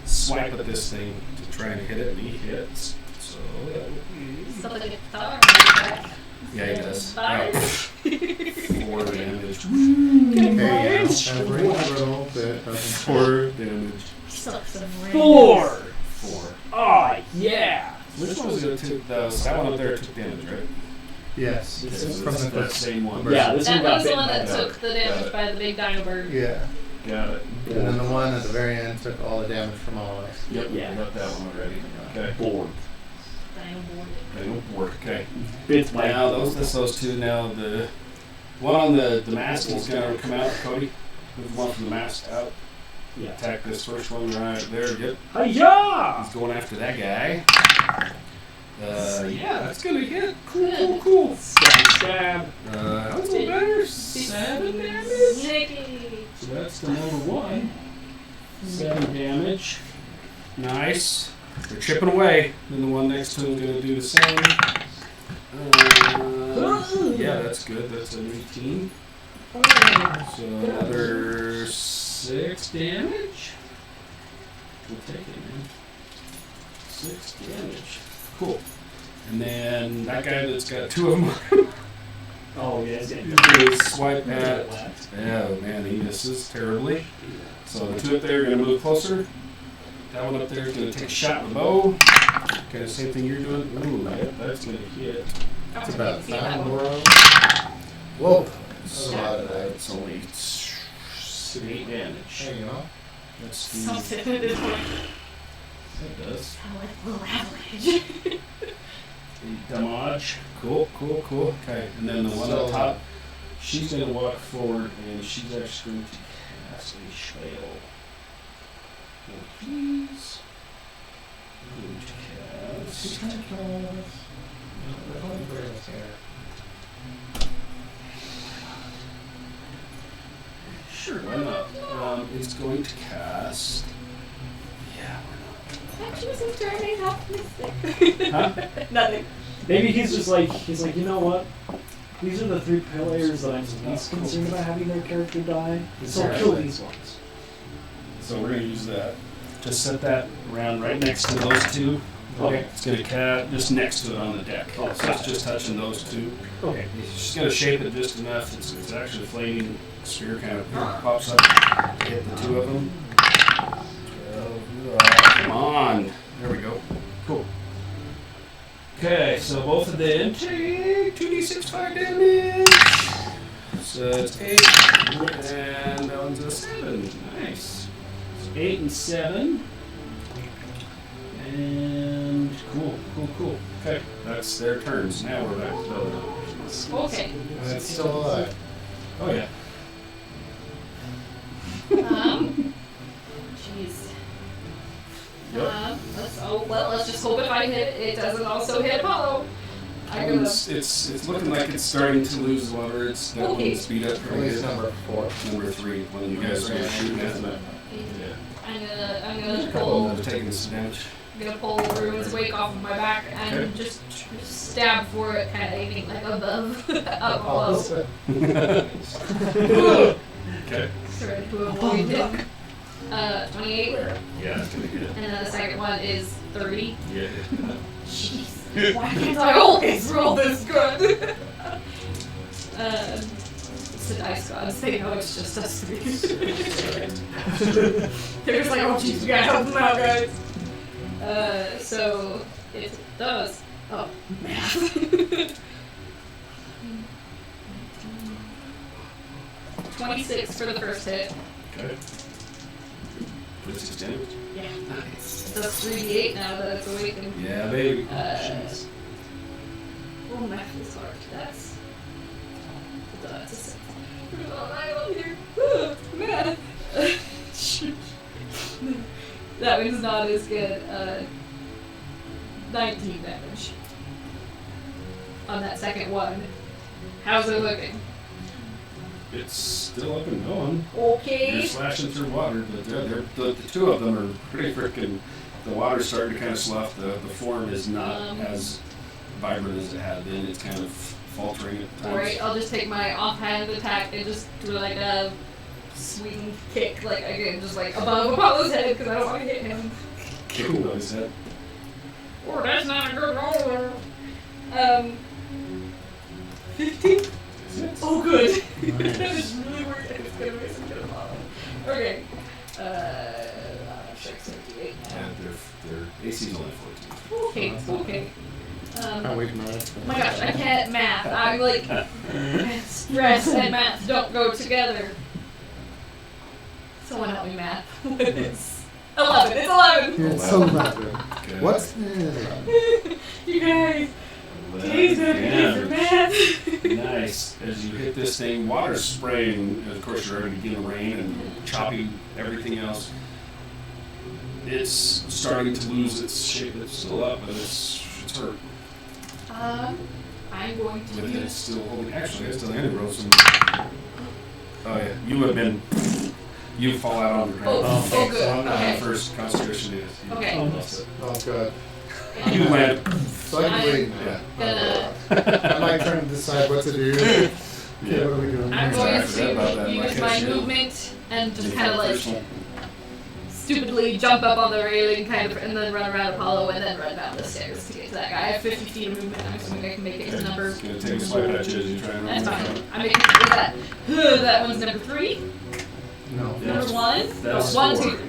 swipe at this thing to try and hit it, and he hits. So that would be... Something like a star. Yeah, he does. Five. Oh, 4 damage. Okay, yeah. Kind of bring it a little bit. Doesn't 4 damage. Sucks some rain. 4! 4. Oh, yeah! Which one was it? That one up there took damage, right? Yes. Okay, so From that's the that same one. Yeah, this one That got was the bitten one by that that. took the damage by the big dino bird. Yeah. Got it. And then the one at the very end took all the damage from all of us. Yep, Yeah. I got that one already. Okay. board. Dino board. They don't work. Okay. Bits my Now those two. Now the one on the mast is gonna come out. Cody, move the one from the mast out. Yeah. Attack this first one right there. Yep. Hi-ya! He's going after that guy. Yeah, that's gonna hit. Cool. Stab. That's a little better. 7 damage. Nicky. So that's the number 1. 7 damage. Nice. They're chipping away. Then the one next to him is going to do the same. Yeah, that's good. That's an 18. So another 6 damage. We'll take it, man. 6 damage. Cool. And then that guy that's got 2 of them. Oh, yeah, he's He's getting going to swipe good. at. Oh man, he misses terribly. So the 2 up there are going to move closer. That one up there is going to take a shot with a bow. Okay, same thing you're doing. Ooh, that's going to hit. It's about See that 5 one? more. Whoa. That's a lot of that. It's only 8 damage. Hey, you know? That's the, Something at this point. that does. I like little average. 8 damage. Cool. Okay, and then the one up top, she's going to walk forward and she's actually going to cast a spell. Please. Going to cast. Sure, why not? It's going to cast. Yeah, why That was a turning optimistic. not? Huh? Nothing. Maybe he's like, you know what? These are the 3 players that I'm least concerned about having their character die. So I'll kill these ones. So we're going to use that. Just set that around right next to those 2. Okay. It's going to cat just next to it on the deck. Oh, So it's just touching those 2. Okay. She's going to shape it just enough. It's actually a flaming spear kind of pops up to hit the 2 of them. 12, come on. There we go. Cool. Okay, so both of them take 2d6 fire damage. So it's 8, and that one's a 7. Nice. So 8 and 7. And cool. Okay, that's their turns. Now we're back to the other options. Okay. And it's still alive. Oh yeah. Jeez. Yep. Let's just hope if I hit it doesn't also hit Apollo. I'm gonna. It's looking like it's starting to lose water. It's that Okay. one speed up At pretty least good. number 4. Number 3, when you guys are shooting at it. Yeah. I'm gonna There's a couple of pull. them that are taking some damage. I'm gonna pull Ruin's Wake off of my back and Okay. just stab for it, kind of aiming like above, up close. Okay. Trying to avoid it. 28. Yeah, that's gonna be good. And then the second one is 30. Yeah. Jeez. Why can't I always roll this good? It's the dice gods. They know it's just us three. They're just like, oh jeez, we gotta help them out, guys. So it does. Oh, math. 26 for the first hit. Okay. 26 damage. Yeah. Nice. It does 3d8 now that it's awakened. Yeah, baby. Jeez. Oh, math is hard. That's a 6. I love here. Math. That one's not as good. 19 damage on that second one. How's it looking? It's still up and going. Okay. You're slashing through water, but the two of them are pretty freaking. The water's starting to kind of slough. The form is not as vibrant as it had been. It's kind of faltering at times. Alright, I'll just take my offhand attack and just do like a swing kick, like again, just like above Apollo's head because I don't want to hit him. Kick him on his head. Or that's not a good roller. 15? Oh, good. That is really weird. It's gonna make some good Apollo. Okay. 658 now. Yeah, their AC's only 14. Okay, okay. Can't wait to math. Oh my gosh, I can't math. I'm like, stress and math don't go together. Someone help me math. It's 11. It's 11. It's so not good. Okay. What's You guys, today's gonna be for math. Nice. As you hit this thing, water's spraying. And of course, you're already getting rain and chopping everything else. It's starting to lose its shape. It's still up, but it's hurt. I'm going to With it use. still holding. Actually, I still had to roll some. Oh yeah, you have been. You fall out on the ground. Oh, oh, good. So Okay. first concentration is. You Okay. lost it. Oh, good. You land. So I can wait now. Gonna. I'm like trying to decide what to do. Okay, what are we doing? I'm Sorry, going I forgot about that. to Like use I my said. movement and just kind of like stupidly jump up on the railing, kind of, and then run around Apollo, and then run down the stairs to get to that guy. I have 50 feet of movement. I'm assuming I can make it his number. It's gonna take a swipe at you as you try and run. That's fine. I make it that. That one's number 3. No. Number 1. That's 1, 4. 2, 3.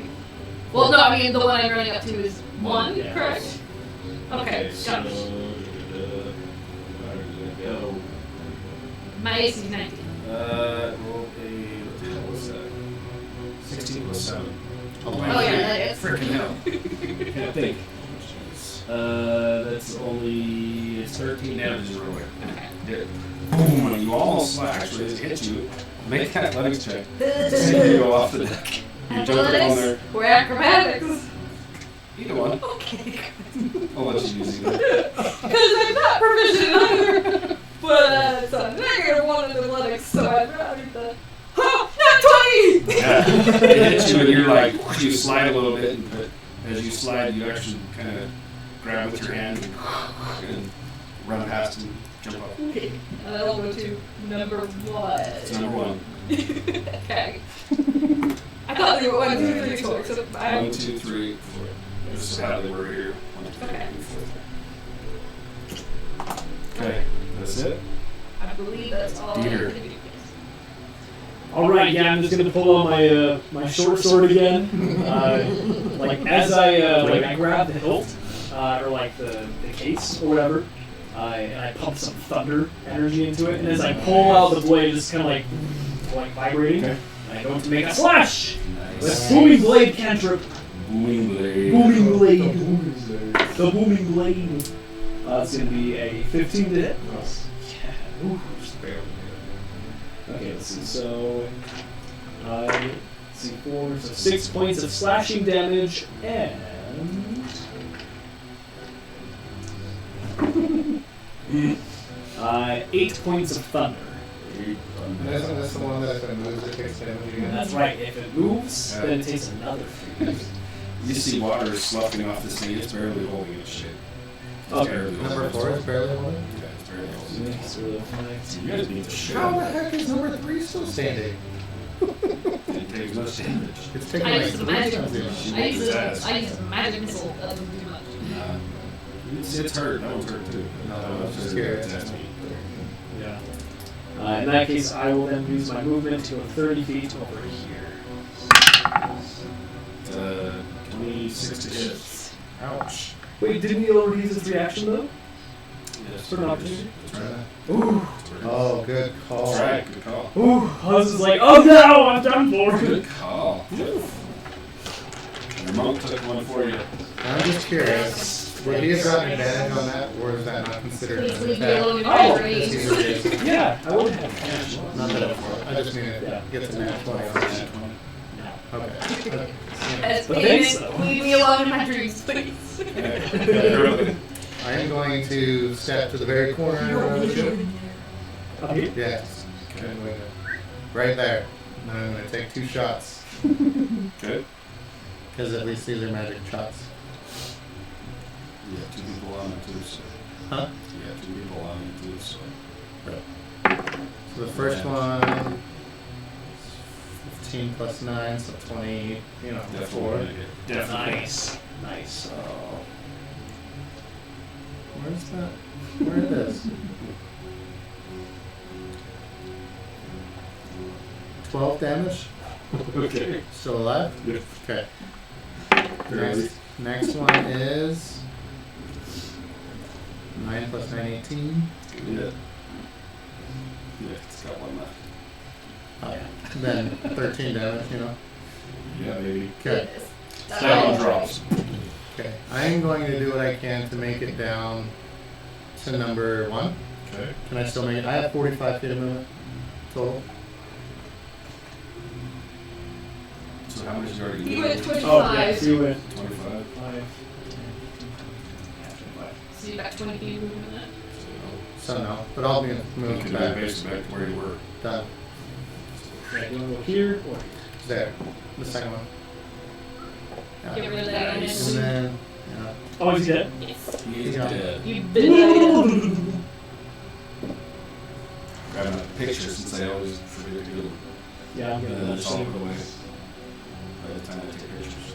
Well, no, I mean the one I'm running up to is 1, Yeah. correct? Okay, so got it. how did it go? My AC is 19. Roll a, what the hell was that? 16 plus 7. Oh yeah, that is. Freaking hell. Can't think. That's only, it's 13 damage in a row. Okay. Did. Boom, and you almost, actually, as it hit you, make an athletics check. See if you go off the deck. You jump up on there. We're acrobatics. Either one. Okay. I'll let you use either. Because I'm not proficient in either. But it's a -1 in athletics, so I'd rather the. Not 20! Yeah. It hits you and you're like, you slide a little bit, but as you slide, you actually kind of grab with your hand and run past and jump up. Okay. I'll go to number 1. It's number 1. Okay. I thought they were 1, 2, 3, 4. So 1, 2, 3, 4. This is how they were here. 1, 2, 3, Okay. 4. Okay, that's it. I believe that's all. Dieter. All right, yeah, I'm just gonna pull out my my short sword again. Like as I grab the hilt, or like the case or whatever, and I pump some thunder energy into it, and as I pull out the blade, just kind of like vibrating, Okay. I go to make a slash with Nice. booming blade cantrip. Booming blade. Booming blade. The booming blade. It's gonna be a 15 to hit. Yeah. Ooh, just barely. Okay, let's see. So, let's see, 4, so 6 points of slashing damage and 8 points of thunder. And isn't this the one that if it moves, it takes damage again? That's right. If it moves, Yeah. then it takes another 3. You see water sloughing off this thing, it's barely holding its shape. It's Okay. barely holding Number its 4 is barely holding. Yeah, it's barely holding its Six, really nice. You guys beat the shit How out the of it. heck is number 3 still standing? It takes much damage. It's taking I like use the 3 magic. times the amount. I use a magic missile. That doesn't do much. It's hurt. That one's hurt too. No, That one's it's just scary. that's me. Yeah. In that case, I will then use my movement to go 30 feet over here. 26 to hit. Ouch. Wait, didn't he already use his reaction though? Yes. For an opportunity? That's right. Ooh. Oh, good call. That's right. Good call. Ooh. Huz is like, oh no, I'm done for. Good call. Your monk took one for you. I'm just curious. Would he have gotten advantage on that, or is that not considered Please an leave me attack? alone in Oh, my Because he's brain. adjacent. Yeah, I would have. Not that I just mean Yeah. it gets a nat 20 on that. No. Okay. As But David, thanks, though. leave me alone in my dreams, please. I am going to step to the very corner of the ship. Up here? Yes. Okay. I'm going to, right there. And I'm going to take 2 shots, Okay. because at least these are magic shots. You have 2 people on it too, so. Huh? You have 2 people on it too, so. So the first one, 15 plus 9, so 20, you know, 4. Definitely. Nice. Nice. So, where's that? Where it is? 12 damage. Okay. Still alive? Yeah. Okay. Barely. Next one is 9 plus 9, 18. Yeah. Yeah, it's got one left. Oh, yeah. Then 13 damage, you know. Yeah, baby. Okay. That one drops. Okay. I am going to do what I can to make it down to number 1. Okay. Can I still make it? I have 45 feet of movement total. So how much is already You went 25. Oh, yeah, so you went 25. 5. So you got 20 feet movement in that. So no, but I'll be You moving can do back. basically back to where you were. Done. Yeah, you want to go here or There. The second one. Yeah. Get rid of that. Nice. And then, yeah. Oh, is he dead? Yes. He's Yeah. dead. You've been Grabbing a picture since I always forget to do them. Yeah, I'm And gonna then watch it's all it. put away by the time I take pictures.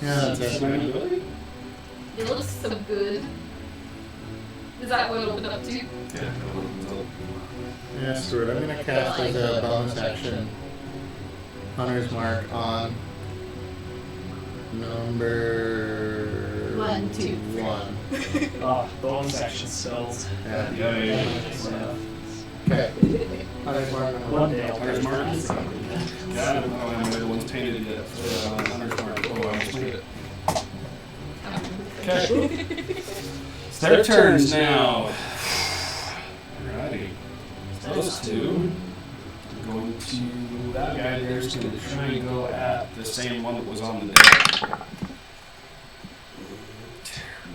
Yeah, that's it. Really? It looks so good. Is that what it opened up to? Yeah. That opens up. Yeah, screw it. I'm gonna cast as a bonus action Hunter's Mark on number 1, 2, 3. 1. Bonus action spells. Yeah. Yay. Okay. Hunter's Mark on One day I'll Hunter's Mark. Got it. Oh, and the one's painted yet. Hunter's Mark. Oh, I just made it. Okay. It's their turns now. Alrighty. Those two. I'm going to. That guy there is going to try and go at the same one that was on the deck.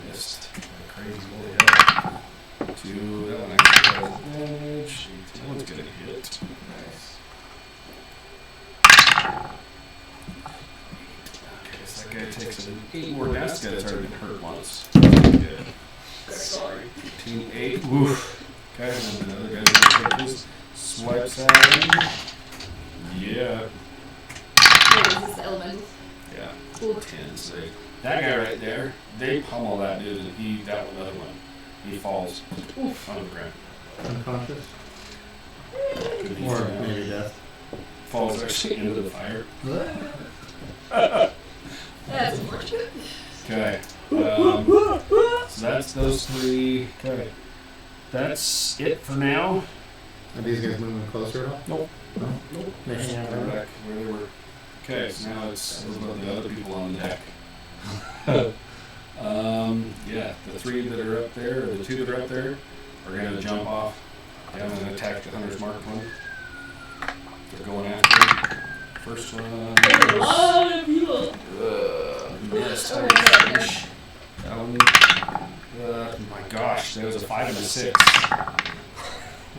Missed. Crazy boy. Two. That one actually has damage. That one's going to hit. Nice. Okay, so that guy takes an 8 more damage. That guy's already been hurt once. Good. Sorry. 18, 8. Woof. Okay, and then the other guy's gonna take this. Swipes at him. Yeah. Wait, is this the elemental? Yeah. Cool. 10. So that guy right there, they pummel that dude, and that other one, he falls Oof. on the ground. Unconscious? Could be Or down. maybe death. Falls actually into the fire. That's unfortunate. Okay. So that's those 3. Okay. That's it for now. Are these guys moving closer at all? Nope. No? Nope. Making Just out go right? back where they were. Okay, so now it's about the other people on the deck. Yeah, the 3 that are up there, or the 2 that are up there, are going to jump off down and attack the Hunter's Mark one. They're going after him. First one. A lot of people. Yes, Oh, finish. That one. My gosh, that was a 5 and a 6.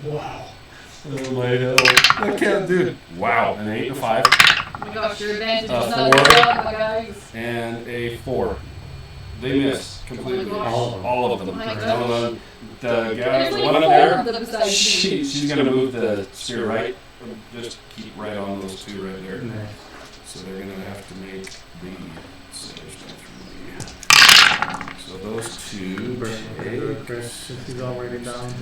Wow. Oh my hell. I can't do it. Wow. An 8 and a 5 Oh my gosh, your advantage is not 4. good job, my guys. and a 4. They miss completely. Oh my gosh. All of them. Oh my All gosh. of them. The guy, There's the like one up 4 there, of them besides me. she's gonna move the spear right. Just keep right on those 2 right there. Nice. So they're gonna have to make the. So those 2 take. Chris, he's already down.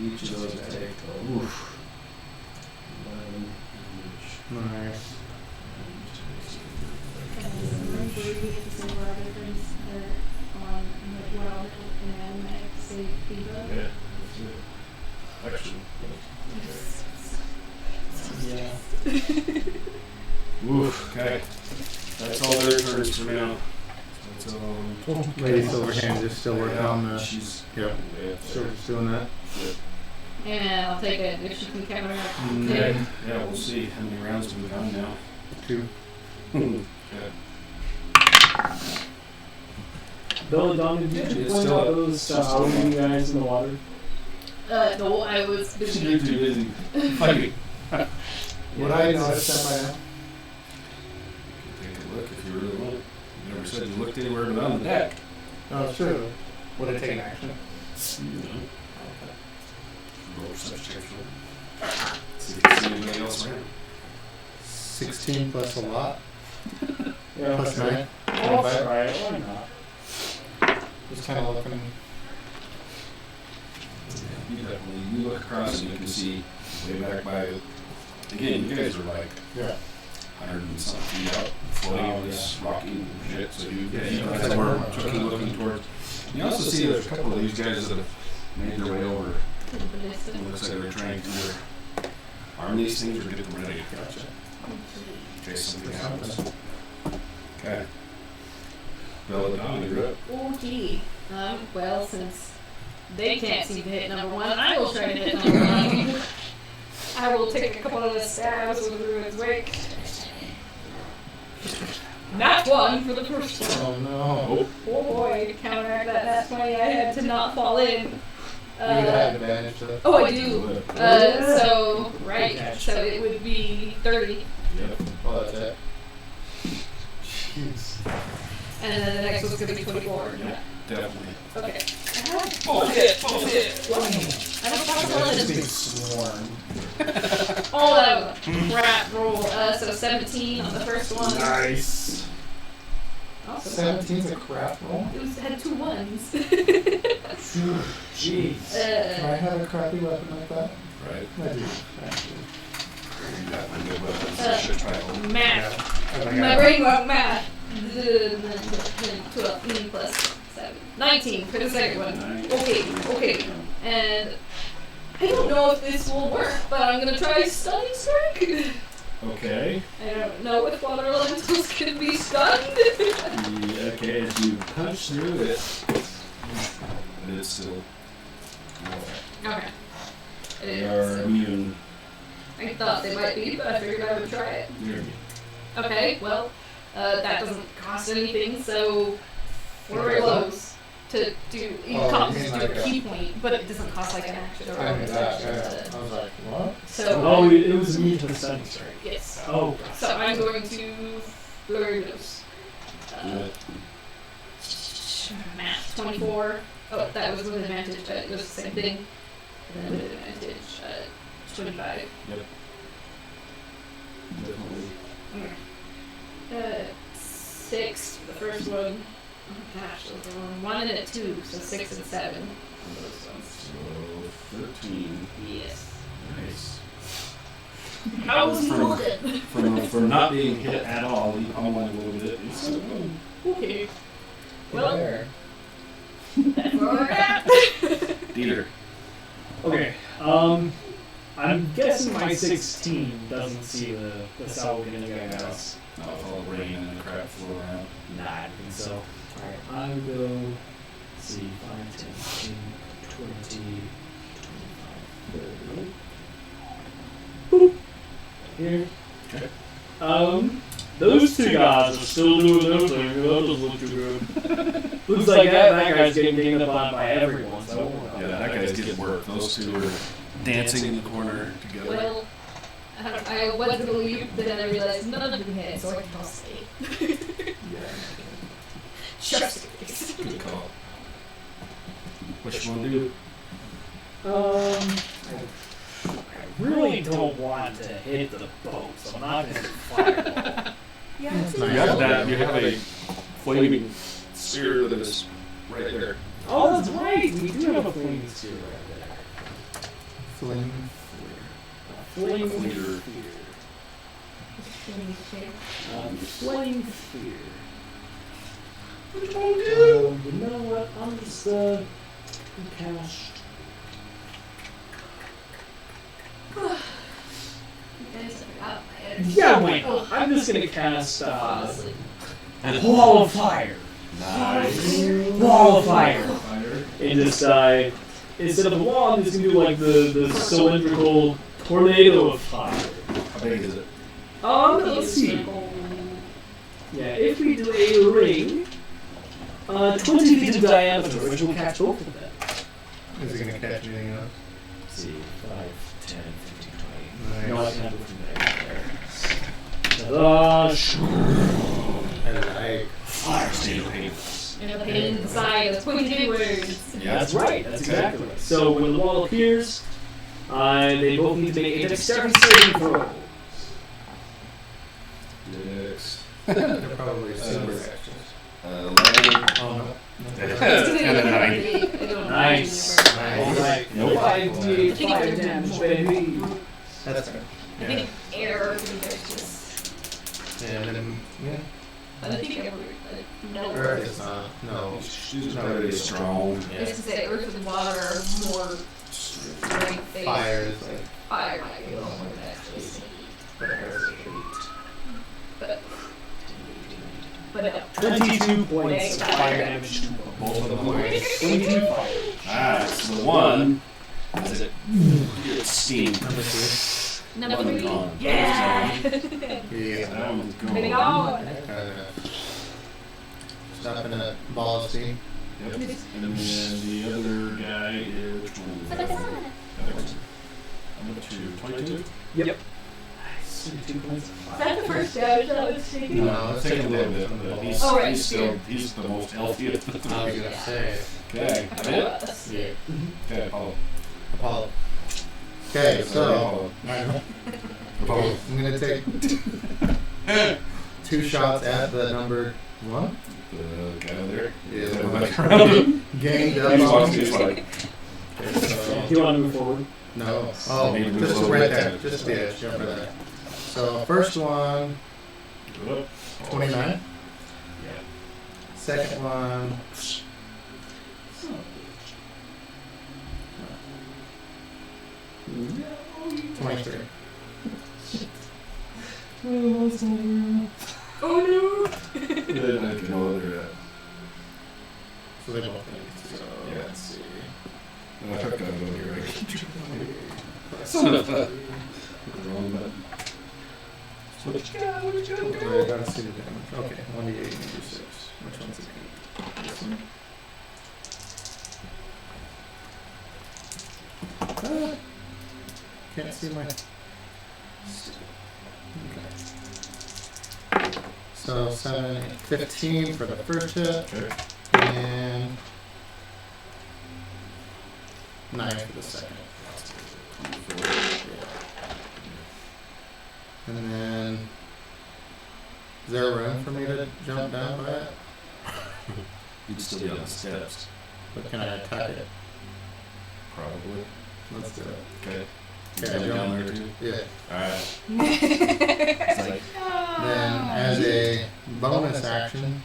Each of those take. Oof. 11 Nice. Remember, we get to say where our difference on Wild and Mag Save Fever. Yeah. That's it. Actually. Yeah. Oof. Okay. That's all their turns for now. That's all. Lady Silverhand is still working on the. She's. Yep. Yeah. Still just doing that. And I'll take it if she can counteract. Okay. Yeah, we'll see how many rounds we've done now. 2. Okay. Belladonna, did you It's point still out up. those howling guys in the water? No, I was You're busy. too busy fighting. Would I notice that by now? Take a look if you really want it. You never said you looked anywhere but on the deck. No, it's true. Would it take an action? Roll such check for it. See if you can see anybody else around. 16 plus a lot. Yeah. Plus 9. I'll try it. Why not? Just kind of looking. You definitely, you look across and you can see way back by, again, you guys are like Yeah. 100 and something feet out, floating on this rocky shit, so you guys were looking towards. You also see there's a couple of these guys that have made their way over. It looks like they're trying to either arm these things or get them ready. Gotcha. In case something happens. Okay. Belladonna, you're up. Okay. Well, since they can't seem to hit number 1, I will try to hit number 1. I will take a couple of the stabs with Ruin's Wake. Not 1 for the first one. Oh no. Oh boy, to counteract that 20, I had to not fall in. You would have advantage to that. Oh, I do. So, right, so it would be 30. Yep. Oh, that's it. Jeez. And then the next one's going to be 24. Yep, definitely. Okay. Both hit. I don't talk about Just it. being swarmed. Oh, that was a crap roll. So 17 on the first one. Nice. Awesome. 17's a crap roll. It had 2 1s. Jeez. Can I have a crappy weapon like that? Right. I do, actually. You got my good weapons. I should try to hold. Math. I think My I- brain won't math. 12 plus 7. 19 for the second one. Okay. And I don't know if this will work, but I'm gonna try Stunning Strike. Okay. I don't know if water elementals can be stunned. Okay, as you punch through it, but it's still. Okay. They are immune. I thought they might be, but I figured I would try it. They're immune. Okay, well, that doesn't cost anything, so we're very close to do. It Oh, costs you mean to do like a a- key point, but it doesn't cost like an action or I a knew bonus that, action. yeah. I was like, what? So, Oh, it was me to the stunning strike. yes. Oh, So I'm going to flurry those. Math 24. Oh, that was with advantage, but it was the same thing. And then with advantage, 25. Definitely. Okay. 6 for the first one. Oh my gosh, those are 1 and a 2, so 6 and 7 on those ones. So 13. Yes. Nice. How was he looking? From not being hit at all, you pummeled a little bit. Okay. Well, There. that's where we're at. Dieter. okay. I'm guessing my 16 doesn't see the Salgan guys. Not with all the rain and the crap floor around. Nah, I don't think so. Alright, I will see 5, 10, 15, 20, 25, 30. Boop. Here. Okay. Those 2 guys are still doing their thing. That doesn't look too good. Looks like that guy's getting ganged up on by everyone, so. Yeah, that that guy's getting work. Those two are dancing in the corner together. Well, I was going to leave, but then I realized none of them had, so I can toss it. Chopsticks. Good call. What you want to do? I really don't want to hit the boat, so I'm not going to fire. Yeah, That's You nice. have that. You have a flaming sphere that is right there. Oh, that's right. We do have a flaming sphere right there. Fling. Flaming Fleer. sphere. Flaming sphere. What you want to do? You know what? I'm just cast. Yeah, wait. I'm just gonna cast Wall of Fire. Nice. Wall of Fire. Fire. And just instead of a wall, I'm just gonna do like the cylindrical tornado of fire. How big is it? Let's see. Yeah, if we do a ring, 20 feet in diameter, which will catch both of them. Is he gonna catch anything else? Let's see, 5, 10, 15, 20. Nice. No, I can have it from there. Ta-da! I like. Fire steel painless. And a pain in the side, that's pointy words. Yeah, That's right, that's exactly right. So when the wall appears, they both need to make a dexterity saving throw. Six. They're probably super extras. 11. Oh no. And a 9. Nice. Nice. No 5d8 fire damage, baby. That's right. I think air can just. And then, yeah. I think every. No. Earth is not. No. She's not really strong. I was to say earth and water are more strength based. Fire is like. Fire might be a little more actually. But no. 22 points of fire damage to both. Both of them are. 22 fire. Alright, so the one is it? It's steam. Number 3. Number One 3. gone. Yeah! Yeah. That one's gone. Maybe on. Stop in a ball of steam. Yep. And then the other guy is which one is that? Number 2. 22? Yep. 22 points of Is fire. that the first damage that was taken? No, It's taking a little bit, but he's, Oh, right, he's still here. he's the most healthy of the I was gonna say. Okay, that it? Us. Yeah. Okay, Apollo. Apollo. Okay, so Apollo. I'm gonna take 2 shots at the number 1. The guy there. Yeah, Is the that one like that around? gained up He's on walking, me. he's like, Okay, Do so, you want to move forward? no. Oh, Maybe move just a little right bit. there. Just the edge. Jump right there. So first one, whoop. 29. Yeah. Second one, 23. Oh no! Then I can know whether So they both hit. So Yeah. let's see. I've got to go here. Right? Son of a. Wrong button. What you got? What you got? Okay, I gotta see the damage. Okay, 1d8 and 6. Which one's it? This one. Can't see my. Okay. So 7, 8, 15 for the first hit, Okay. and 9 for the second. And then, is there room for me to jump down by it? You'd still be on the steps. But can I attack it? Probably. Let's do it. Okay. Okay, Down jump. there too. Yeah. Alright. It's like, Then, as a bonus action,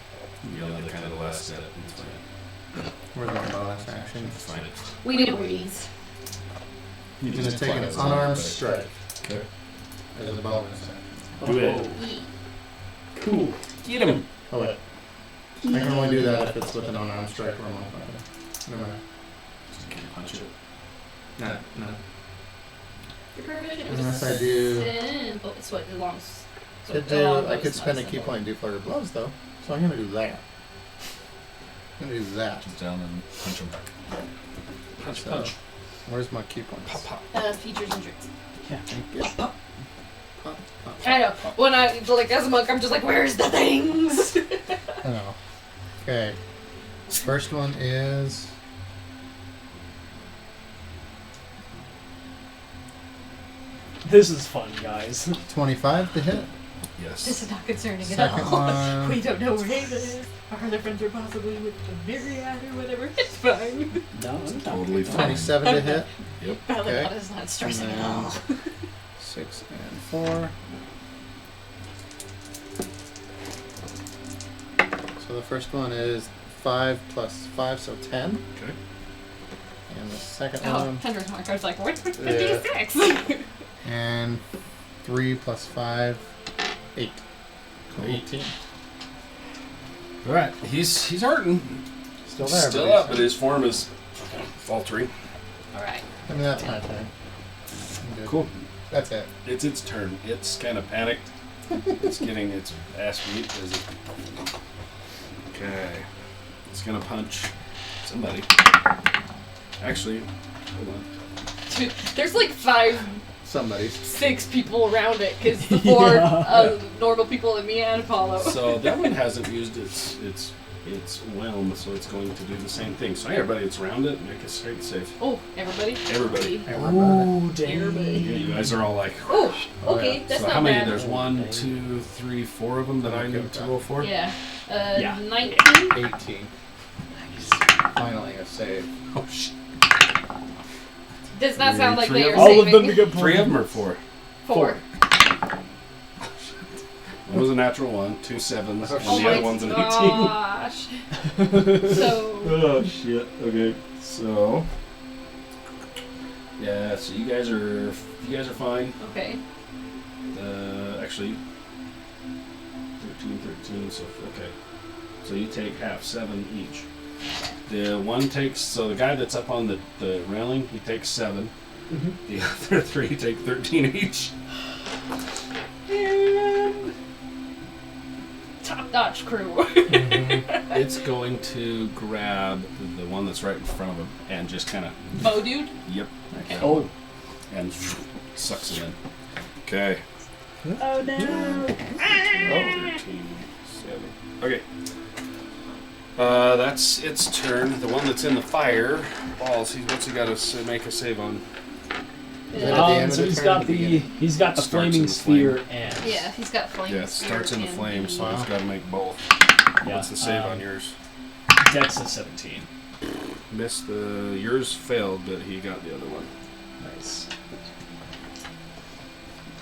you're on the kind of the last step. It's fine. where's my bonus action? It's fine. We do breeze. I'm gonna take an unarmed strike Okay. as a bonus action. Do it. Cool. Get him. Oh wait. I can only do that if it's with an unarmed strike or a monk weapon. Never mind. Just can't punch it. No, no. Your proficient Unless I do- Oh, it's what belongs. I could spend a key point and do flurry of blows though. So I'm gonna do that. I'm gonna do that. Jump down and punch him. Punch, So, punch. where's my key points? Pop, pop. Features and tricks. Yeah. Thank you. Pop, pop. I know. When I, like, as a monk, I'm just like, where's the things? I know. Okay. First one is This is fun, guys. 25 to hit. Yes. This is not concerning at Second all. one. We don't know where Ava is. Our other friends are possibly with the Myriad or whatever. It's fine. No, it's Totally fine. 27 to hit. Balagata is not stressing at all. 6 and 4. So the first one is 5 plus 5, so 10. Okay. And the second Oh, one, 100 mark. I was like, what's with the Yeah. D6? and 3 plus 5, 8. So Cool. 18. All right. He's hurting. Still there. Still but up, but his form is faltering. Alright. I mean, that's my turn. I'm good. Cool. That's it. It's its turn. It's kind of panicked. It's getting its ass beat. Okay. It's gonna punch somebody. Actually, hold on. Dude, there's like 5, Somebody's. 6 people around it because the 4 Yeah. normal people and me and Apollo. So that one hasn't used its whelm, so it's going to do the same thing. So everybody that's around it, make a strength save. Oh, everybody? Everybody. Ooh, dang. Yeah, you guys are all like. Oh, Oh, okay, yeah. that's So not how many? bad. There's 1, 2, 3, 4 of them that I need to roll for. Yeah. Yeah. 19? 18. Finally a save. Oh shit. Does not sound like Three they of are All saving. of them to get 3 of them or 4. 4. One was a natural 1, 2 sevens, and Oh the my other one's an 18. gosh. So, Oh shit. Okay. So. Yeah. So you guys are fine. okay. Actually. 13. So okay. So you take half 7 each. The one takes. So the guy that's up on the railing, he takes 7. Mhm. The other 3 take 13 each. And Top-notch crew. it's going to grab the one that's right in front of him and just kind of. Bow dude? Yep. Okay. Oh. And sucks it in. Okay. Oh no. 13, 7. Okay. That's its turn. The one that's in the fire, balls. What's he got to make a save on? Is that at the end of So the he's turn, got at the the beginning? he's got the Starts in flaming the sphere and Yeah, he's got flame. Yeah, it starts in the spirit flame, and so he's got to make both. yeah, What's the save on yours? Dex is 17. Missed the. Yours failed, but he got the other one. Nice.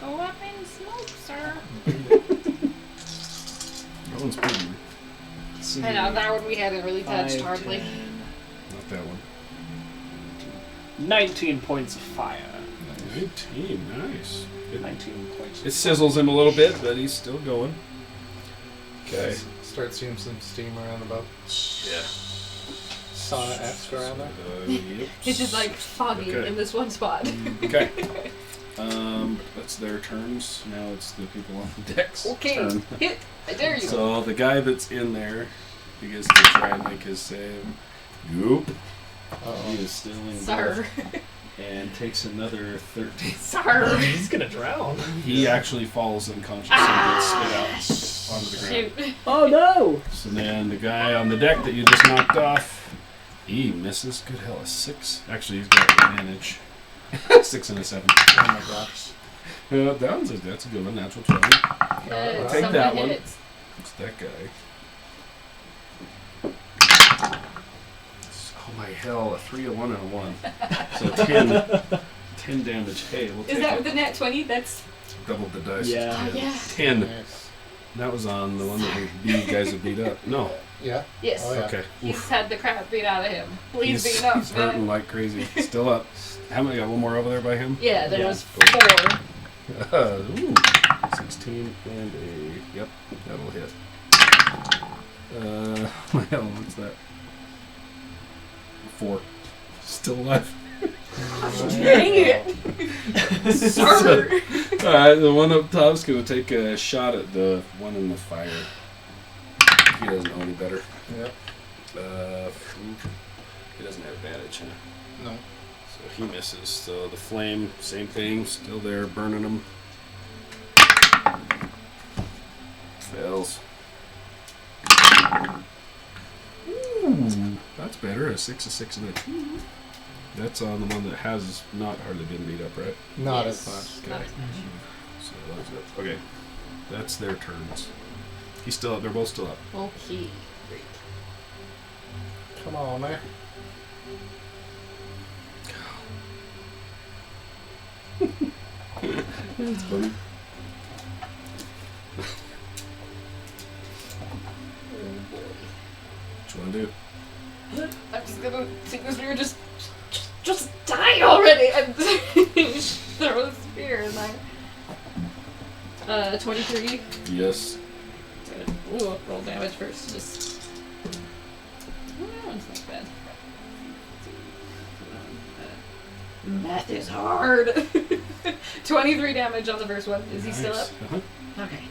Go up in smoke, sir. That one's pretty. See, I know, that one we haven't really touched 5, hardly. 10, Not that one. 19 points of fire. 19, nice. 19 points. It sizzles him a little bit, but he's still going. Okay. Start seeing some steam around the boat. Yeah. Sauna esque around there. Yep. It's just like foggy Okay. in this one spot. Okay. That's their turns. Now it's the people on the deck's Okay, turn. hit. I dare you. So the guy that's in there, he gets to try and make his save. Nope. He Uh-oh. is still in Sir. death and takes another 13. Sir. He's gonna drown. He actually falls unconscious and gets spit out onto the ground. Shoot. Oh no! So then the guy on the deck that you just knocked off, he misses. Good hell, a 6. Actually, he's got advantage. 6 and a 7. Oh my gosh. That's a good one. Natural 20. Take Take that one. Hits. It's that guy. Oh my hell, a 3, a 1, and a 1. So 10 damage. Hey, we'll Is take that it. with the nat 20? That's. Doubled the dice. Yeah. Oh, yeah. 10. Nice. That was on the one that you guys have beat up. No. Yeah. Yes. Oh, yeah. Okay. He's had the crap beat out of him. Please beat up, he's hurting man. like crazy. Still up. How many? Got one more over there by him? Yeah, there Yeah. was 4. Ooh. 16 and a. Yep, that'll hit. Well, what's that? 4. Still alive. Dang it! Sir! Alright, the one up top's gonna take a shot at the one in the fire. He doesn't know any better. Yep. He doesn't have advantage, huh? No. So he misses. So the flame, same thing, still there, burning him. Fails. Ooh, that's better. A 6, a 6, and a 2. That's on the one that has not hardly been beat up, right? Not Yes, as much. Not as much. So that's it. Okay, that's their turns. He's still up. They're both still up. Okay, great. Come on, man. That's funny. Oh boy. What you want to do? I'm just gonna take this spear, just die already, and throw the spear, and I 23. Yes. Ooh, roll damage first. Just it's not bad. Math is hard. 23 damage on the first one. Is he still up? Uh-huh. Okay.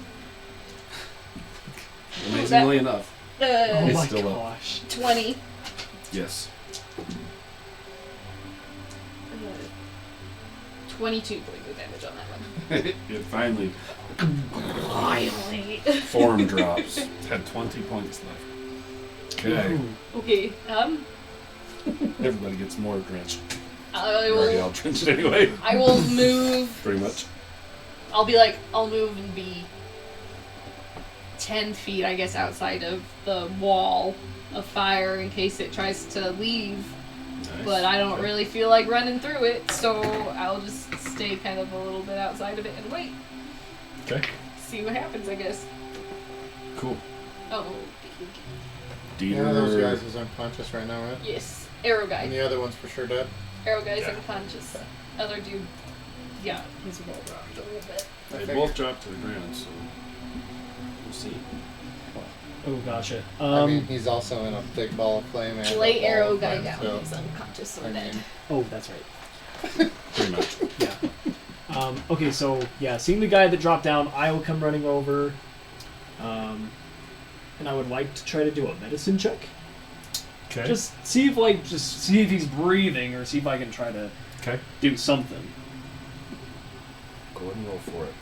Amazingly enough. Oh It's my still up. gosh. 20. Yes. 22 points of damage on that one. It finally Finally. form drops. Had 20 points left. Okay. Ooh. Okay. Everybody gets more drenched. I You're already will. all drenched anyway. I will move. Pretty much. I'll move and be 10 feet, I guess, outside of the wall of fire in case it tries to leave. Nice. But I don't Okay. really feel like running through it, so I'll just stay kind of a little bit outside of it and wait. Okay. See what happens, I guess. Cool. Oh, One of those Dieter. guys is unconscious right now, right? yes. Arrow And guy. the other one's for sure dead. Arrow guy's Yeah. unconscious. Other dude, yeah, his roll dropped a little bit. I They think. both dropped to the ground, so we'll see. Oh, gotcha. I mean, he's also in a big ball of flame. And a Lay ball arrow of guy flame, down. so, He's unconscious I or dead. mean, oh, that's right. Pretty much. Yeah. Okay, so yeah, seeing the guy that dropped down, I will come running over, and I would like to try to do a medicine check. Okay. Just see if he's breathing, or see if I can try to Okay. do something. Go ahead and roll for it.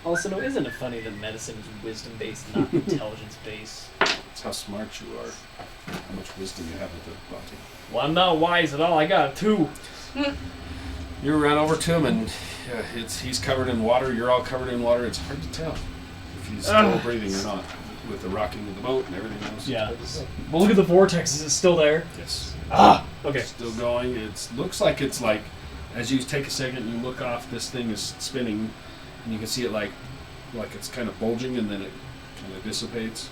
Also, no, isn't it funny that medicine is wisdom-based, not intelligence-based? That's how smart you are. How much wisdom you have with the body. Well, I'm not wise at all. I got a 2. You ran over to him, and he's covered in water. You're all covered in water. It's hard to tell if he's still breathing or not, with the rocking of the boat and everything else. Yeah. Well, look at the vortex. Is it still there? Yes. Okay. Still going. It looks like it's like, as you take a second and you look off, this thing is spinning, and you can see it like it's kind of bulging, and then it kind of dissipates.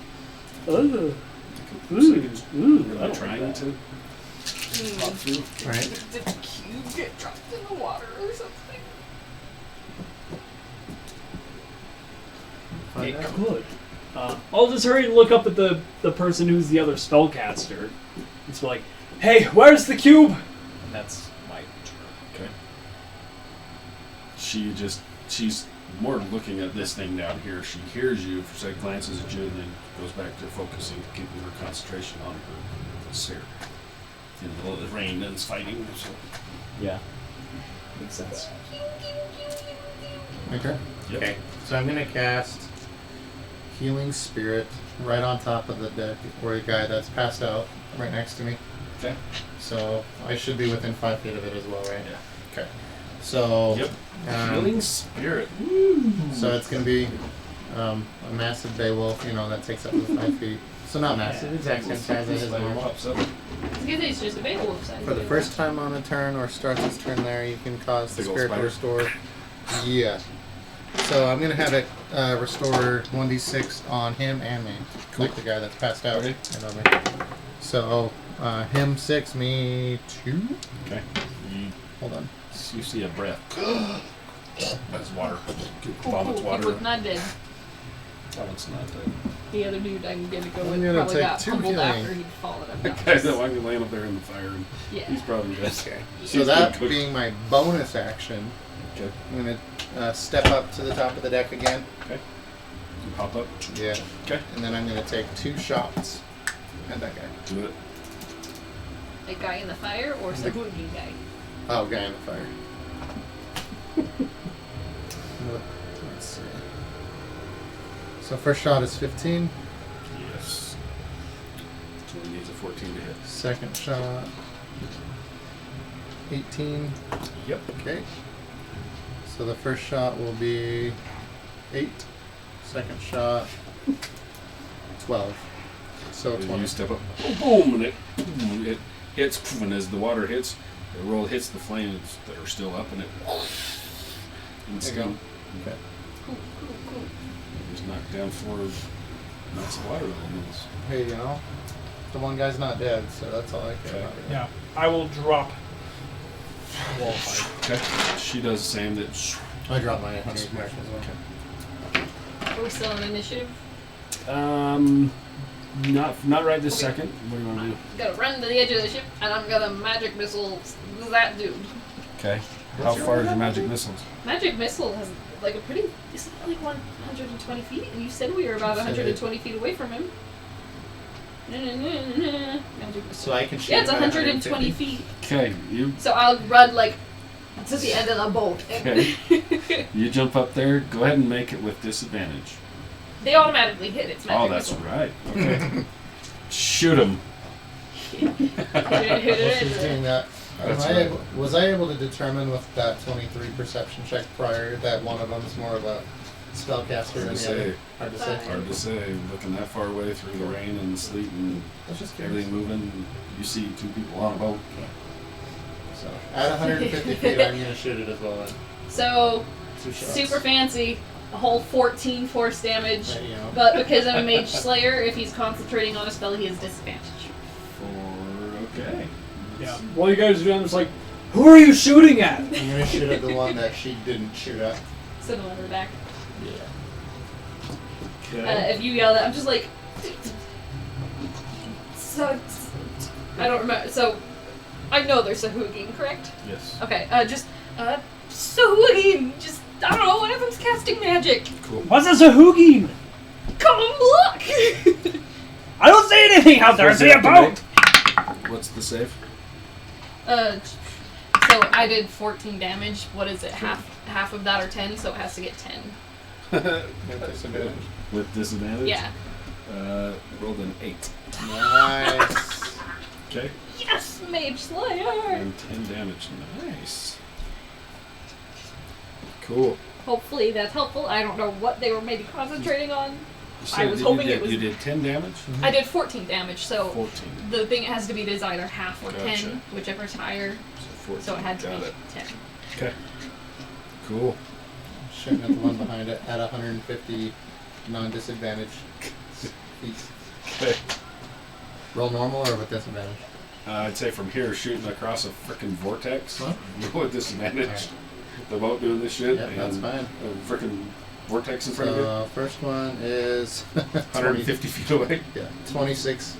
Ooh. Looks like it's Ooh. I really don't trying like to pop through. Right. Did the cube get dropped in the water or something? find It out. could. I'll just hurry and look up at the person who's the other spellcaster. It's like, hey, where's the cube? And that's my turn. Okay. She's more looking at this thing down here. She hears you for a second, glances at you, and then goes back to focusing, keeping her concentration on her seer. And the rain and fighting. So. Yeah. Makes sense. Okay. Yep. Okay. So I'm gonna cast Healing Spirit right on top of the deck for a guy that's passed out right next to me. Okay. So I should be within 5 feet of it as well, right? Yeah. Okay. So Yep. um, Healing spirit. so it's gonna be a massive Beowulf, that takes up to 5 feet. So not massive, exact same size as his normal. Pops up. I was gonna say it's just a Beowulf size. For the first time on a turn or starts its turn there, you can cause the Big ol' spirit to spider. restore. Yeah. So I'm gonna have it restore 1d6 on him and me, like the guy that's passed out. Okay. And on me. So him 6, me 2. Okay. Hold on. You see a breath. That's water. Vomits He water. was not dead. That one's not dead. The other dude I'm gonna go I'm with gonna probably take got 2 pummeled healing. after he'd fallen That guy's unconscious. that one laying up there in the fire, and Yeah. he's probably dead. Okay. He's So that been cooked. being my bonus action, Okay. I'm gonna step up to the top of the deck again. Okay. You pop up. Yeah. Okay. And then I'm gonna take 2 shots And that guy. Do it. A guy in the fire or The- Sahuagin guy? Oh, guy in the fire. Let's see. So first shot is 15. Yes. So he needs a 14 to hit. Second shot, 18. Yep. Okay. So the first shot will be 8. Second shot, 12. So And 20. you step up, boom, and it hits, and as the water hits, the roll hits the flames that are still up, and it and There you go. scum. Okay. Cool, cool, cool. Just knocked down 4 knots of water elements. Hey, you know, the one guy's not dead, so that's all I care about. really. Yeah, I will drop wall fight. Okay. She does the same. That I dropped my 100 mark as well. Are we still on initiative? not right this Okay. second. What do you want to do? Gotta run to the edge of the ship, and I'm gonna magic missile that dude. Okay. How far is your magic missiles? Magic missile has like a pretty. Isn't it like 120 feet? And you said we were about 120 feet away from him. Magic missile. So I can shoot Yeah, it's him at 120 feet. Okay. You So I'll run like to the end of the boat. Okay. You jump up there. Go ahead and make it with disadvantage. They automatically hit. It's magic Oh, that's missile. right. Okay. Shoot him. While she's doing that, That's right. was I able to determine with that 23 perception check prior that one of them's more of a spellcaster than Hard to the other? say. Hard to say. Hard to say. Looking that far away through the rain and the sleet and I was just curious. everything moving, you see 2 people on a boat. So at 150 feet, I'm gonna shoot it as well. Then. So 2 shots. super fancy. A whole 14 force damage. You know. But because I'm a mage slayer, if he's concentrating on a spell, he has disadvantage. Okay. Yeah. While you guys are doing, I'm just like, who are you shooting at? I'm gonna shoot at the one that she didn't shoot at. Send the letter back. Yeah. Okay. If you yell that, I'm just like. So. I don't remember. So. I know there's Sahuagin, correct? Yes. Okay, Sahuagin! Just. I don't know, one of them's casting magic. Cool. What's a Sahuagin? Come look! I don't see anything out there. I see a boat. What's the save? So I did 14 damage. What is it? Half of that or 10, so it has to get 10. With disadvantage. With disadvantage? Yeah. Rolled an 8. Nice. Okay. Yes, Mage Slayer! And 10 damage. Nice. Cool. Hopefully that's helpful. I don't know what they were maybe concentrating on. So I was you hoping did, it was- You did 10 damage? I did 14 damage, so 14. the thing has to be is either half or Gotcha. 10, whichever's higher. So 14. So it had to Got be it. 10. Okay. Cool. Shooting at the one behind it at 150 non-disadvantage feet. Okay. Roll normal or with disadvantage? I'd say from here, shooting across a frickin' vortex. Huh? Roll with disadvantage. Alright. The boat doing this shit. Yep, that's and fine. A frickin' vortex in front of you. So first one is 150 feet away. Yeah, 26.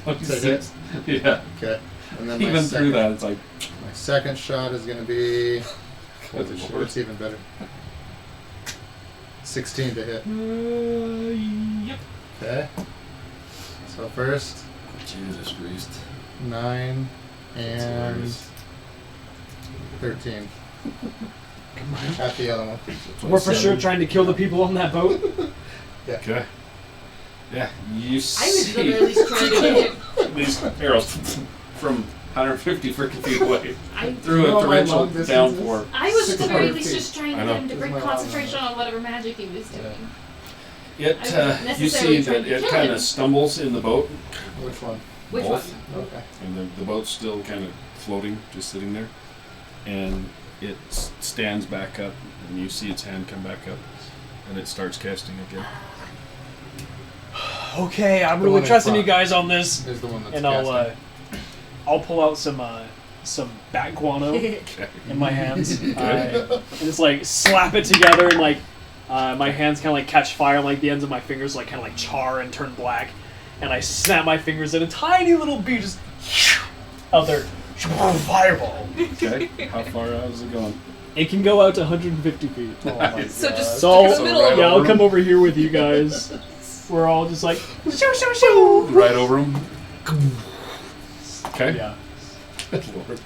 26. Yeah. Okay. And then my Even second, through that, it's like, my second shot is going to be. Good Holy shit, lord. it's even better. 16 to hit. Yep. Okay. So first, Jesus Christ. 9 and hilarious. 13. Half the other one. We're for sure trying to kill the people on that boat. Okay. Yeah, you I was see literally trying to get him. these arrows from 150 freaking feet away through You know a what my torrential long distance is? downpour. I was at the 600 very least feet. just trying I to know. get him to This bring is my concentration on whatever magic he was doing. It, I wasn't you necessarily see trying that to it kill kind him. of stumbles in the boat, Which one? Which Both. one? Okay. and the boat's still kind of floating, just sitting there, and it stands back up, and you see its hand come back up, and it starts casting again. Okay, I'm The really one in trusting you front. guys on this, Is the one that's and casting. I'll pull out some bat guano Okay. in my hands, and just like slap it together, and like my hands kind of like catch fire, and like the ends of my fingers like kind of like char and turn black, and I snap my fingers, and a tiny little bee just out there, fireball. Okay. How far out is it going? It can go out to 150 feet. Oh my So God. just So stick in the middle of right yeah, I'll over come over here with you guys. we're all just like, shoo, shoo, shoo. Right over him. Okay. Yeah. Good lord.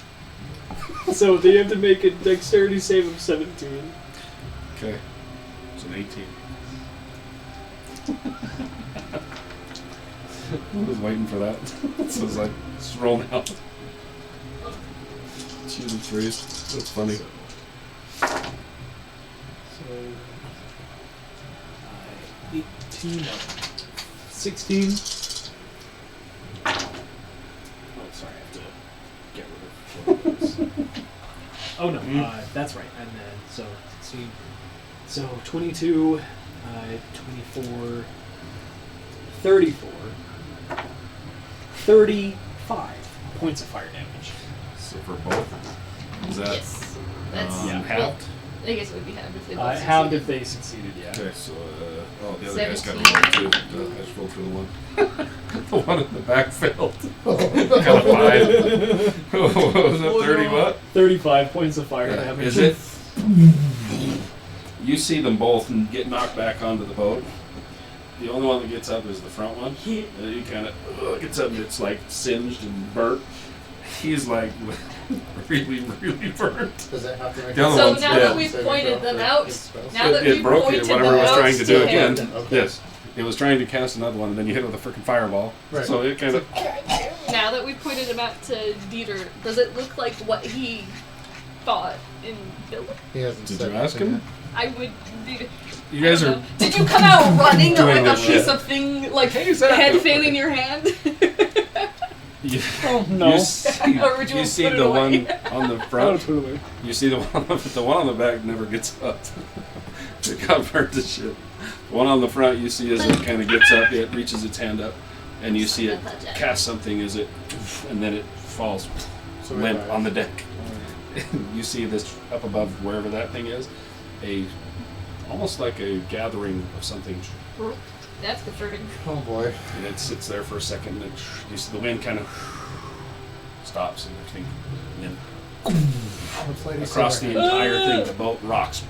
So they have to make a dexterity save of 17. Okay. It's an 18. I was waiting for that. So I was like, just roll now. Choosing threes. That's funny. So, 18, no, 16. Oh, sorry, I have to get rid of those. Oh no, that's right. And then so 16. So 22, 24, 34, 35 points of fire damage. So for both, is that Yes. That's Yeah. halved? I guess it would be halved if they both Halved succeeded. if they succeeded, yeah. Okay, so the other guy's got a 17. roll too. I just rolled for the one. The one in the back failed. Got a 5. What was it? 30 what? 35 points of fire Yeah. damage. Is it? You see them both and get knocked back onto the boat. The only one that gets up is the front one. He kind of gets up and it's like singed and burnt. He's like really, really burnt. Does it have to make The other So one's now dead. that we've pointed them out, now that It we've broke it, pointed whatever them it was out trying to do him, again. Okay. Yes. It was trying to cast another one and then you hit it with a freaking fireball. Right. So it kind of. now that we've pointed him out to Dieter, does it look like what he thought in Bill? He hasn't Did said you ask anything him? I would. Dieter, You guys I don't are. know. Did you come out running Doing with a this piece shit. of thing, like Hey, is that- head fan in your hand? You, Oh no. you see, Or would you you see put it the away? one on the Oh, front. put it away. You see the one on the back never gets up. It got burnt to shit. The one on the front you see as it kind of gets up, it reaches its hand up, and you see it cast something as it, and then it falls So limp right. on the deck. You see this up above wherever that thing is, almost like a gathering of something, That's concerning. Oh boy. and it sits there for a second. And you see the wind kind of stops, and everything. And What's Lady across the Silver? entire thing, the boat rocks.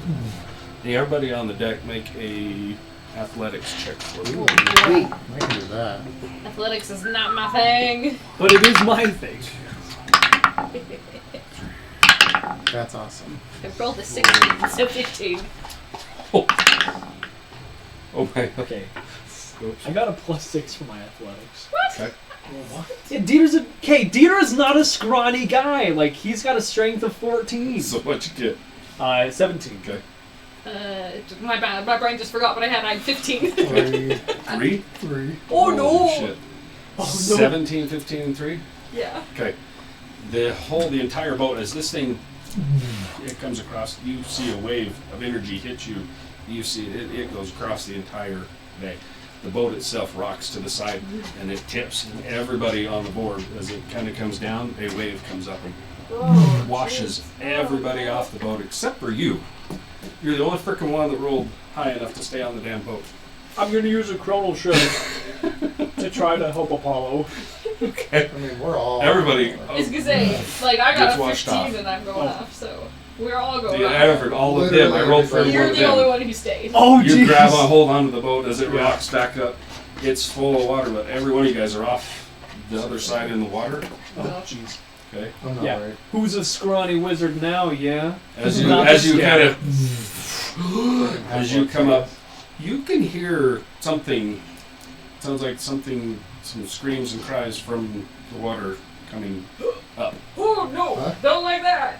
And everybody on the deck make a athletics check for me. I can do that. Athletics is not my thing. But it is my thing. That's awesome. I rolled a 16, so 15. Oh my. Okay. Oops. I got a +6 for my athletics. Okay. Yeah, Dieter's not a scrawny guy. Like, he's got a strength of 14. So what you get? 17. Okay. My brain just forgot what I had. I had 15. 3? 3. Oh no! Holy shit. Oh, no. 17, 15, and 3? Yeah. Okay. The entire boat, as this thing, it comes across, you see a wave of energy hit you. You see it goes across the entire bay. The boat itself rocks to the side and it tips, and everybody on the board, as it kind of comes down, a wave comes up and Oh, washes jeez. everybody off the boat except for you. You're the only freaking one that rolled high enough to stay on the damn boat. I'm going to use a chronal shift to try to help Apollo. Okay. I mean, we're all. Everybody, I was gonna say, like, I got Gets a washed 15 off. and I'm going off, so we're all going the off. average, all of them, I rolled for every You're one of the only them. one who stayed. Oh, You jeez. grab a hold onto the boat as it Yeah. rocks back up. It's full of water, but every one of you guys are off the other side in the water. Oh, jeez. Okay. I'm not Yeah. worried. Who's a scrawny wizard now, yeah? As Not you the kind scary. of as you come up, you can hear something. Sounds like something, some screams and cries from the water coming up. Oh no! Huh? Don't like that!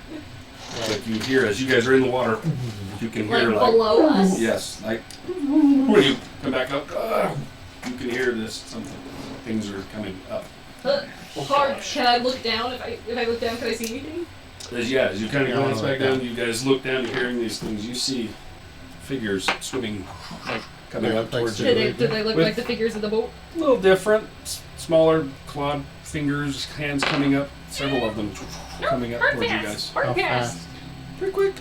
Like you hear as you guys are in the water, you can Like hear below us? yes, like when you come back up, you can hear this. Something, things are coming up. Hard. Can I look down? If I look down, can I see anything? As you kind of Yeah, glance like back down, that. you guys look down, you're hearing these things. You see figures swimming, like coming Yeah, up like towards Do you. they look With- like the figures in the boat? A little different, smaller clawed fingers, hands coming up, several of them coming up towards you guys. Hard How cast. fast? Pretty quick.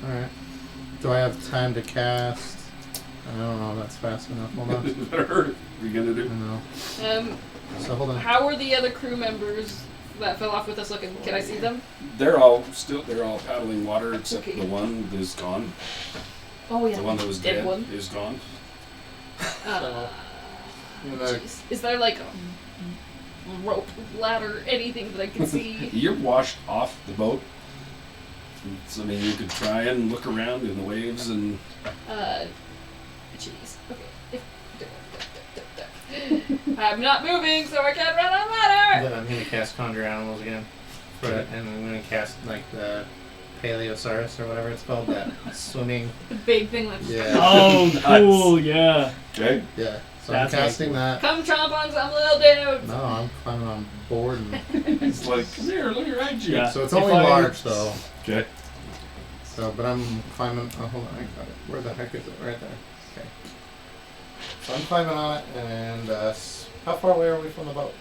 Alright. Do I have time to cast? I don't know if that's fast enough. Hold on. Better hurry. What are you gonna I do? don't know. So hold on. How are the other crew members that fell off with us looking? Can I see them? They're all paddling water except Okay. the one is gone. Oh yeah. The one that was Dead dead one. is gone. I'm gonna- jeez. Is there like a rope, ladder, anything that I can see? You're washed off the boat. So, I mean, you could try and look around in the waves and. Jeez. Okay. I'm not moving, so I can't run on ladder. Then I'm gonna cast Conjure Animals again. And I'm gonna cast like the Paleosaurus or whatever it's called, that swimming. The big thing that's Yeah. Oh, cool, yeah. Okay. Yeah. So That's I'm casting that. come chomp on some little dudes. No, I'm climbing on board. And, It's like, come here, look at right you. Yeah. so it's If only I- large though. Okay. So, but I'm climbing. Oh, hold on, I got it. Where the heck is it? Right there. Okay. So I'm climbing on it, and how far away are we from the boat?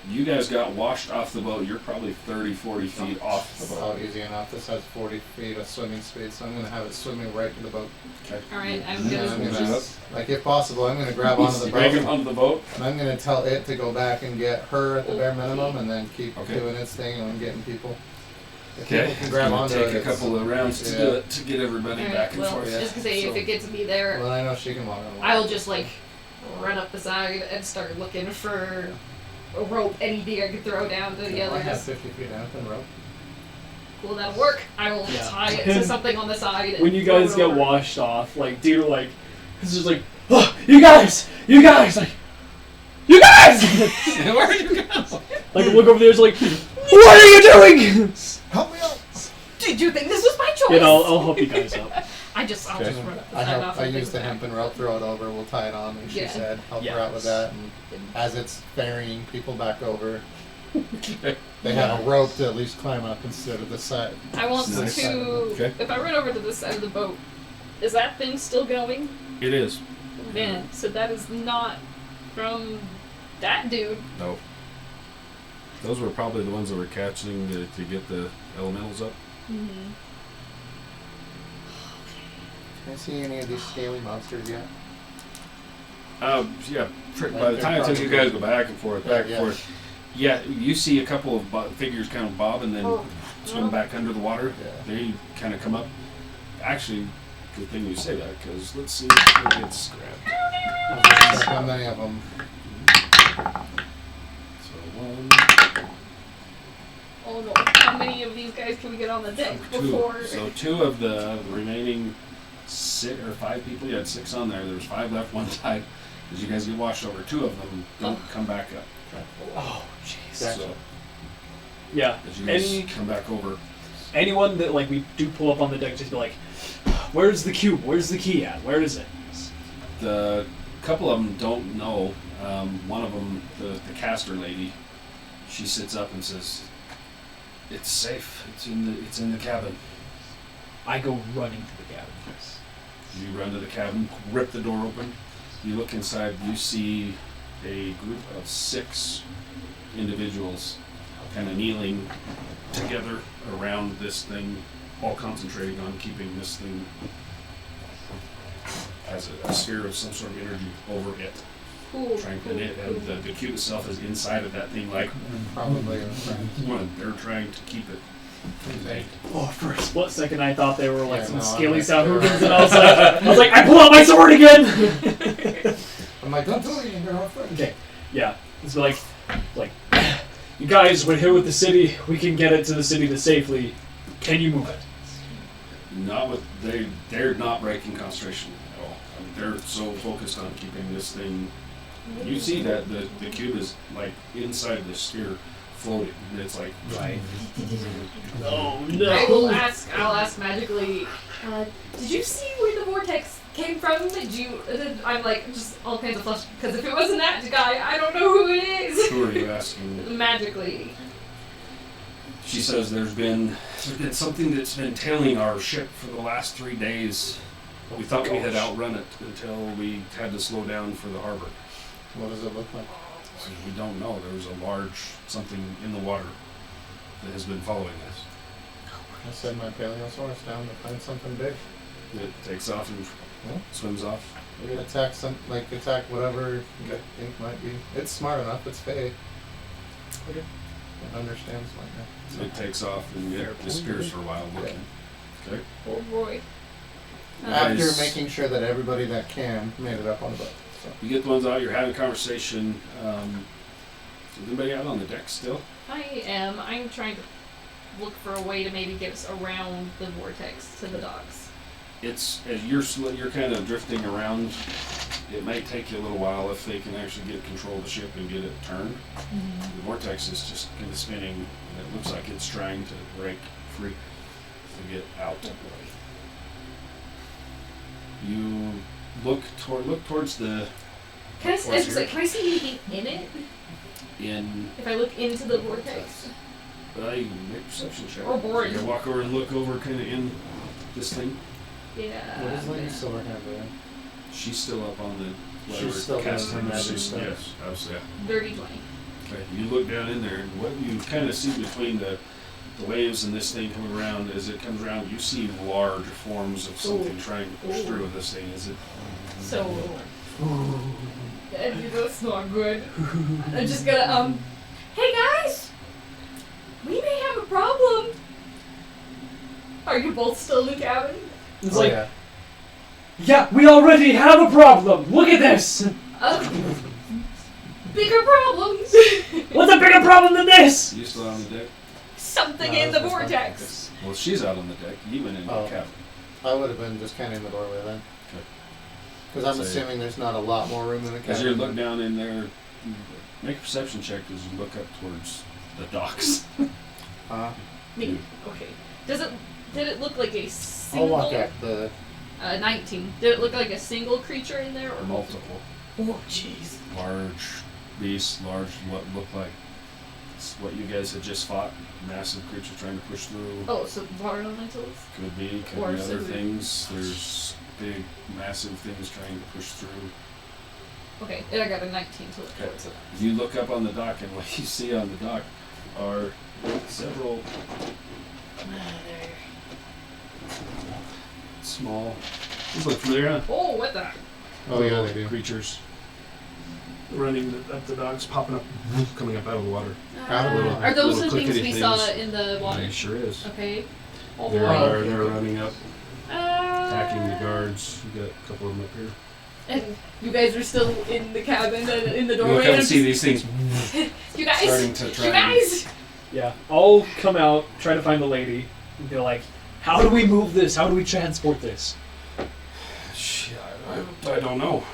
You guys got washed off the boat. You're probably 30, 40 feet off the boat. Oh, easy enough. This has 40 feet of swimming speed, so I'm gonna have it swimming right to the boat. Okay. Alright, I'm And I'm gonna. gonna, like, if possible, I'm gonna grab onto the You grab him boat, onto the boat. and I'm gonna tell it to go back and get her at the bare minimum, and then keep Okay. doing its thing and getting people. If Okay. people can It's grab gonna onto take it, a it's- couple of rounds to yeah. do it to get everybody Alright, back and well, forth. just to say, if So- it gets me there, Well, I know she can walk on water. I'll just like run up the side and start looking for a rope, anything I could throw down to the I have others. 50 feet out and rope. Cool, that'll work. I will Yeah. tie it to something on the side. and When you throw guys it get over. washed off, like, dude, like, it's just like, oh, you guys, like, you guys! Where are you going? Like, look over there, it's like, what are you doing? Help me out! Did you think this was my choice? You know, I'll help you guys up. I'll Okay. just run up the I side off. I and used the take it hempen rope, throw it over, we'll tie it on, and she Yeah. said, help Yeah. her out with that. And as it's ferrying people back over, they have a rope to at least climb up instead of the side. back. I want Nice. to. Okay. If I run over to the side of the boat, is that thing still going? It is. Man, so that is not from that dude. No. Those were probably the ones that were catching to get the elementals up. Mm-hmm. Can I see any of these scaly monsters yet? Yeah. By the time it took you guys to go back and forth, Yeah. Yeah, you see a couple of figures kind of bob and then swim Oh. back under the water. Yeah. They kind of come up. Actually, good thing you say that, because let's see if it gets grabbed. I'll just check how many of them. So one, Oh no! How many of these guys can we get on the deck two. before? So two of the remaining 6 or 5 people. You had 6 on there. There was 5 left. One died. As you guys get washed over, 2 of them don't come back up. Oh, jeez. Gotcha. So Yeah. as you guys Any, come back over, anyone that, like, we do pull up on the deck, just be like, where's the cube? Where's the key at? Where is it? the couple of them don't know. One of them, the caster lady, she sits up and says, "It's safe. It's in the cabin." I go running to the cabin. You run to the cabin, rip the door open. You look inside. You see a group of 6 individuals, kind of kneeling together around this thing, all concentrating on keeping this thing as a sphere of some sort of energy over it. Cool. Trying to knit, and the cube itself is inside of that thing, like Probably in friends. one. They're trying to keep it contained. Oh, for a split second I thought they were like Yeah, some no, scaly I'm sound not sure. hooligans, and I was like, I pull out my sword again! I'm like, don't do anything, they're all friends. Okay, yeah. It's like, you guys, we're here with the city. We can get it to the city safely. Can you move it? Not with they're not breaking concentration at all. I mean, they're so focused on keeping this thing. You see that the cube is like inside the sphere, floating. And it's like Right. Oh I'll ask magically. Did you see where the vortex came from? I'm like just all kinds of flush because if it wasn't that guy, I don't know who it is. Who are you asking? Magically. She says there's been something that's been tailing our ship for the last 3 days. We thought we had outrun it until we had to slow down for the harbor. What does it look like? So we don't know. There was a large something in the water that has been following us. I send my Paleosaurus down to find something big. It takes off and Yeah. swims off. Attack attack whatever you think might be. It's smart enough, it's fake. Okay. It understands like that. So it takes off and it disappears for a while looking. Okay. Oh boy. After Nice. making sure that everybody that can made it up on the boat. You get the ones out. You're having a conversation. Is anybody out on the deck still? I am. I'm trying to look for a way to maybe get us around the vortex to the docks. It's as you're kind of drifting around. It might take you a little while if they can actually get control of the ship and get it turned. The vortex is just kind of spinning, and it looks like it's trying to break free to get out. You look towards the Can I see anything in it? in. If I look into the vortex? You can make a perception check. Or boring. You can walk over and look over, kind of in this thing. Yeah. What is Lady Silverhand doing? She's still up on the. She's still casting doing her magic she's- stuff. Yes, absolutely. Dirty 20. Okay, you look down in there, and what you kind of see between the waves and this thing coming around, as it comes around, you see large forms of something trying to push through with this thing. Is it? So. That's not good. I'm just gonna, hey guys! We may have a problem! Are you both still in the cabin? It's like, yeah, we already have a problem. Look at this. Bigger problems! What's a bigger problem than this? You still out on the deck? Something No, in the this was not vortex. Well, she's out on the deck. You went in the Oh. cabin. I would have been just kind of in the doorway then. Okay. Because I'm So- assuming there's not a lot more room in the cabin. As you look down in there, make a perception check as you look up towards the docks. Me. Okay. Did it look like a I'll single? walk at the. 19. Did it look like a single creature in there or Multiple. Oh, jeez. Large beasts, what looked like what you guys had just fought. Massive creature trying to push through. Oh, so water elementals? Could be Or other so- things. There's big, massive things trying to push through. Okay, and I got a 19 to look Okay. towards it. You look up on the dock, and what you see on the dock are several small. These look familiar, huh? Oh, what the? Oh yeah, they do. Creatures running up the docks, popping up, coming up out of the water. Out of the water. Are those the Little things we clickety saw things. in the water? It sure is. Okay. All They're, right. they're running up, attacking the Uh, guards. You got a couple of them up here. And you guys are still in the cabin and in the You doorway. look up and and I'm see just, these things you guys, starting to try. you guys. Yeah, I'll come out, try to find the lady, and be like, how do we move this? How do we transport this? Shit, I don't know.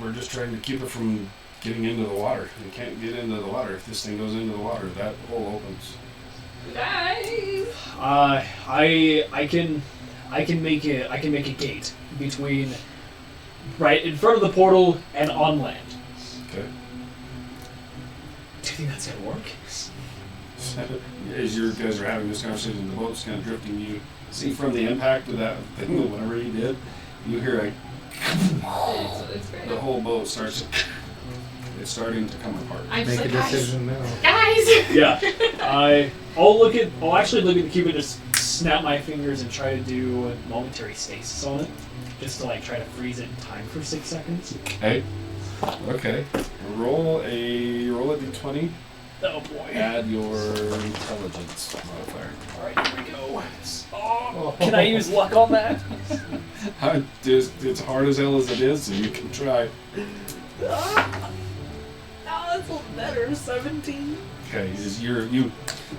We're just trying to keep it from getting into the water. It can't get into the water. If this thing goes into the water, that hole opens. You guys. I can make a gate between right in front of the portal and on land. Okay. Do you think that's gonna work? As you guys are having this conversation, the boat's kind of drifting. You see from the impact of that thing, whatever he did, you hear It's great. the whole boat starts. It's starting to come apart. I'm Make just a like, guys, decision now. guys. Yeah. I'll actually look at the cube and just snap my fingers and try to do a momentary stasis on it. Just to like try to freeze it in time for 6 seconds. Okay. Okay. Roll a d20. Oh boy. Add your intelligence modifier. Alright, here we go. Oh, can I use luck on that? It's hard as hell as it is, so you can try. Oh, that's a little better. 17. Okay,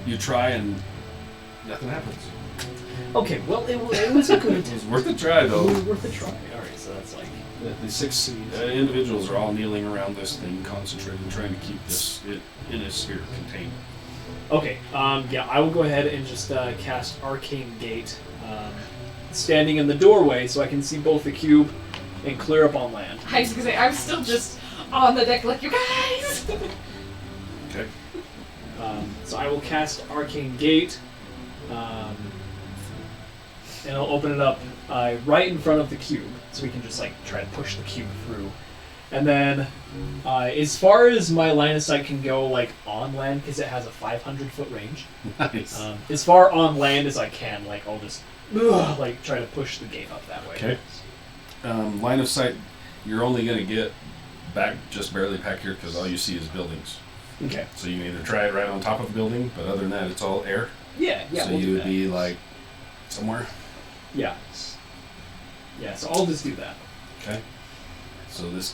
you try and nothing happens. Okay, well it was a good It was worth a try It though. was worth a try. Alright, so that's like The 6 individuals are all kneeling around this thing, concentrating, trying to keep this in a sphere contained. okay. Yeah, I will go ahead and just cast Arcane Gate, standing in the doorway so I can see both the cube and clear up on land. I was gonna say, I'm still just on the deck like, you guys! Okay. So I will cast Arcane Gate, and I'll open it up right in front of the cube, so we can just like try to push the cube through. And then, as far as my line of sight can go, like on land, because it has a 500-foot range. Nice. As far on land as I can, like I'll just like try to push the gate up that way. Okay. Line of sight, you're only going to get back just barely back here because all you see is buildings. Okay. So you can either try it right on top of a building, but other than that, it's all air. Yeah. Yeah. So we'll you do would that. be like somewhere. Yeah. Yeah. So I'll just do that. Okay. So this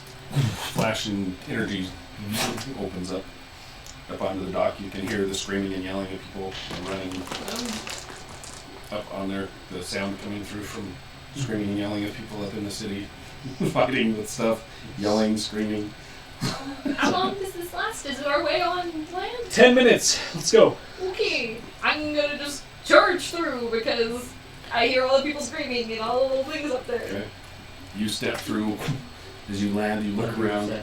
flashing energy opens up onto the dock. You can hear the screaming and yelling of people running up on there. The sound coming through from screaming and yelling of people up in the city, fighting with stuff, yelling, screaming. How long does this last? Is our way on land? 10 minutes. Let's go. Okay, I'm gonna just charge through because I hear all the people screaming and all the little things up there. Okay. You step through. As you land, you look around.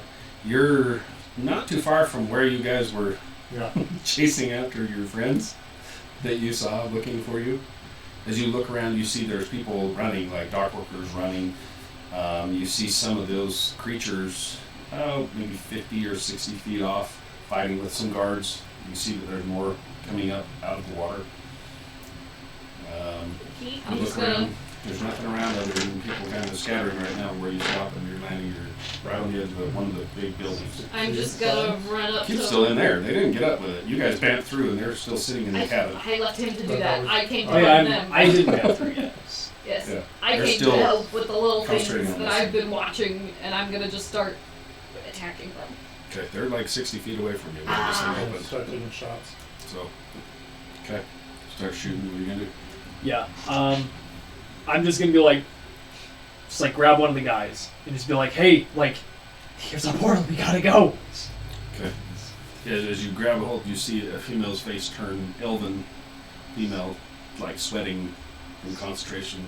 You're not too far from where you guys were chasing after your friends that you saw looking for you. As you look around, you see there's people running, like dock workers running. You see some of those creatures, maybe 50 or 60 feet off, fighting with some guards. You see that there's more coming up out of the water. I'm You just look gonna. around. There's nothing around other than people kind of scattering right now where you stop and you're landing. You're right on the edge of one of the big buildings. I'm just gonna run up Keith's to. still in there. They didn't get up with it. You guys bamped through and they're still sitting in the cabin. I left him to do that. I came to Oh, help yeah, them. I didn't get through yet. Yes. Yeah. I They're came to still help with the little things concentrating on that this. I've been watching, and I'm gonna just start attacking them. Okay, they're like 60 feet away from you. Where this thing And opens. start taking shots. So, okay, start shooting. What are you gonna do? Yeah. I'm just gonna be like, just like grab one of the guys and just be like, hey, like, here's a portal. We gotta go. Okay. As you grab a hold, you see a female's face turn elven female, like sweating in concentration.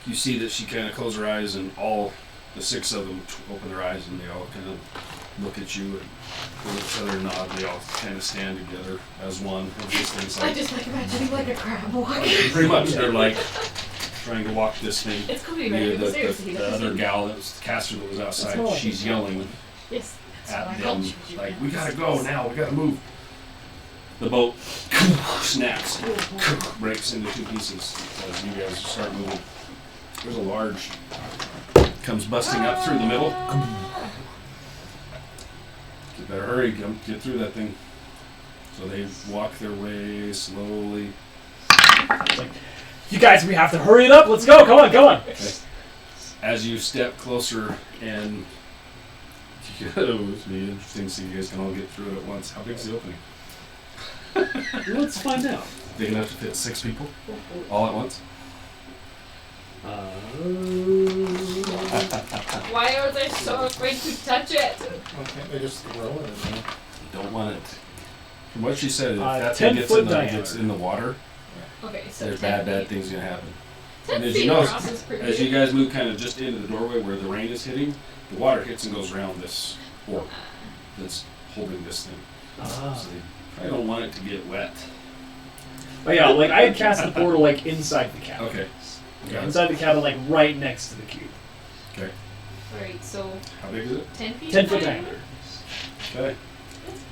You see that she kind of closes her eyes, and all the 6 of them open their eyes, and they all kind of look at you and give each other a nod. They all kind of stand together as one. And these things I like, just like imagining like a crab walking. pretty much, they're like trying to walk this thing. It's gonna be The, very the, serious. the, the other gal, that was the caster that was outside, she's yelling Yes. That's what I at called them, you. like, we gotta go now, we gotta move. The boat snaps, breaks into 2 pieces as you guys start moving. There's a large, comes busting up through the middle. You better hurry, get through that thing. So they walk their way slowly. It's like, you guys, we have to hurry it up. Let's go. Come on, come on. Okay. As you step closer, and it would be interesting to see if you guys can all get through it at once. How big is the opening? Let's find out. Big enough to fit 6 people all at once? Why are they so afraid to touch it? Okay, they just throw it in there. You don't want it. From what she said, if that 10 thing gets foot in, diameter. gets in the water, Okay, so there's 10 bad feet. things gonna happen. 10 And as feet you know, across is pretty as you big. guys move kind of just into the doorway where the rain is hitting, the water hits and goes around this orb that's holding this thing. So they probably don't want it to get wet. But yeah, like I had cast the portal like inside the cabin. Okay. Yeah, inside the cabin, like right next to the cube. Okay. Alright, so How big is it? 10 feet? 10 foot diameter. Okay.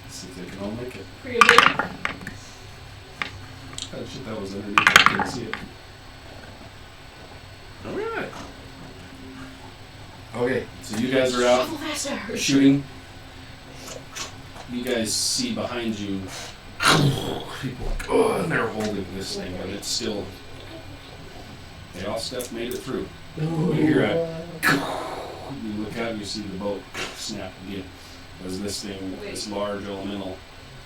See if they can all make it. Pretty big. Oh shit, that was underneath. I couldn't see it. Alright. Okay, so you guys are out Shuffle faster. shooting. You guys see behind you people like, oh, and they're holding this thing, but it's still. They all made it through. You hear a. You look out and you see the boat snap again. As this thing, this large elemental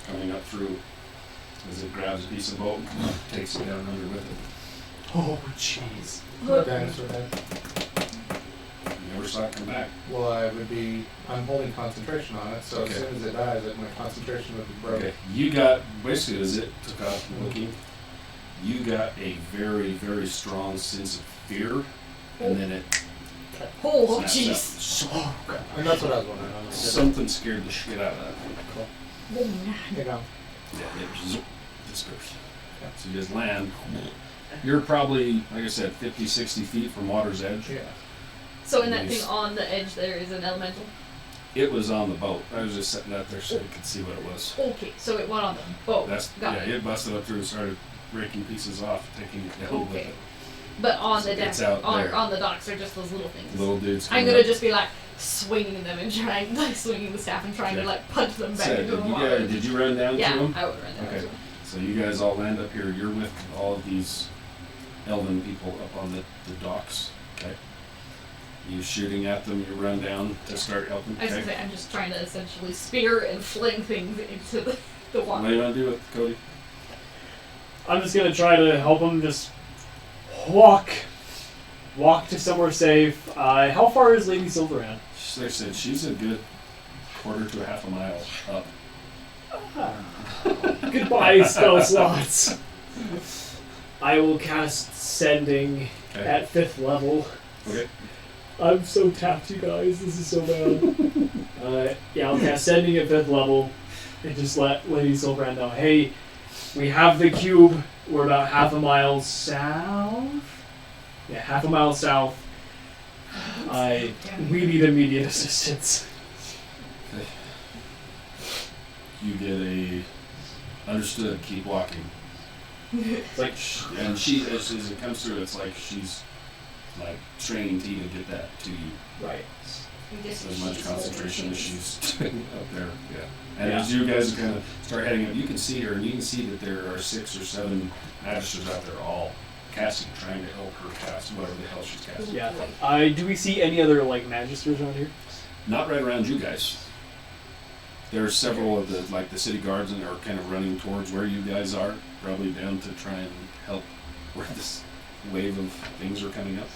coming up through, as it grabs a piece of boat, takes it down under with it. Oh, jeez. Dinosaur head. You never saw it come back. Well, I'm holding concentration on it, so Okay. as soon as it dies, my concentration would be broken. Okay, you got, basically as it took off looking, you got a very, very strong sense of fear, and then it Oh, snaps jeez. out. So, And that's what I was wondering. I'm like, something scared the shit out of that thing. There you go. Yeah, it just dispersed. So you just land. You're probably, like I said, 50, 60 feet from water's edge. Yeah. So in that Nice. thing on the edge there is an elemental. It was on the boat. I was just setting that there so you could see what it was. Okay, so it went on the boat. That's Got yeah, it. it busted up through and started breaking pieces off, taking it down with Okay. it. But on the It's deck, out there. on the docks are just those little things. Little dudes. I'm coming gonna up. just be like swinging them and trying, like swinging the staff and trying to Okay. like punch them back So, into the did you water. guys, did you run down Yeah, to them? I would run down Okay. to 'em. So you guys all land up here. You're with all of these elven people up on the docks. Okay. You shooting at them, you run down to start helping. I was gonna say, I'm just trying to essentially spear and fling things into the What water. do you want to do with Cody? I'm just gonna try to help him just walk to somewhere safe. How far is Lady Silverhand? Like I said, she's a good quarter to a half a mile up. Goodbye, spell slots. I will cast Sending Okay. at 5th level. Okay. I'm so tapped, you guys. This is so bad. Yeah, I'll cast Sending at 5th level and just let Lady Silverhand know, hey, we have the cube. We're about half a mile south. Yeah, half a mile south. We need immediate assistance. Okay. You get a understood. Keep walking. It's like, And she, as it comes through, it's like she's like trained to even get that to you. right. As much concentration as she's doing up there. Yeah. And Yeah. as you guys kind of start heading up, you can see her, and you can see that there are 6 or 7 magisters out there all casting, trying to help her cast whatever the hell she's casting. Yeah. Do we see any other like magisters around here? Not right around you guys. There are several of the city guards and are kind of running towards where you guys are, probably down to try and help where this wave of things are coming up.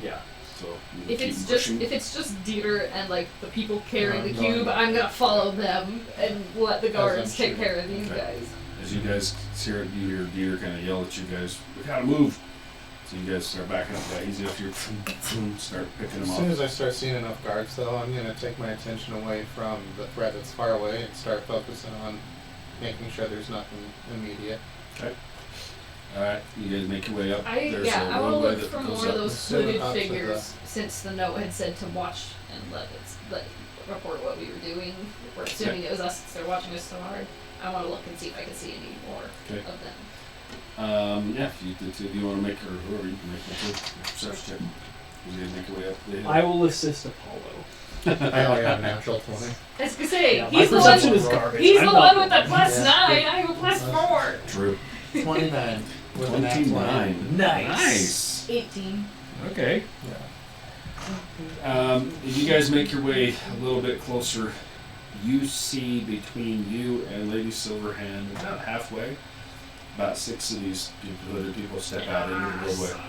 Yeah. So you If keep it's pushing. just Dieter and like the people carrying the I'm going- cube, I'm gonna follow them and let the guards take shooting. care of these Okay. guys. As you guys hear Dieter kind of yell at you guys, we gotta move. So you guys start backing up that easy if you start picking them As soon off. as I start seeing enough guards, though, I'm going to take my attention away from the threat that's far away and start focusing on making sure there's nothing immediate. Alright, you guys make your way up. I There's a want to roadway look that for goes more of up. those Soon hooded up to figures since the note had said to watch and let report what we were doing. We're assuming it was us since they're watching us so hard. I want to look and see if I can see any more Okay. of them. Yeah, if you want to make her, whoever, you can make a perception check. You guys make your way up the hill. I will assist Apollo. I only have a natural 20. I was gonna say, Yeah, my he's the perception one. is garbage. He's I'm the not one with the rolling. plus Yeah. 9. I have a plus 4. True. 29 with a nat 20. 29. Nice. 18. Okay. Yeah. If you guys make your way a little bit closer, you see between you and Lady Silverhand, about halfway, about 6 of these hooded people step out into the roadway,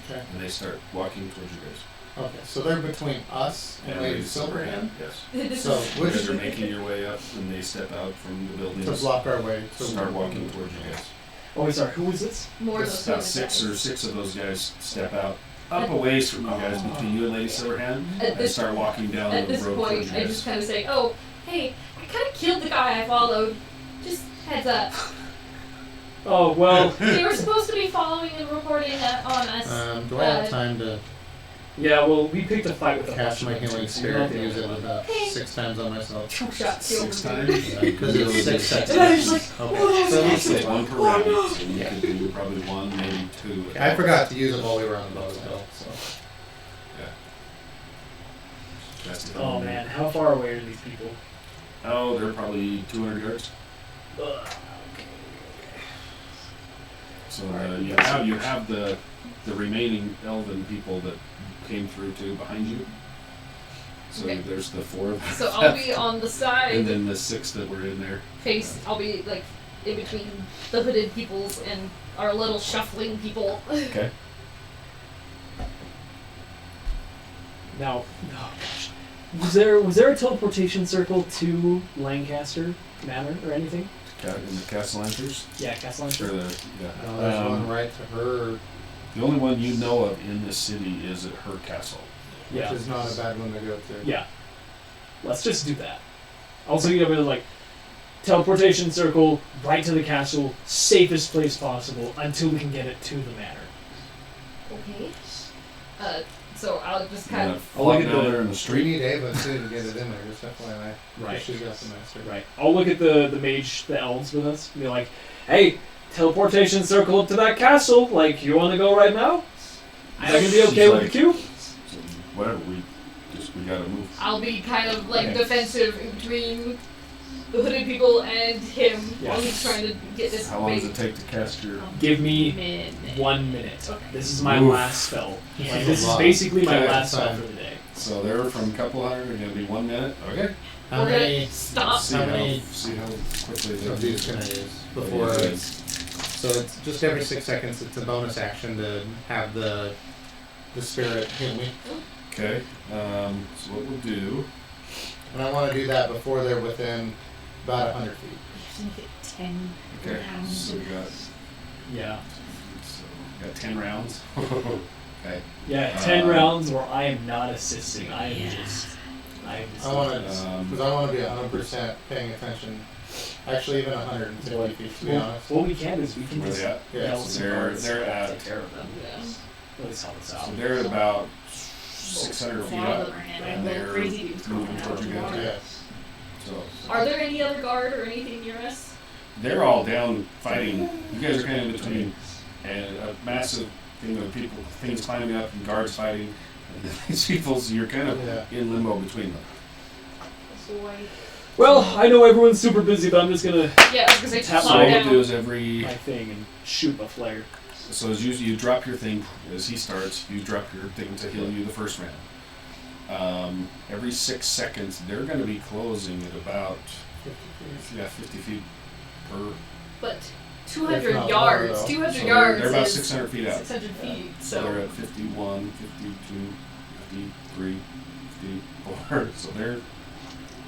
Okay. and they start walking towards you guys. Okay, so they're between us and Lady Silverhand. Yes. This So, is You which guys are making your way up, and they step out from the to buildings, block our way to start walking towards you guys. Oh, sorry. Who was this? more of It's those about hooded 6 guys. of those guys step out, up a ways from you guys, between you and Lady Silverhand, At and this, start walking down at the this road towards point, you I guys. just kind of say, oh, hey, I kind of killed the guy I followed. Just heads up. Oh, well, They were supposed to be following and reporting on us. do I have time to yeah, well, we picked a fight with a cast my bunch of healing them, so you're not spirit the and use only it one. about 6 times on myself? 2 shots. 6 killed. times? Because it's 6 seconds. And then he's like, Okay. oh, So at that's least It's one per Oh, round, no. so you could do probably 1, maybe 2. I forgot to use it while we were on the boat hill, so. That's it. Oh man, how far away are these people? Oh, they're probably 200 yards. Ugh. So you have the remaining elven people that came through too behind you. So Okay. there's the 4 of them. So I'll be on the and side, then the 6 that were in there. I'll be like in between the hooded peoples and our little shuffling people. Okay. Now, oh gosh, was there a teleportation circle to Lancaster Manor or anything? In the castle enters. Yeah, Castle Sure. Lancaster. There's one right to her, The only one you know of in this city is at her castle. which Yeah, is not a bad one to go to. yeah. Let's just do that. Also, you know, like teleportation circle right to the castle, safest place possible until we can get it to the manor. Okay. So I'll just You're kind gonna of. I'll look fly at down the- there in the We street. need Ava too to get it in there, just FYI. Right. She's got the master. Right. I'll look at the mage, the elves with us, and be like, hey, teleportation circle up to that castle. Like, you want to go right now? Is that gonna be okay She's with the queue? Whatever, we gotta move. I'll be kind of like Okay. defensive in between the hooded people and him while Yeah. he's trying to get this How long big does it take to cast your? Give me minute. 1 minute. Okay. This is my Oof. last spell. Yeah. Like, this is Wow. basically my Okay. last spell Time. for the day. So they're from a couple hundred. They're gonna be 1 minute. Okay. How We're many gonna stop. See How how many see how quickly they of do. these can I use before? Yeah. So it's just every 6 seconds. It's a bonus action to have the spirit heal me, Okay. So what we'll do? and I want to do that before they're within about 100 feet. I think it 10 Okay. rounds. So we got Yeah. 10 rounds. Okay. Yeah, 10 Uh, rounds where I am not assisting. I am Yeah. just. I am just. I want to, Um, because I want to be 100% paying attention. Actually, even 150 feet, to be honest. What we can is we can Where just they at? Yeah, yell so some they're- guards they're to at- take care of them. Yeah. Really help us out. So they're at about 600 feet A lot of up, them are and handling they're little crazy dudes moving coming out towards of you the guys. water. Yes. So Are there any other guard or anything near us? they're all down fighting. You guys are kind of in between, and a massive thing of people, things climbing up, and guards fighting. And these people, so you're kind of Yeah. in limbo between them. So Well, I know everyone's super busy, but I'm just gonna yeah, I was gonna say Tap So slow what my- we'll down. do is every my thing and shoot a flare. so as you drop your thing as he starts, you drop your thing to heal you the first round. Every 6 seconds, they're going to be closing at about 50 feet per. But If 200 not more, yards. though. 200 So yards. they're about is 600 feet out. 600 feet. So they're So at 51, 52, 53, 54. So they're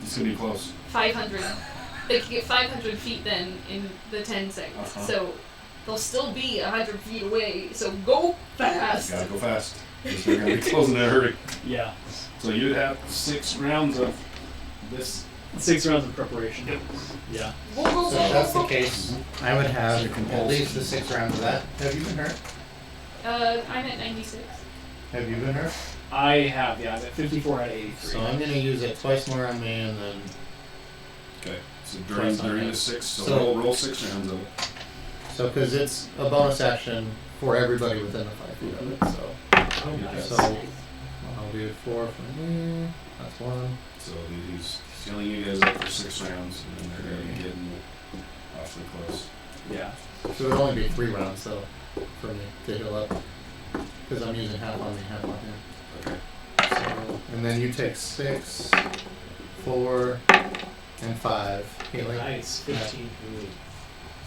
it's gonna be close. 500. They can get 500 feet then in the 10 seconds. Uh-huh. So they'll still be 100 feet away. So go fast. Gotta go fast. 'Cause they're gonna be closing in a hurry. Yeah. So you'd have 6 rounds of this. 6 rounds of preparation. Yeah. Go, go, So go, if that's go, the go. case, I would have at least the 6 rounds of that. Have you been hurt? I'm at 96. Have you been hurt? I have, yeah, I'm at 54 out of 83. So I'm going to use it twice more on me, and then Okay. So during Twice on the that. 6, so, So- roll 6 rounds of it. so because it's a bonus action for everybody within the 5 feet of it. So Oh, nice. So I'll do 4 for me. That's 1. So he's healing you guys up for 6 rounds, and then they're gonna be getting awfully close. Yeah. So it'll only be 3 rounds though for me to heal up because I'm using half on me, half on him. Okay. So, and then you take 6, 4, and 5 healing. Nice. 15. Ooh.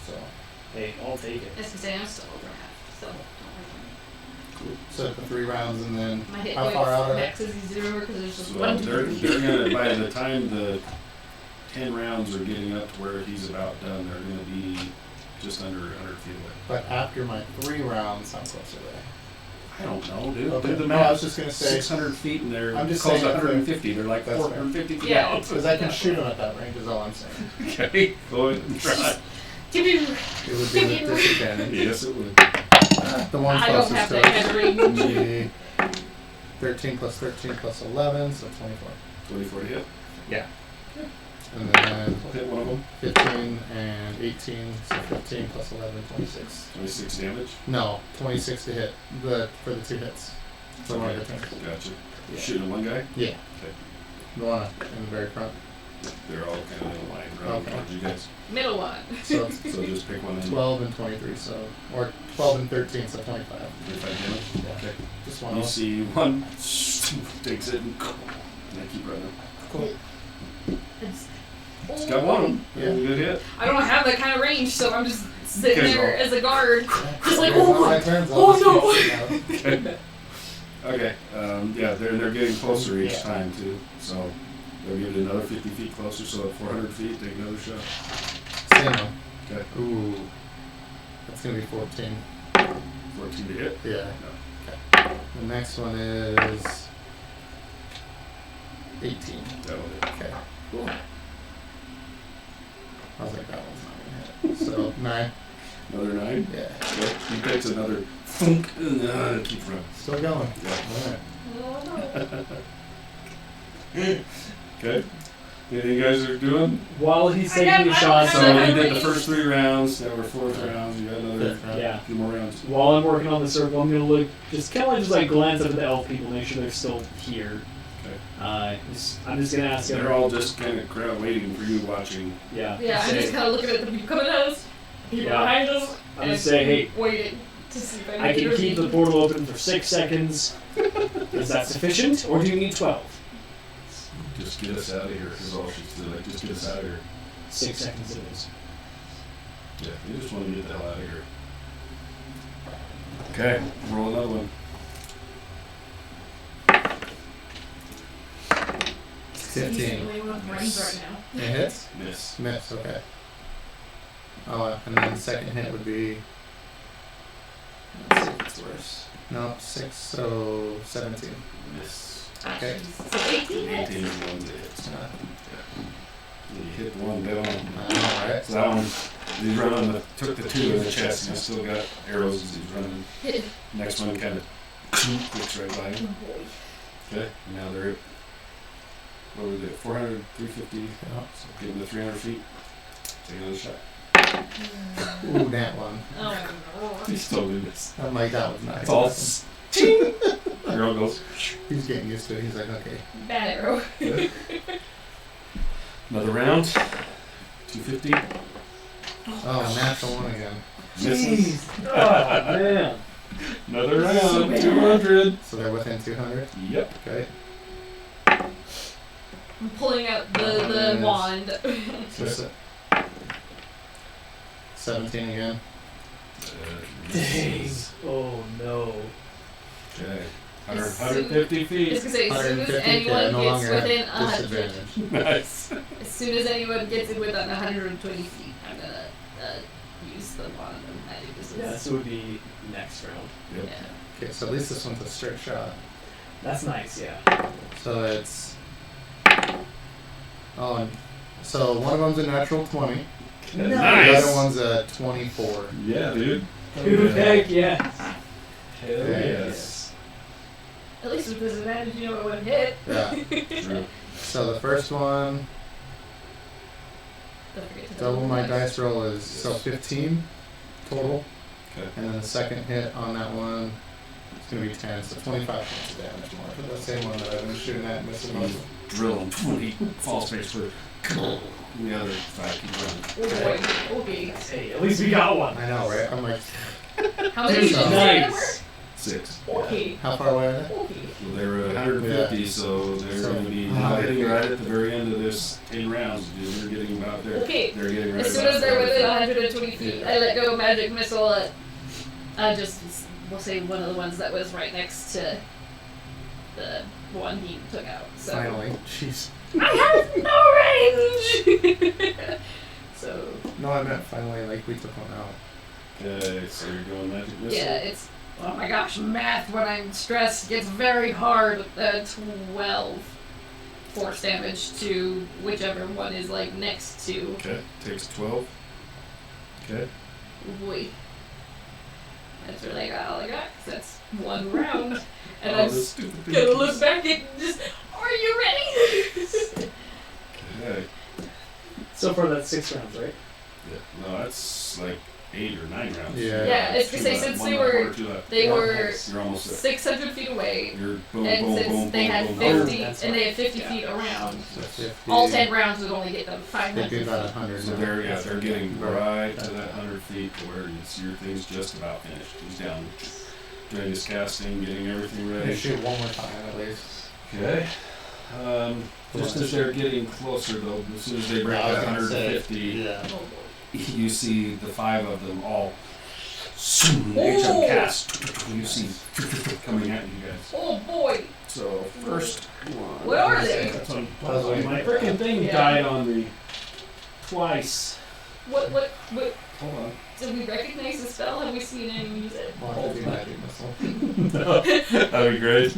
So, Hey, I'll take it. As I say, I'm still over half. So don't worry. so for 3 rounds, and then My hit how points far out of it? max is 0 because there's just So one. they're gonna, by the time the 10 rounds are getting up to where he's about done, they're gonna be just under 100 feet away. But after my 3 rounds, how close are they? I don't know, dude. Okay. Do the No, I math. was just gonna say 600 feet, and they're I'm just close to saying 150. They're like that's 450 feet Yeah. out. because I can shoot them at that range. Is all I'm saying. Okay, go ahead and try. Give you. It would be with disadvantage. Yes, it would. The one I don't have closest that to kind of it range. would be 13 plus 13 plus 11, so 24. 24 to hit. Yeah. And then I'll hit one of them. 15 and 18, so 15 plus 11, 26. 26 damage. No, 26 to hit for the 2 hits. For one of the things. Gotcha. Yeah. Shooting one guy. Yeah. Okay. The one in the very front. They're all kind of in line around Okay. towards you guys. Middle one. So it's So just pick one and 12 and 23, so, or 12 and 13, so 25. 25 damage. Yeah. Okay. Just one You off. see one takes it and they keep running. Cool. It's got one of them. Yeah. Good hit. I don't have that kind of range, so I'm just sitting Okay, there roll. as a guard. Just like, Okay, oh now my- my turns, I'll oh just no. keep sitting out. Okay. Yeah, they're getting closer each Yeah. time too. So they'll get another 50 feet closer. So at 400 feet, take another shot. Same one. Okay. Ooh. That's gonna be 14. 14 to hit. Yeah. No. Okay. The next one is 18. That'll hit. Okay. Cool. I was like, that one's not gonna hit. So 9. Another 9. Yeah. Okay. He takes another thunk and keep running. Still going. Yeah. Alright. Oh, no. Okay. Anything you guys are doing? While he's I taking the have- shots, So I you have did the range. first 3 rounds. Now we're 4th rounds. You got another Fifth round. yeah. few more rounds. While I'm working on the circle, I'm gonna look, just kind of just like glance up at the elf people, make sure they're still here. Okay. I'm just gonna ask They're everyone. all just kind of crowd waiting for you, watching. Yeah. Yeah, I'm say- just kind of looking at the people coming at us, people Yeah. behind us, I'm and just saying, hey, waiting to see if I can keep the portal open for 6 seconds. Is that sufficient, or do you need 12? Just get us out of here. Is all she's doing. Like, just get us out of here. 6 seconds it is. Yeah, you just want to get the hell out of here. Okay, roll another one. 15. Right now. It hits? Miss. Miss, okay. Oh, and then the second hit would be. Let's see if it's worse. No, 6, so 17. Miss. Okay. So 18 hits. 18 is one that hits. Uh, You hit one down. Alright. So that one, he's running took the 2 in the chest and he's still got arrows as he's running. Hit. Next one kind of clicks right by him. Oh boy. Okay, now they're at, what was it, 400, 350, Yeah. so give him the 300 feet. Take another shot. Ooh, that one. Oh no. He's totally missed. I'm like, that was nice. It's all ching! Arrow goes. He's getting used to it. He's like, okay. Bad arrow. Another round. 250. Oh, natural one again. Misses. Oh, man. Another round. 200. So they're within 200. Yep. Okay. I'm pulling out the Yes. wand. So se- 17 again. Misses. Oh, no. Okay. 150 Just feet. to say, as soon as 150, anyone no gets longer within at 100, disadvantage. Nice. as soon as anyone gets it within 120 feet, I'm gonna use the wand of magic distance. Yeah, this would be next round. Yep. Yeah. Okay, so at least this one's a straight shot. That's nice, yeah. So it's. Oh, and so one of them's a natural 20. The Nice. other one's a 24. Yeah, dude. Dude, heck yeah. Hell yes. At least with disadvantage, you know it would hit. Yeah. True. So the first one, Don't forget to double my dice roll is so 15 total. Okay. And then the second hit on that one is going to be 10, so 25 points of damage more. For the same one that I've been shooting at and missing most of. Drill him 20 fall space for the other 5 keep running. Oh boy. Okay. Hey, at least we got one. I know, right? I'm like, How many did you So- say there Nice. 6. were? Okay. how far away are they? Okay. Well, they were at 150, so they're going to be hitting right at the very end of this 10 rounds. Dude, they're getting about there. Okay. They're getting right As soon about as they're there. within 120 feet, I let go of magic missile at, we'll say one of the ones that was right next to the one he took out. So Finally. Jeez. I have no range! So, No, I meant finally, like, we took one out. Okay, so you're going magic missile. yeah, it's, oh my gosh, math when I'm stressed gets very hard. 12 force damage to whichever one is like next to. Okay, takes 12. Okay. Boy. That's really all I got, 'cause that's one round. And Oh, I'm this stupid thing. gonna look back and just, are you ready? Okay. So far, that's 6 rounds, right? Yeah. No, that's like 8 or 9 rounds. Yeah. Yeah, it's to Two say left, since one they left, were- one or two left. They Yeah, were nice. You're almost there. 600 feet away, You're boom, and boom, since boom, they boom, had boom, 50, boom. that's and they right. had 50 Yeah. feet around, So 50. all 10 rounds would only get them They'd be 500 about feet. 100 So now. they're getting right to that 100 feet to where your thing's just about finished. He's down doing his casting, getting everything They ready. shoot one more time at least. Okay. Just as they're getting closer though, as soon as they break Yeah, I was that gonna say, 150, Yeah. Oh, boy. you see the 5 of them all each of them cast. You see coming at you guys. Oh boy! So first one. What are they? That's on Puzzle. my freaking thing Yeah. died on me twice. What, Hold on. did we recognize the spell? Have we seen anyone use it? Well, it'd be magic missile. That'd be great.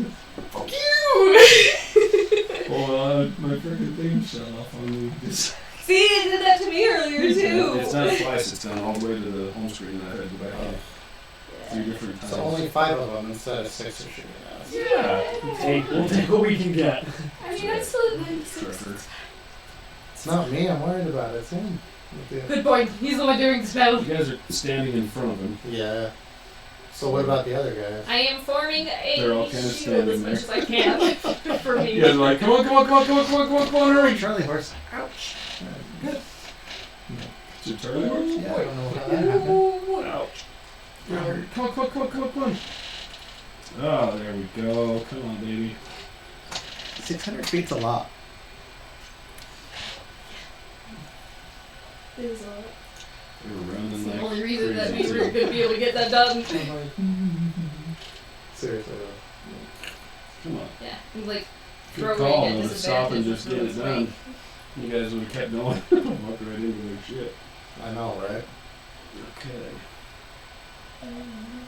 Fuck you! Hold on, my freaking thing shut off on me. See, it did that to me earlier too! It's done twice. It's done all the way to the home screen. And I had to go back in 3 different times. So only 5 of them instead of 6 are shooting at us. Yeah. We'll take what we can get. I mean, that's still 96. Trevor. It's not me, I'm worried about it. It's him. With the- Good point. He's the one doing the spell. You guys are standing in front of him. Yeah. So what about the other guys? I am forming a They're all kinda shield as standing much as I can for me. You guys are like, come on, hurry. Charlie horse. Ouch. It's your Charlie horse? Yeah, I don't know how that happened. Ouch. Come on. Oh, there we go. Come on, baby. 600 feet's a lot. It is a- They were running It's the like only reason that we crazy, were too. going to be able to get that done. Seriously though. Come on. Yeah, and like Good throwing call. at Though, to stop and disadvantage just get was it really done. You guys would have kept going. Walked right into their shit. I know, right? Okay.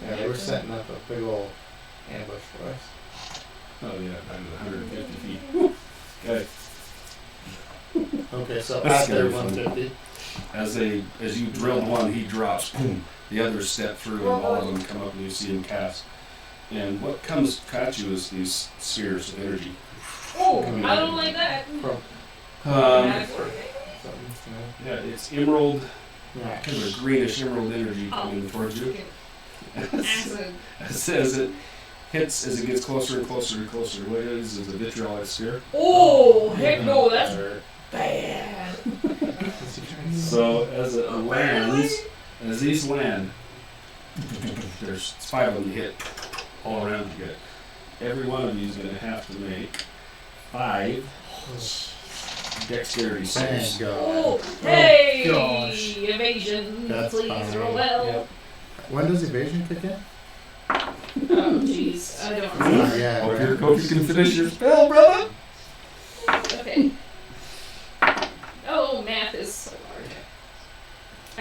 Yeah, they were setting up a big old ambush for us. Oh, yeah. 150 feet. Okay. Okay, so That's at their scary fun. 150. As you drill one, he drops. Boom. The others step through, and all of them come up, and you see him cast. And what comes at you is these spheres of energy. Oh, I don't like that. From Um, something, yeah, it's emerald, yeah. kind of a greenish emerald energy coming towards you. Acid. It says it hits as it gets closer and closer and closer. What it is a vitriolic sphere. Oh, heck no, that's bad. So as it lands, as these land, there's 5 of them hit all around you. Every one of you is going to have to make 5 dexterity saves. Thank God. Oh, hey! gosh. Evasion, That's please fine. roll well. Yep. When does evasion kick in? Oh, jeez, I don't know. Not yet, right? Hope you can finish your spell, brother. Okay. Oh, math is so hard.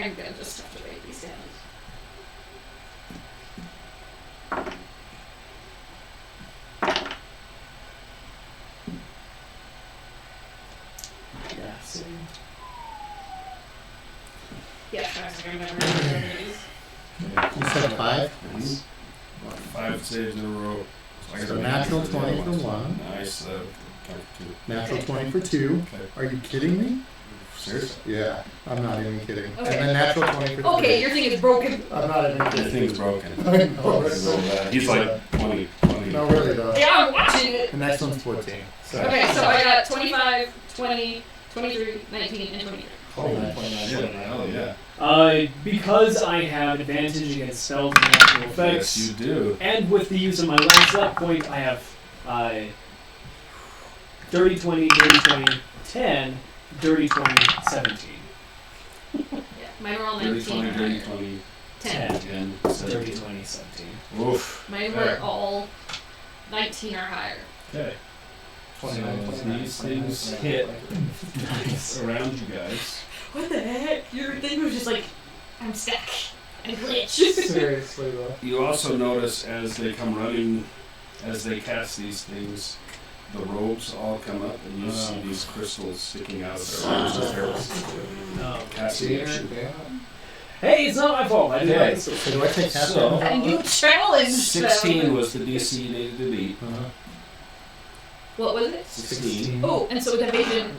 I'm gonna just have to write these down. Yeah, same. Yeah, I was gonna remember these. You said 5? 5 saves in a row. I So gotta natural make 20 for it. 1. Nice. Count 2. Natural 20 for 2. Okay. Are you kidding me? Seriously? Yeah, I'm not even kidding. Okay. And then natural 20 for 3. Okay, your thing is broken. I'm not even The kidding. thing's broken. I know, right? So, he's like 20. No, really though. Yeah, I'm watching it. The next one's 14. So. Okay, so I got 25, 20, 23, 19, and 23. Oh, Yeah, hell yeah. Because I have advantage against spells and natural effects, Yes, you do. and with the use of my last luck point, I have dirty 20, dirty 20, 10, dirty 20, 17. Yeah, mine were all 30, 19. 20, 30, 20, 10. 10, Dirty 17. 20, 17. Oof. Mine were all 19 or higher. Okay. 29, So 29, these 29, things 29. hit around you guys. What the heck? Your thing was just like, I'm stuck. I glitch. Seriously though. You also notice as they come running, as they cast these things, the robes all come up and you see these crystals sticking out of their arms as they're casting at you. Hey, it's not my fault. I did Okay. it. So do I take half So- damage? And you challenged 16 them. was the DC you needed to beat. What was it? 16. Oh, and so with evasion,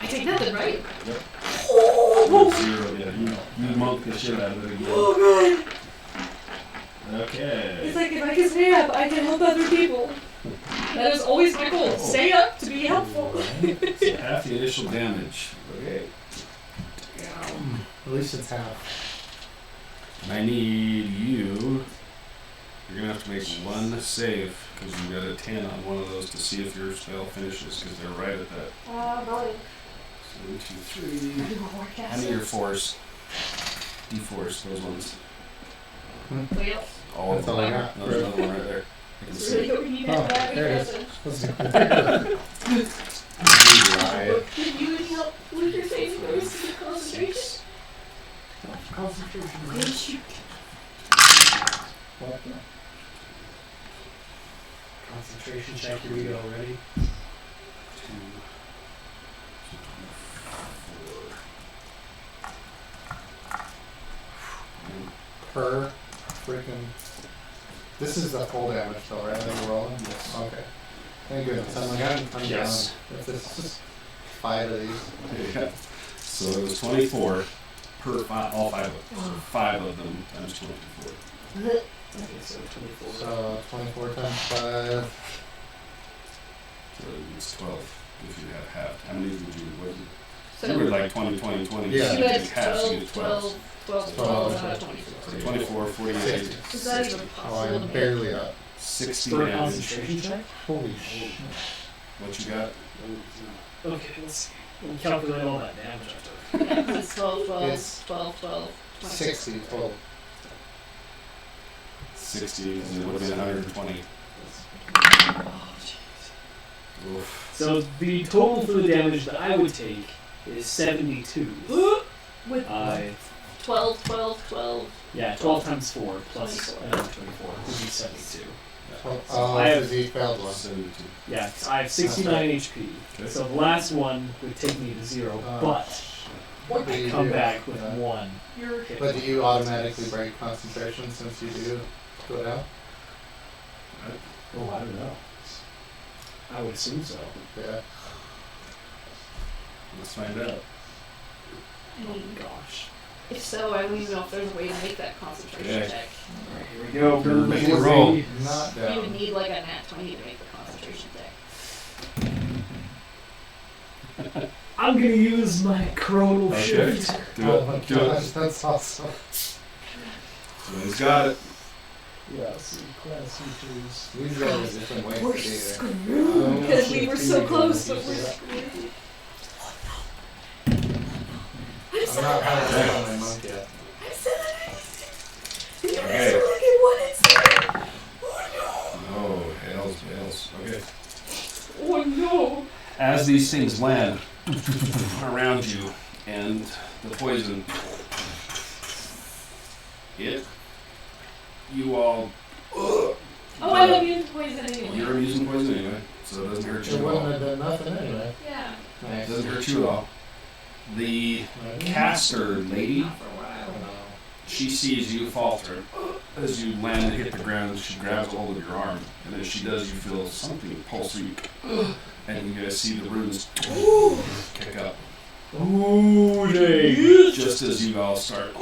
I take nothing, right? Yep. Oh, 0, yeah. You monk the shit out of it again. oh god. Okay. It's like if I can stay up, I can help other people. That is always my goal. Stay up to be helpful. So half the initial damage. Okay. At least it's half. And I need you. You're gonna have to make one save because you got a 10 on one of those to see if your spell finishes because they're right at that. Boy. So 1, 2, 3. I do want more How many are castles. force? D4s, those ones. Well, All of That's all I them. got. There's another one right there. I can it's really see. hoping you Oh, have that there it is. aggressive. Right. Can you help with your saving throws? Concentration? Thank you. What? Concentration check. Here we go. Ready? 2, 4. Per freaking. This is the full damage though, right? That we're rolling? Yes. Okay. Thank goodness. I'm like, I'm Yes. down. If this is 5 of these. Yeah. So it was 24 per 5, all 5 of them. So 5 of them times 24. Okay, so 24. So 24 times 5. So it's 12 if you have half. How many would you? What, So you were like 20, 20, 20. Yeah. So you you had take half, so you 12, get 12. 12, 12, 12, not 24. So 24, 48, Is that even Oh, possible to I'm make? barely up. 60 For a damage. concentration check? Holy shit. What you got? Okay, let's see. We'll calculate all that damage after. Yeah, 'cause it's 12, 12, It's 12, 12, 20. 60 total. 60, and it would have been 120. Oh, jeez. Oof. So the total for the damage that I would take is 72. With 12, 12, 12. Yeah, 12 times 4 plus 24. another 24 would be 72. Oh, I have- because he failed one. 72. Yeah, 'cause I have 69 HP. Okay. So the last one would take me to 0, but What do I you come do? back with Yeah. 1. You're But do you automatically break concentration since you do go down? Oh, I don't know. I would assume so. Yeah. Let's find out. I mean, Gosh. if so, I don't even know if there's a way to make that concentration Yeah. check. Alright, here we go. You're making a roll. Not You would down. need like a nat 20 to make the concentration check. I'm gonna use my coronal Okay. shift. Do Oh my it. Do gosh, it. that's awesome. So he's got it. Yeah, so class features. These guys are different ways We're to do it. screwed because we were so close, but we're screwed. I'm not high on my monk yet. I said it. You Okay. look at what it said. Oh, hells. Okay. Oh no. As these things land around you and the poison hit, you all. Oh, I don't use poison anyway. You're using poison anyway, so it doesn't hurt It you at wouldn't all. have done nothing anyway. Yeah. It Nice. doesn't hurt you at all. The caster lady, Not for a while. she sees you falter. As you land and hit the ground, she grabs a hold of your arm, and as she does, you feel something pulse through you. And you guys see the runes kick up. Ooh, dang. Just as you all start,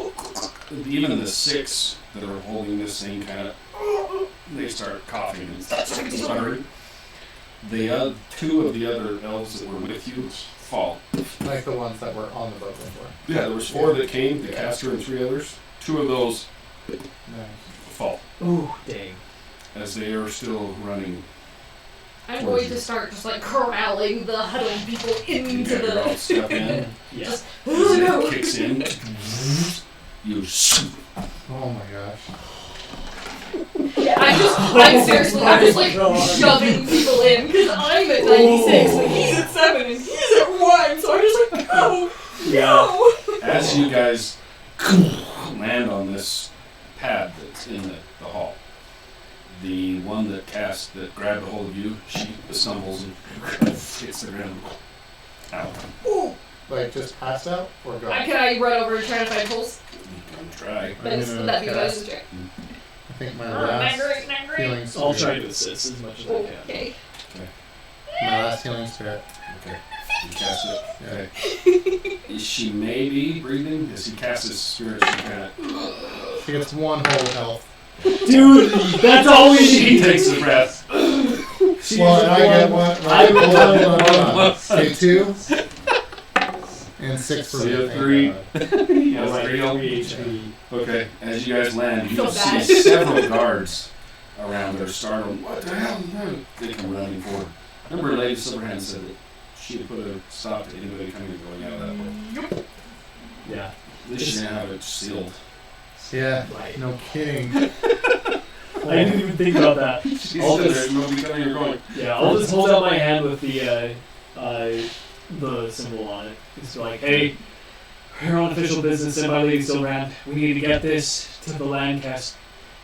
even the 6 that are holding this thing kind of, they start coughing and sputtering. The 2 of the other elves that were with you fall. Like the ones that were on the boat before. Yeah, there was 4 that came, the caster and 3 others. 2 of those Nice. fall Ooh, dang. as they are still running. I'm going to start just like corralling the huddled people into Yeah, you're all the. step in. Yeah. Just, As oh it no. kicks in, you Oh my gosh. Yeah, I'm seriously, I'm just like shoving people in because I'm at 96 and he's at 7 and he's at 1, so I'm just like, no, no. as you guys land on this pad that's in the hall. The one that grabbed a hold of you, she stumbles and hits the ground. Out. Like just passed out or go? Can I run over and try to find holes? You can try. I'm Would gonna that be cast- guys' check? I think my Not last great, not great. healing I'll spirit. try to assist as much as I can. Okay. My last healing spirit. Okay. You cast it. Yeah. Okay. She may be breathing. As he casts his spirit, she kind of. She gets 1 whole health. Dude, that's all we She need. takes a breath. Well, and I get 1. I Hold will on, hold on. one. Okay, 2. And 6 for So you me. have thank 3. God. Yeah, Alright, 3 HP. Okay, as you guys land, you Feel see bad. several guards around that are startled. What the hell? No. They come running forward. Remember, Lady Silverhand said that she had put a stop to anybody coming and going out of that way. Yeah. At least she didn't have it sealed. Yeah, Right. no kidding. I didn't even think about that. She I'll said just- there's nobody coming or going. Yeah, I'll just hold out my hand with the symbol on it. It's like, hey, we're on official business and by Lady Silverhand. We need to get this to the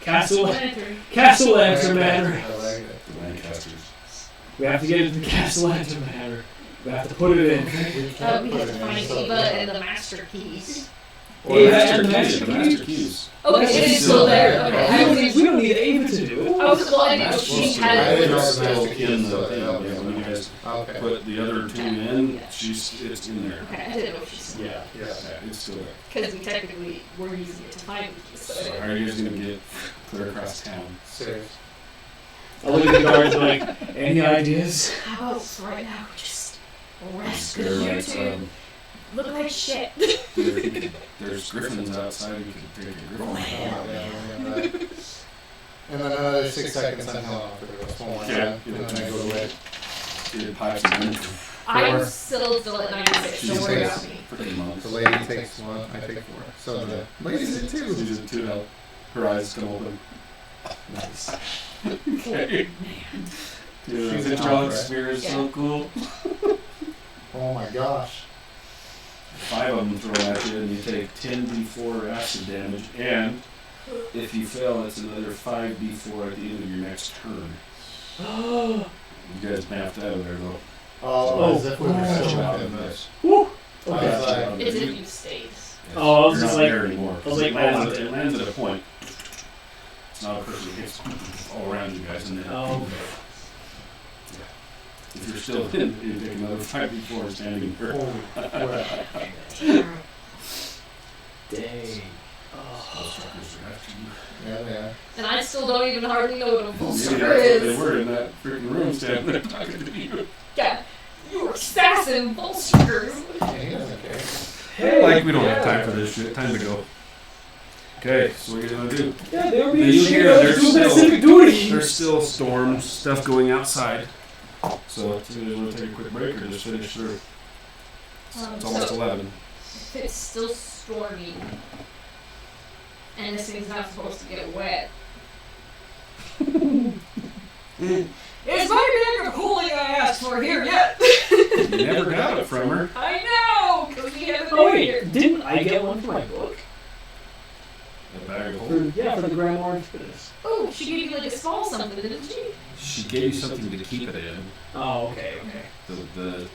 Castle Lantern Manor. I like it. The Lancasters. We have to get it to the Castle Lantern Manor. We have to put it in. We can't We put have it to in, find so- Eva and the master keys. Or Yeah, Master and Keys. Master The Keys. Master Keys. Okay, it is still there. Okay, I was We don't need Ava to do it. I was well, I didn't know Master she Keys. had I it. didn't know It's the still Master in Keys, the so thing. yeah, Yeah, when you guys Okay. put the other two in, it's in there. Okay, I didn't know if she's Yeah. Yeah, it's still there. because we technically were using it to find keys. So how are you guys gonna get clear across town? Serious. I look at the guards like, any ideas? How about right now we just rest? They're Because you like, two look like shit. there's griffins outside. You can take a griffin. And then another 6 seconds on hell off for the rest. One more Yeah. time, and then I go away. Get pipes and I'm still at 96. She's Don't worry takes about me. freaking months. The lady takes 1, I take 4. So the ladies did 2. She's at 2 now. Her eyes come open. Nice. Okay. Dude, She's the an hydraulic opera. sphere is Yeah. so cool. Oh my gosh. 5 of them thrown at you, and you take 10d4 acid damage, and if you fail, it's another 5d4 at the end of your next turn. Oh, You guys mapped out of there, though. Oh, as if we were Oh. still Out within of this. woo. I was Okay. like, It's if you stayed. Oh, I was You're just not like- there anymore. I was like, it lands, oh, at, it lands at a point. It's not a person who hits all around you guys, and then Oh. if you're still in, you take another 5d4 standing here. holy crap. Dang. Yeah, yeah. And I still don't even hardly know what a Maybe bolster that's what they is. were in that freaking room standing there talking to you. Yeah, you were assassin bolsters. Yeah, he doesn't care. Hey, we don't have time for this shit. Time to go. Okay, so what are you gonna do? Yeah, they were Do being you shit hear up there's to doing their still- civic duty. There's still storms, stuff going outside. So do you want to take a quick break or just finish through? It's almost So 11. if it's still stormy, and this thing's not supposed to get wet. Is my bag of cooling I asked for here yet? You never got it from her. I know, because we haven't Oh been here. wait, didn't I get one for my book? The bag of For, holding. yeah, for the Grand Orange Bitters. Oh, she gave you like a small something, didn't she? She gave you something to keep it in. Oh, okay, okay.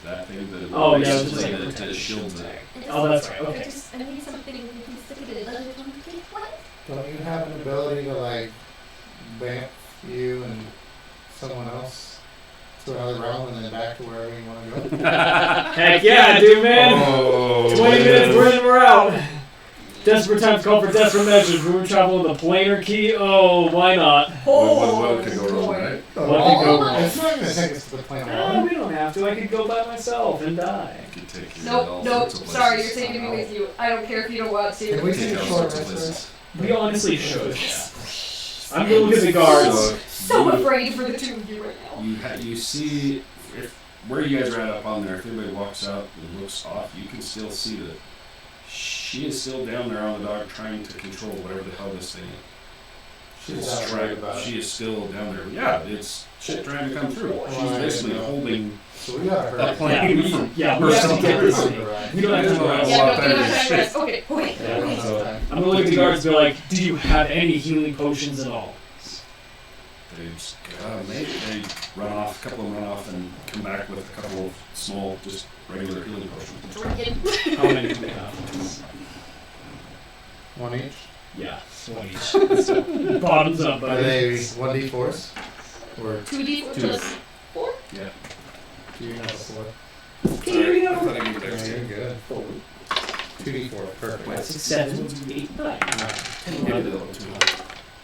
That thing that. Oh, yeah, it was basically just like that shields it. Oh, that's right, okay. I need something you can stick it in. What? Don't you have an ability to, like, bamf you and someone else to another realm and then back to wherever you want to go? Heck yeah, dude, man. Oh, 20 minutes, we're in, we're out. Desperate times call for desperate measures. We were traveling with a planar key. Oh, why not? What could go wrong, right? What could go wrong? It's not going to take us to the planet. Ah, we don't have to. I could go by myself and die. You could take you Nope, all nope. sorts of Sorry, you're places. taking me with you. I don't care if you don't want Can we to. see Take a all short sorts of rest places. We honestly should. Yeah. I'm gonna look at the guards. So afraid for the two of you right now. You see if where you guys are at up on there. If anybody walks out and looks off, you can still see that she is still down there on the dock trying to control whatever the hell this thing is. She's It's not worried about it. She is still down there. Yeah, it's shit trying to come through. She's basically holding So we got her. that plane from. Yeah, we have to get this thing. We don't have to Yeah, rest. Yeah, lot but of we time don't to have time to shit. rest. Okay, okay. Yeah. So I'm gonna look at the guards and be like, do you have any healing potions at all? they run off. A couple of them run off and come back with a couple of small, just regular healing potions. Drinking. How many do we have? One each? Yeah, one each. So, bottoms up, Are buddy. they 1d4s? Or 2d4 Two. plus 4? Yeah. do you know the 4? Can you hear me I now? thought I gave it Yeah, there you're too. good. 2d4, perfect. 6, 7, 8, 9. Yeah, the other two.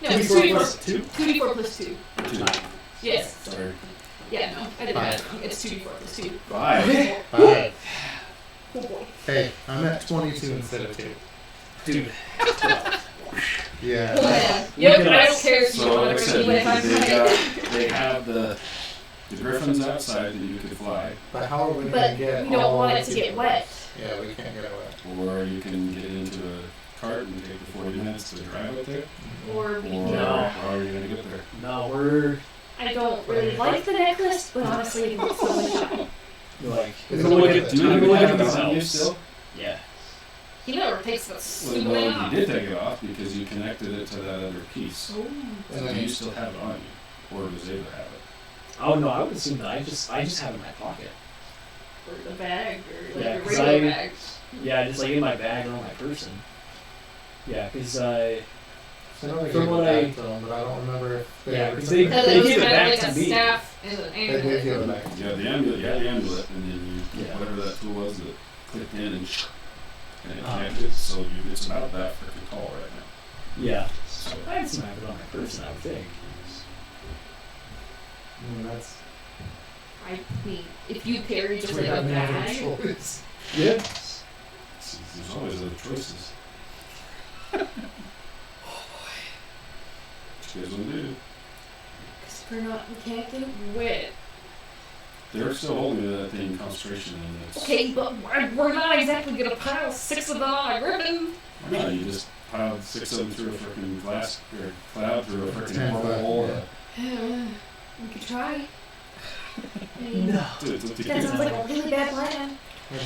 No, it's 2d4 2d4 plus 2? 2d4 plus 2. Two. Yes. Sorry. Yeah, no, I didn't have it. It's 2d4 plus 2. 5. 5. Oh boy. Hey, I'm at 22 instead of 2. Dude. Yeah. Oh, Look yep, at I us. don't care if you So, don't like I want to said, me if I'm they have the griffins outside that you could fly, But how are we going But to get we don't all want it the to get people? wet. Yeah, we can't get it wet. or you can get into a cart and take the 40 minutes to drive up there. Or we Or No. how are you going to get there? No, we're I don't really like the necklace, but honestly, it's so shiny. like, Is we're it gonna look worth at, it? we're gonna look at have it on you themselves. still? Yeah. He never takes the Well, stupid no, off. you did take it off because you connected it to that other piece. Oh. So And do then you still have it on you? Or does Ava have it? Oh no, I would assume that I just have it in my pocket. Or the bag, or like Yeah, your 'cause regular I- bag. Yeah, just like in my bag or on my person. Yeah, because I know they From gave what it I- back to them, but I don't remember if they Yeah, ever 'cause took they- it Because back. it was give it kind of back like to a me. staff and an They did amulet. give it back. Yeah, the amulet, you had the amulet, and then you, Yeah. whatever that tool was that clicked in and it Ah. connected. So it's about that freaking tall right now. Yeah. So I'd smack it on my person, I would think. That's I mean, if you carry just like we a have no other bag, choice. Yeah. there's always other choices. What you guys want to do? because we can't get wet. They're still holding that thing in concentration, and it's Okay, but we're not exactly gonna pile 6 of them on a griffin. no, you just piled 6 of them through a freaking glass or cloud through a freaking 10-foot, hole. yeah. We could try. I mean, No. Dude, it's up to that you. sounds like a really bad plan.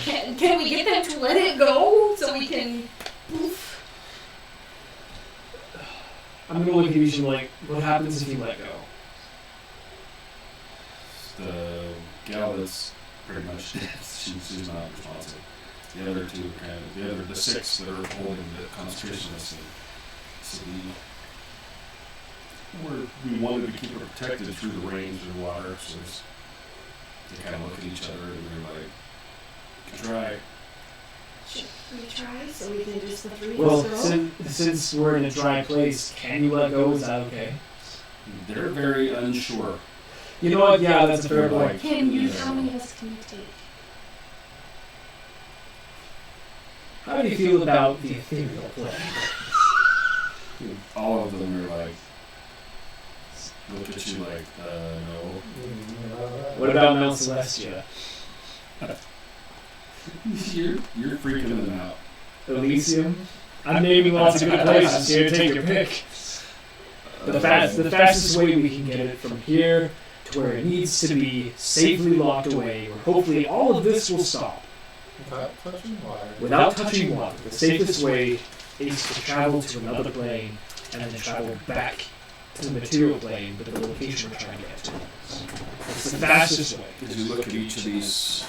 Can we get them to let it go so we can? Poof. I'm gonna look at you and like, what happens if you let go? The gal that's pretty much dead, she's not responsive. The other two are kind of the 6 that are holding the concentration list. So we wanted to keep her protected through the rain, through the water. So they kind of look at each other and they're like, "You can try." Should we try so we can just the 3 Well, of us go? since we're in a dry place, can you let go? Is that okay? They're very unsure. You know what? Yeah, that's a fair They're point. like, Can you? yeah. How many of us can you take? How do you feel about the ethereal plane? All of them are like, look at you like, no. What about Mount Celestia? You're freaking them out. Elysium? I'm naming lots of good places here. Take your pick. The fastest way we can get it from here to where it needs to be safely locked away, where hopefully all of this will stop. Without touching water. Without touching water, the safest way is to travel to another plane and then travel back to the material plane, but the location we're trying to get to. It's the fastest way. As you look at each of these,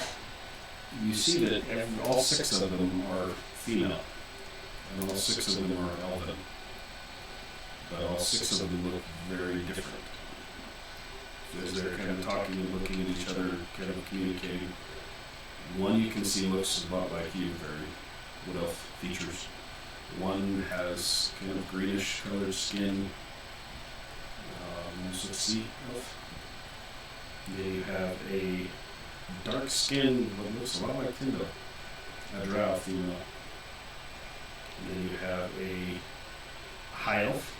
you see that all 6 of them are female, and all 6 of them are elven. But all 6 of them look very different. As they're kind of talking and looking at each other, kind of communicating. One you can see looks a lot like you, very wood elf features. One has kind of greenish colored skin, almost like sea elf. Then you have a dark skin that looks a lot like Tyndall, a drow female. And then you have a high elf,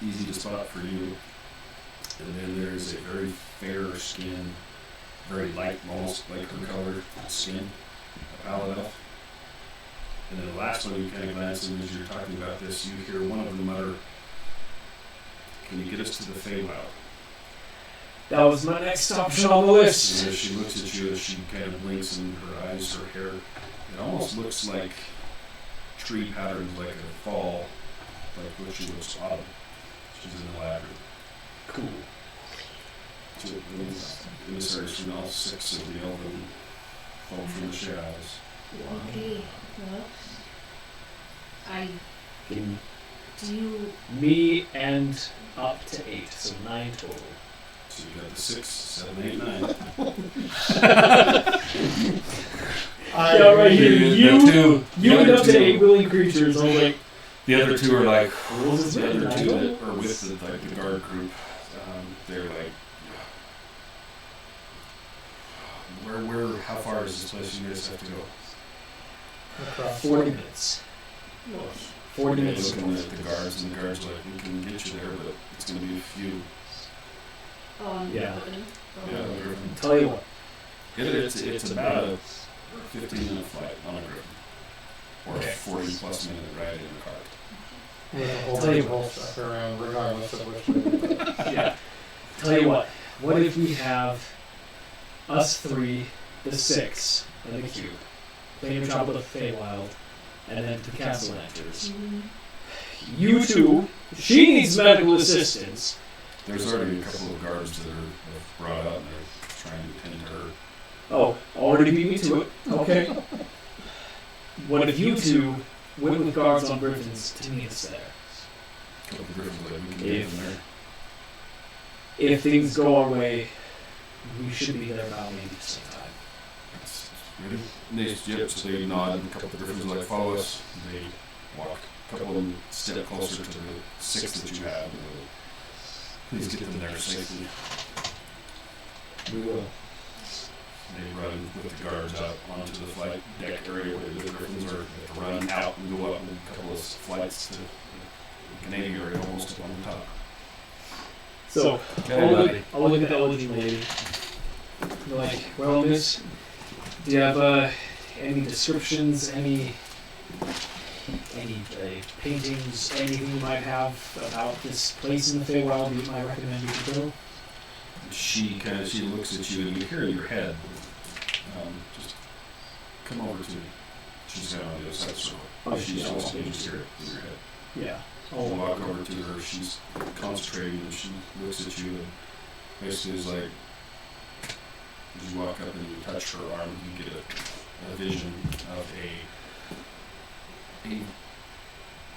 easy to spot for you. And then there's a very fair skin, very light, almost like her color skin, a pallid elf. And then the last one you kind of glance in as you're talking about this, you hear one of them mutter, "Can you get us to the Feywild?" That was my next option on the list. And as she looks at you, as she kind of blinks in her eyes, her hair, it almost looks like tree patterns, like a fall, like what she looks autumn. She's in the labyrinth. Cool. Two emissaries from all 6 of the elven folk from the shadows. Okay. Well, I Can do. me and up to 8, so 9 total. So you got the 6, 7, 8, 9. Yeah, right here. The You and other up to two- 8 willing creatures. I was like, The other 2 are like, rules is the written. other I 2 know. that are with the guard group, they're like, how far is this place you guys have to go? Across. 40 minutes. 40 They're minutes. looking at the guards, and the guards are like, we can get you there, but it's going to be a few. Yeah. Yeah, the Griffin. Tell you what. It's about a 15-minute flight on a Griffin. Or a 40-plus minute ride in a car. With a whole Tell bunch you of what. whole stuff around, regardless of which way. Yeah. Tell you what. What if we have us 3, the 6, and the cube, playing travel to Feywild, and then to the castle enters. You 2, she needs medical assistance. There's already a couple of guards that are brought out and they're trying to tend to her. Oh, already beat me to it. Okay. What if you 2 went with guards on griffins to meet us there? couple of griffins that we can get in there. If things go our way, we should be there about maybe the same time. Ready? Yep, so they nod, and a couple of griffins like follow us. They walk a couple of them step closer to the 6 that you have. Please get them there safely. We will. They run with the guards out onto the flight deck area where the griffins are. They have to run out and go up in a couple of flights to the Canadian area almost up on the top. So, I'll look at the Elgin lady. Be like, well, miss, do you have any descriptions, any paintings, anything you might have about this place in the Feywild that you might recommend you should go? She looks at you and you hear in your head, just come over to me. She's kind of on the other side of the circle. Oh, She's also, you just hear it in your head. Yeah. I'll walk over to her. She's concentrating and she looks at you and basically is like, as you walk up and you touch her arm, you get a vision of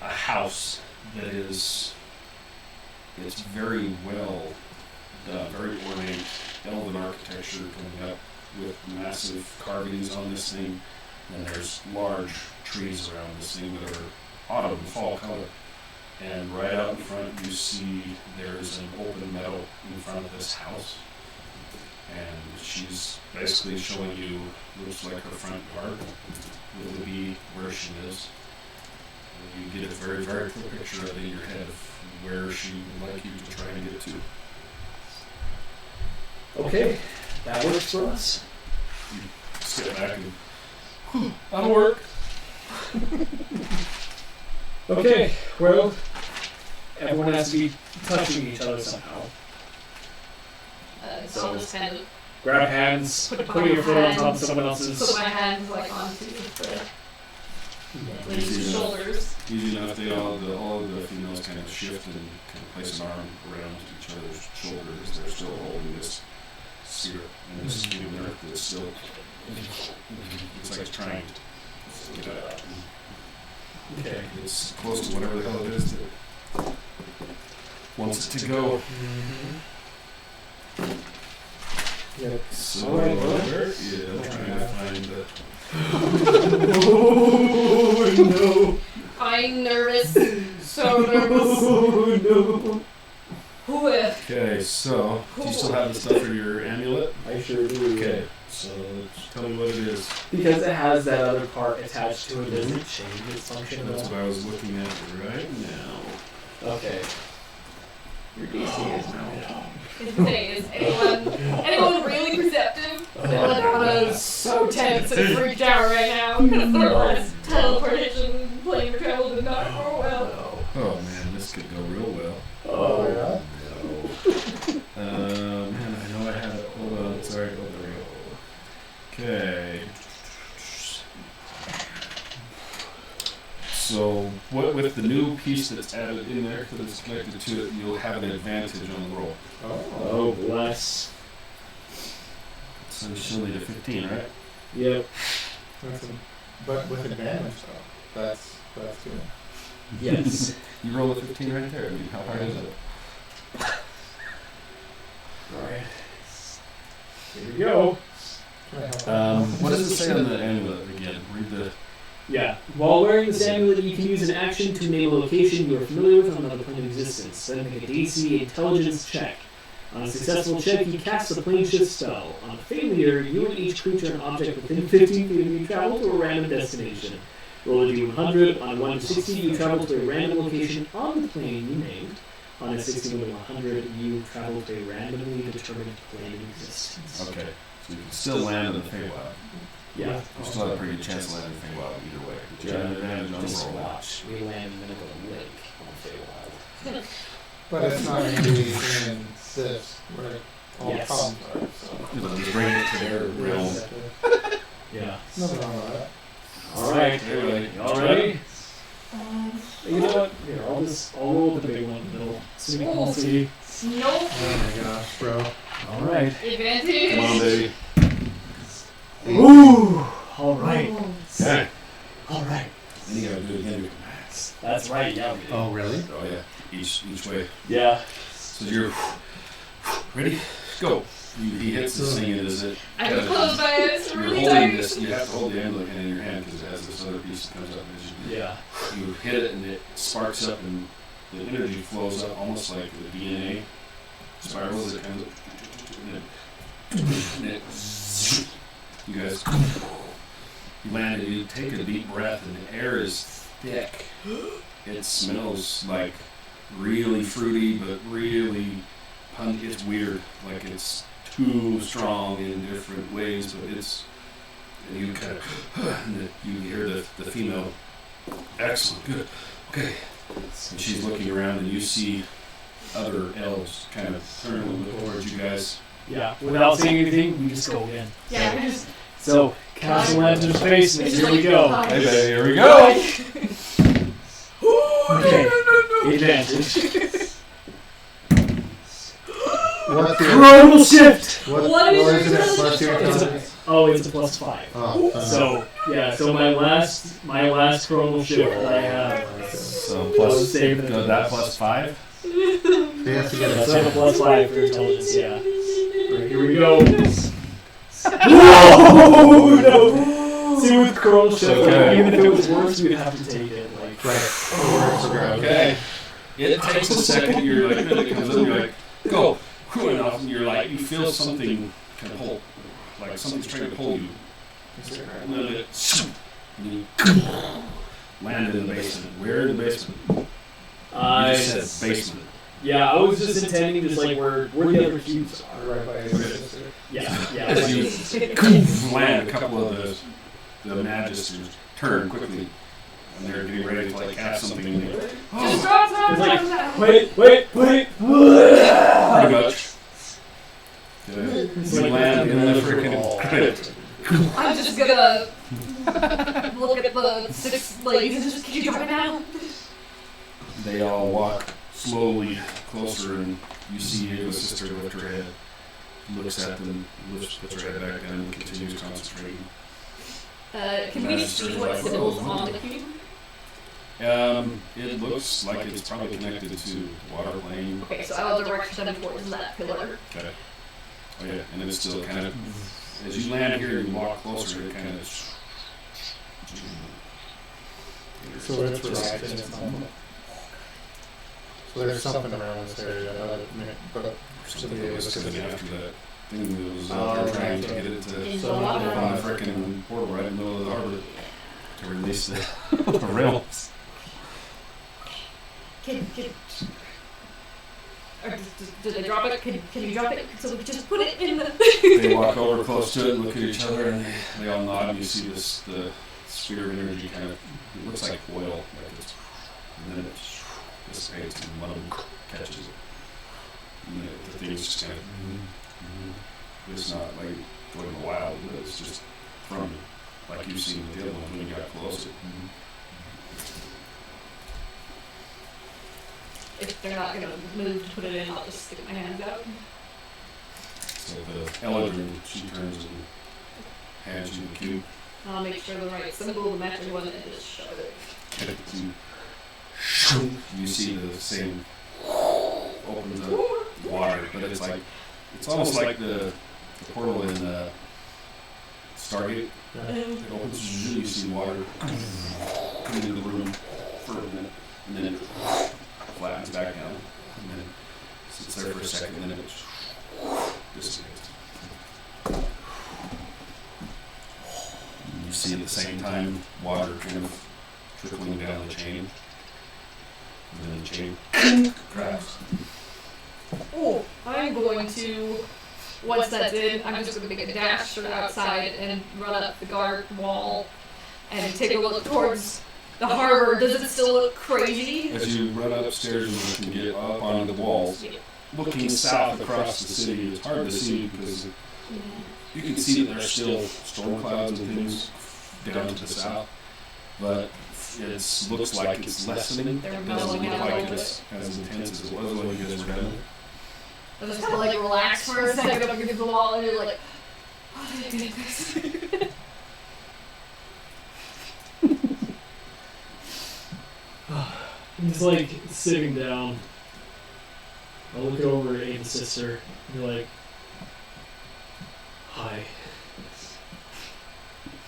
a house that is, it's very well done, very ornate, elven architecture coming up with massive carvings on this thing, and there's large trees around this thing that are autumn and fall color. And right out in front you see there's an open meadow in front of this house. And she's basically showing you, looks like her front yard will be where she is. And you get a very, very clear picture of it in your head of where she would like you to try and get to. Okay, that works for us. You sit back and, that'll work. Okay, well, everyone has to be touching each other somehow. So I'll just kind of Grab hands, put your foot on top of someone else's. put my hands like onto the lady's shoulders. Easy enough, all of the females kind of shift and kind of place an arm around each other's shoulders. They're still holding this spirit and this human earth that's still, it's like it's trying to get out. Okay. It's close to whatever the hell it is that wants it to go. Yep. So, All right, where is trying to find the... Oh, no. I'm nervous. So nervous. Oh, no. Okay, so, do you still have the stuff for your amulet? I sure do. Okay, so tell me what it is. Because it has that other part attached to it, does it change its function at That's all? what I was looking at right now. Okay. Your DC is now. Is anyone really perceptive? Madonna is so tense and freaked out right now because their last teleportation plane travel did not go well. Oh man, this could go real well. Oh, yeah? Man, I know I had it. Hold on, sorry. Oh, there we go. Okay. So, with the new piece that's added in there that's connected to it, you'll have an advantage on the roll. Oh, bless. So you still need a 15, right? Yep. But with advantage, though. That's good. Yes. You roll a 15 right there. I mean, how hard is it? Alright. Here we go. Can I help? What does it say on the amulet again? Read the... Yeah. While wearing this amulet, you can use an action to name a location you are familiar with on another plane of existence. Then make a DC intelligence check. On a successful check, you cast the plane shift spell. On failure, you and each creature and object within 15 feet of you travel to a random destination. Roll a d100. On 1 to 60, you travel to a random location on the plane you named. On a 60 to 100, you travel to a randomly determined plane of existence. Okay. So you can still land in the Feywild. Yeah. You still have a pretty good chance of landing in the Feywild either way. But you have an advantage on Just the roll. watch. We land in the middle of a lake on the Feywild. But it's not going to be in this, where all Yes. problems are. So. It'll just bring it to their realm. Yeah. Nothing wrong with that. All right. Anyway, All ready? You know what? Here, I'll roll the big one in the middle. So we can see. Nope. Oh my gosh, bro. All right. Advantage. Come on, baby. Ooh. All right. Okay. All right. Then you gotta do it again with commands. That's right. Yeah. We did. Oh, really? Oh, yeah. each way. Yeah. So you're ready? Go. He hits this thing and is it? I have closed my eyes You're really holding tight. this. You have to hold the amulet in your hand because it has this other piece that comes up as you. Yeah. You hit it and it sparks up and the energy flows up almost like the DNA spirals. It comes up and it you guys you land and you take a deep breath and the air is thick. It smells like really fruity but really it's weird. Like it's too strong in different ways, but it's and you kind of and you hear the female. Excellent, good, okay. And she's looking around, and you see other elves kind of turn a little bit towards you guys. Yeah. Without saying anything, we just go in. Yeah, we just. So, castle enter space, and It's here just we go. like, Okay, here we go. Okay. Advantage. What's your, Chronal shift! What is what is your it? What's your It's intelligence? Oh, it's a +5. Oh, So yeah, so my last chronal shift that I have. So plus that plus 5. he has to get That's a a seven. +5 for intelligence. Yeah. Right, here we go. No, no. See, with chronal shift, Okay. even if it was worse, we'd have to take it. Like Right. Okay. It takes a second. You're like, then it comes up. You're like, go. And off, and you're like, you feel something kind of pull, like something's trying to pull you. And then it, and you land in the basement. Where in the basement? You just said basement. Yeah, I was just intending just like where the other cubes are. Right by your sister. Yeah, yeah. As you land, a couple of the magisters turn quickly, and they're getting ready to like cast something. And they, Just drop down, It's like, drop down. wait. pretty much. You land in the freaking crypt. I'm just gonna look at the 6 ladies and just, can you drop it down? They all walk slowly closer, and you see Diego's sister lift her head, looks at them, puts her head back down, and continues concentrating. Can we see what symbols on the cube? It looks like it's probably connected to water plane. Okay, so I'll direct them towards that pillar. Okay. Oh yeah, and then it's still kind of, as you land here and you walk closer, it kind of. So it's reacting. So there's something around this area but Something that was coming after that thing that was out there trying to get it to In the open water. the frickin' portal right in the middle of the harbor to release the realms. Or did they drop it? Can you drop it so we can just put it in the... They walk over close to it and look at each other, and they all nod, and you see the sphere of energy kind of, it looks like oil, like it's, and then it dissipates, and one of them catches it. And the thing's just kind of, it's not like going wild, but it's just from, like you've seen with the other one when you got close. If they're not gonna move to put it in, I'll just stick my hands out. So the Eladrin, she turns and hands you the cube. I'll make sure the right symbol, the matching one, and just shove it. Get it to, you see the same opens up water, but it's like, it's almost like the portal in Stargate. It opens and you see water come into the room for a minute, and then it flattens back down, and then sits there for a second, and then it dissipates. You see at the same time water kind of trickling down the chain, and then the chain cracks. Oh, I'm going to, once that's in, I'm just going to make a dash to the outside and run up the guard wall and take a look towards the harbor. Does it still look crazy? As you run upstairs and you can get up onto the walls, looking south across the city, it's hard to see because you can see that there's still storm clouds and things down to the south, but it looks like it's lessening. They're It doesn't mellowing look out a like little it's as intense as it was when you guys were down. I just kind of like relax for a second up against the wall and you're like, oh, did I do this? He's like sitting down. I look over at Aiden's sister. And you're like, hi.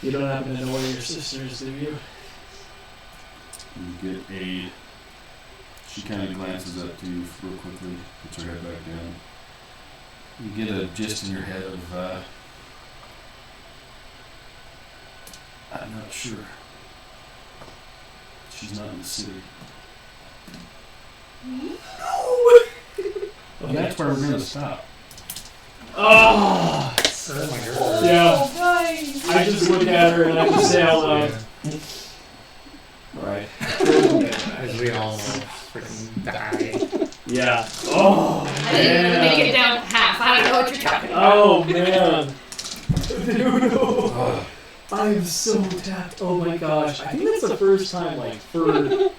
You don't happen to know where your sister is, do you? You get a. She kind of glances up to you real quickly, puts her head back down. You get a gist in your head of, I'm not sure. She's not in the city. No! And that's where we're going to stop. Oh! Oh my god. Yeah. Nice. I just look at her and I just say out loud, Right. As we all freaking die. yeah. Oh, I didn't even make man. it down half. I don't know what you're talking about. Oh, man. Dude, I'm so tapped. Oh my gosh. I think that's the first time, like, for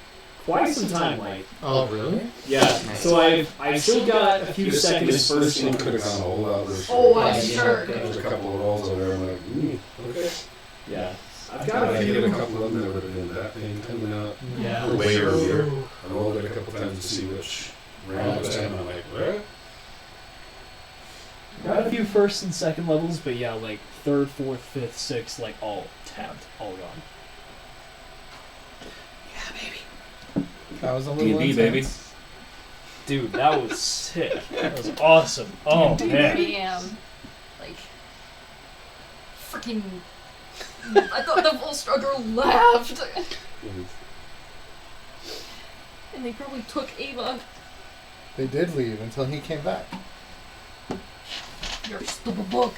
quite some time, like, Oh, really? yeah. So I've still got a few seconds first. This could have gone a whole lot worse. Oh, I'm sure. There's a couple of rolls over there. I'm like, okay. Yeah. I've If got I a hit a few. couple of them, that would have been that thing coming out Yeah. way earlier. I rolled it a couple times to see which round it was in. I'm like, what? Got a few first and second levels, but yeah, like third, fourth, fifth, sixth, like all tapped, all gone. That was a little D&D, baby. intense. Dude, that was sick. That was awesome. Oh man. Damn. Like, freaking. I thought the full struggle laughed. And they probably took Ava. They did leave until he came back. Your stupid book.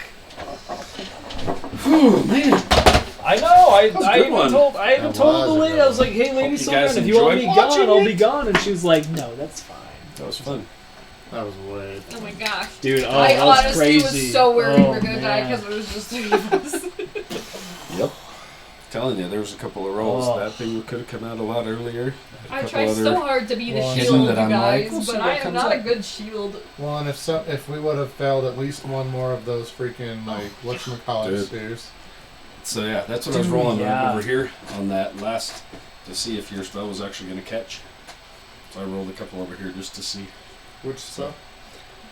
I know. I a good even one. told I even That told the was a lady. good I was one. like, "Hey, Lady Hope you Silverman, guys if you want me enjoyed gone, watching I'll it. be gone." And she was like, "No, that's fine." That was fun. That was weird. Oh my gosh. Dude, I that was honestly crazy. was so worried we Oh, were gonna die man. because it was just three of us. Yep. Telling you, there was a couple of rolls. Oh. That thing could have come out a lot earlier. A I couple try other- so hard to be the Well, shield, you that I'm like, guys, we'll see but what I am comes not a up. good shield. Well, and if we would have failed at least one more of those freaking like whatchamacallit Dude. spheres. So yeah, that's what I was Dude, rolling yeah. over here on that last to see if your spell was actually going to catch. So I rolled a couple over here just to see, Which stuff?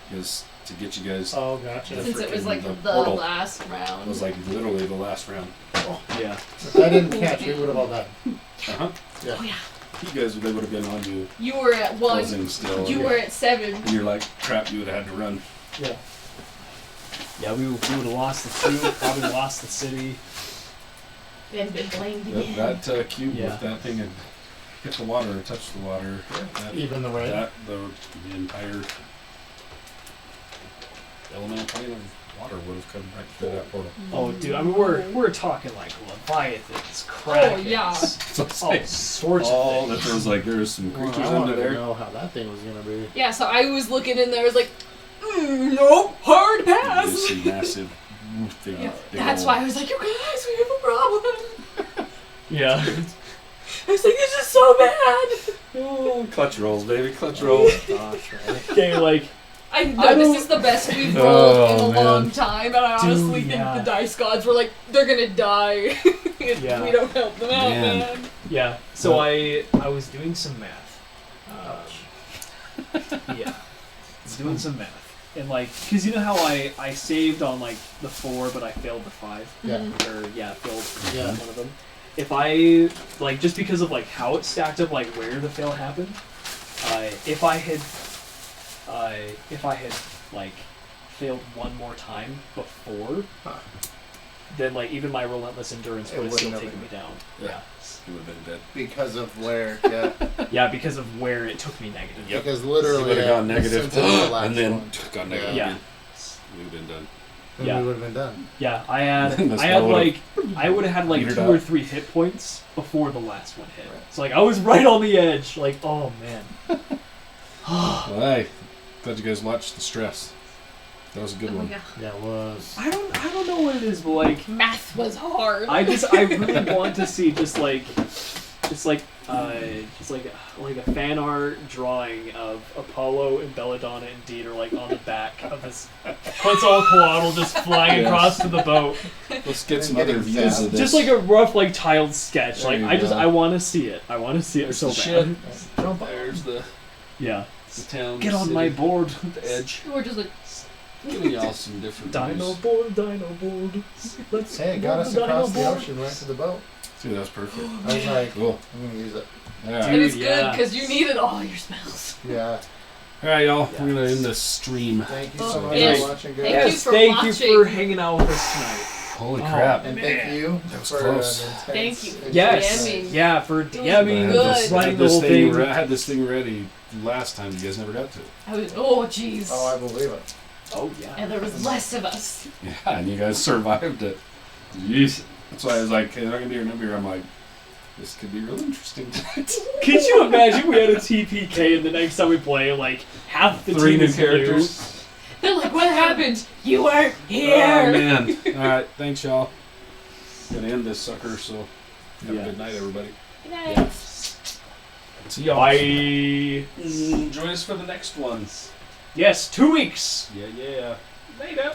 because to get you guys, Oh, gotcha. Yeah. Since it was like the the portal last it round. was like literally the last round. Yeah. If I didn't catch, we would have all died. Uh-huh. Yeah. Oh yeah. You guys, they would have been on you, You were at one. closing still. You were at 7. And you're like, crap, you would have had to run. Yeah. Yeah, we would have lost the troop, probably lost the city. And been blamed again. That cube, Yeah. if that thing had hit the water or touched the water, that, Even the rain. the entire elemental plane of water would have come right through that portal. Oh, dude, I mean, we're talking like Leviathans, Krakens, Oh, yeah. So it's all like, sorts all of that things. there was like there's some Well, creatures I under wanted to there. know how that thing was gonna be. Yeah, so I was looking in there, I was like, nope, hard There's pass. some massive big, Yeah, big that's old- why I was like, you guys, we have a problem. Yeah. I was like, this is so bad. Oh, clutch rolls, baby, clutch rolls. Gosh, right? Okay, like, I know I this don't- is the best we've rolled in a Oh, man. long time, and I honestly Dude, think yeah. the dice gods were like, they're gonna die if Yeah. we don't help them out, Man. man. yeah. So I was doing some math. Yeah, I was doing some math, and like, cause you know how I saved on like the 4, but I failed the 5. Yeah. Or yeah, failed Yeah. one of them. If I like just because of like how it stacked up, like where the fail happened, if I had like failed one more time before, then like even my relentless endurance It would have still wouldn't have taken me down. Yeah. He would have been dead. Because of where, yeah. Yeah, because of where it took me negative. Yep. Because He literally, would have gone negative, since the last and then one, gone negative Yeah. again. We would have been done. then Yeah. we would have been done. Yeah, I Then had this I had guy would've I would have had like petered 2 out. or 3 hit points before the last one hit. Right. So like I was right on the edge. Like, oh man. Well, hey, glad you guys watched the stress. That was a good Oh, one. yeah. Yeah, it was. I don't know what it is, but like Math was hard. I really want to see just like it's like a fan art drawing of Apollo and Belladonna and Dean are like on the back of this Quetzalcoatl just flying Yes. across to the boat. Let's get some Getting other views zapped. of this. Just like a rough, like tiled sketch. There Like you go. I want to see it. I want to see it There's so the bad. ship. There's the Yeah. town. Get on city, my board. the edge. We're just like, Giving y'all some different Dino views. board, dino board. Let's Hey, it got board us the across dino the board. ocean, right to the boat. See, that's perfect. I was like, Cool. I'm gonna use it. Yeah. and Dude, it's good yeah. because you needed all your smells. Yeah. All right, y'all. We're gonna end this stream. Thank you Oh, so much yes. for watching, guys. Thank Yes, you for thank you watching. for hanging out with us tonight. Holy Oh, crap! And Man. thank you That was for close. an intense Thank you. Yes. DMing. Yeah, for was DMing, good. I writing had the this whole thing. thing. I had this thing ready last time. You guys never got to it. Oh, jeez. Oh, I believe it. Oh yeah. And there was less of us. Yeah, and you guys survived it. Jeez. That's why I was like, "Hey, they're not gonna be your number here." I'm like, this could be real interesting tonight. Could you imagine we had a TPK and the next time we play, like half the 3 team new is characters. They're like, what happened? You weren't Oh here. man! All right, thanks y'all. Gonna end this sucker. So have Yeah. a good night, everybody. Good night. Yeah. See y'all. Bye. Join us for the next one. Yes, 2 weeks. Yeah, yeah. Later.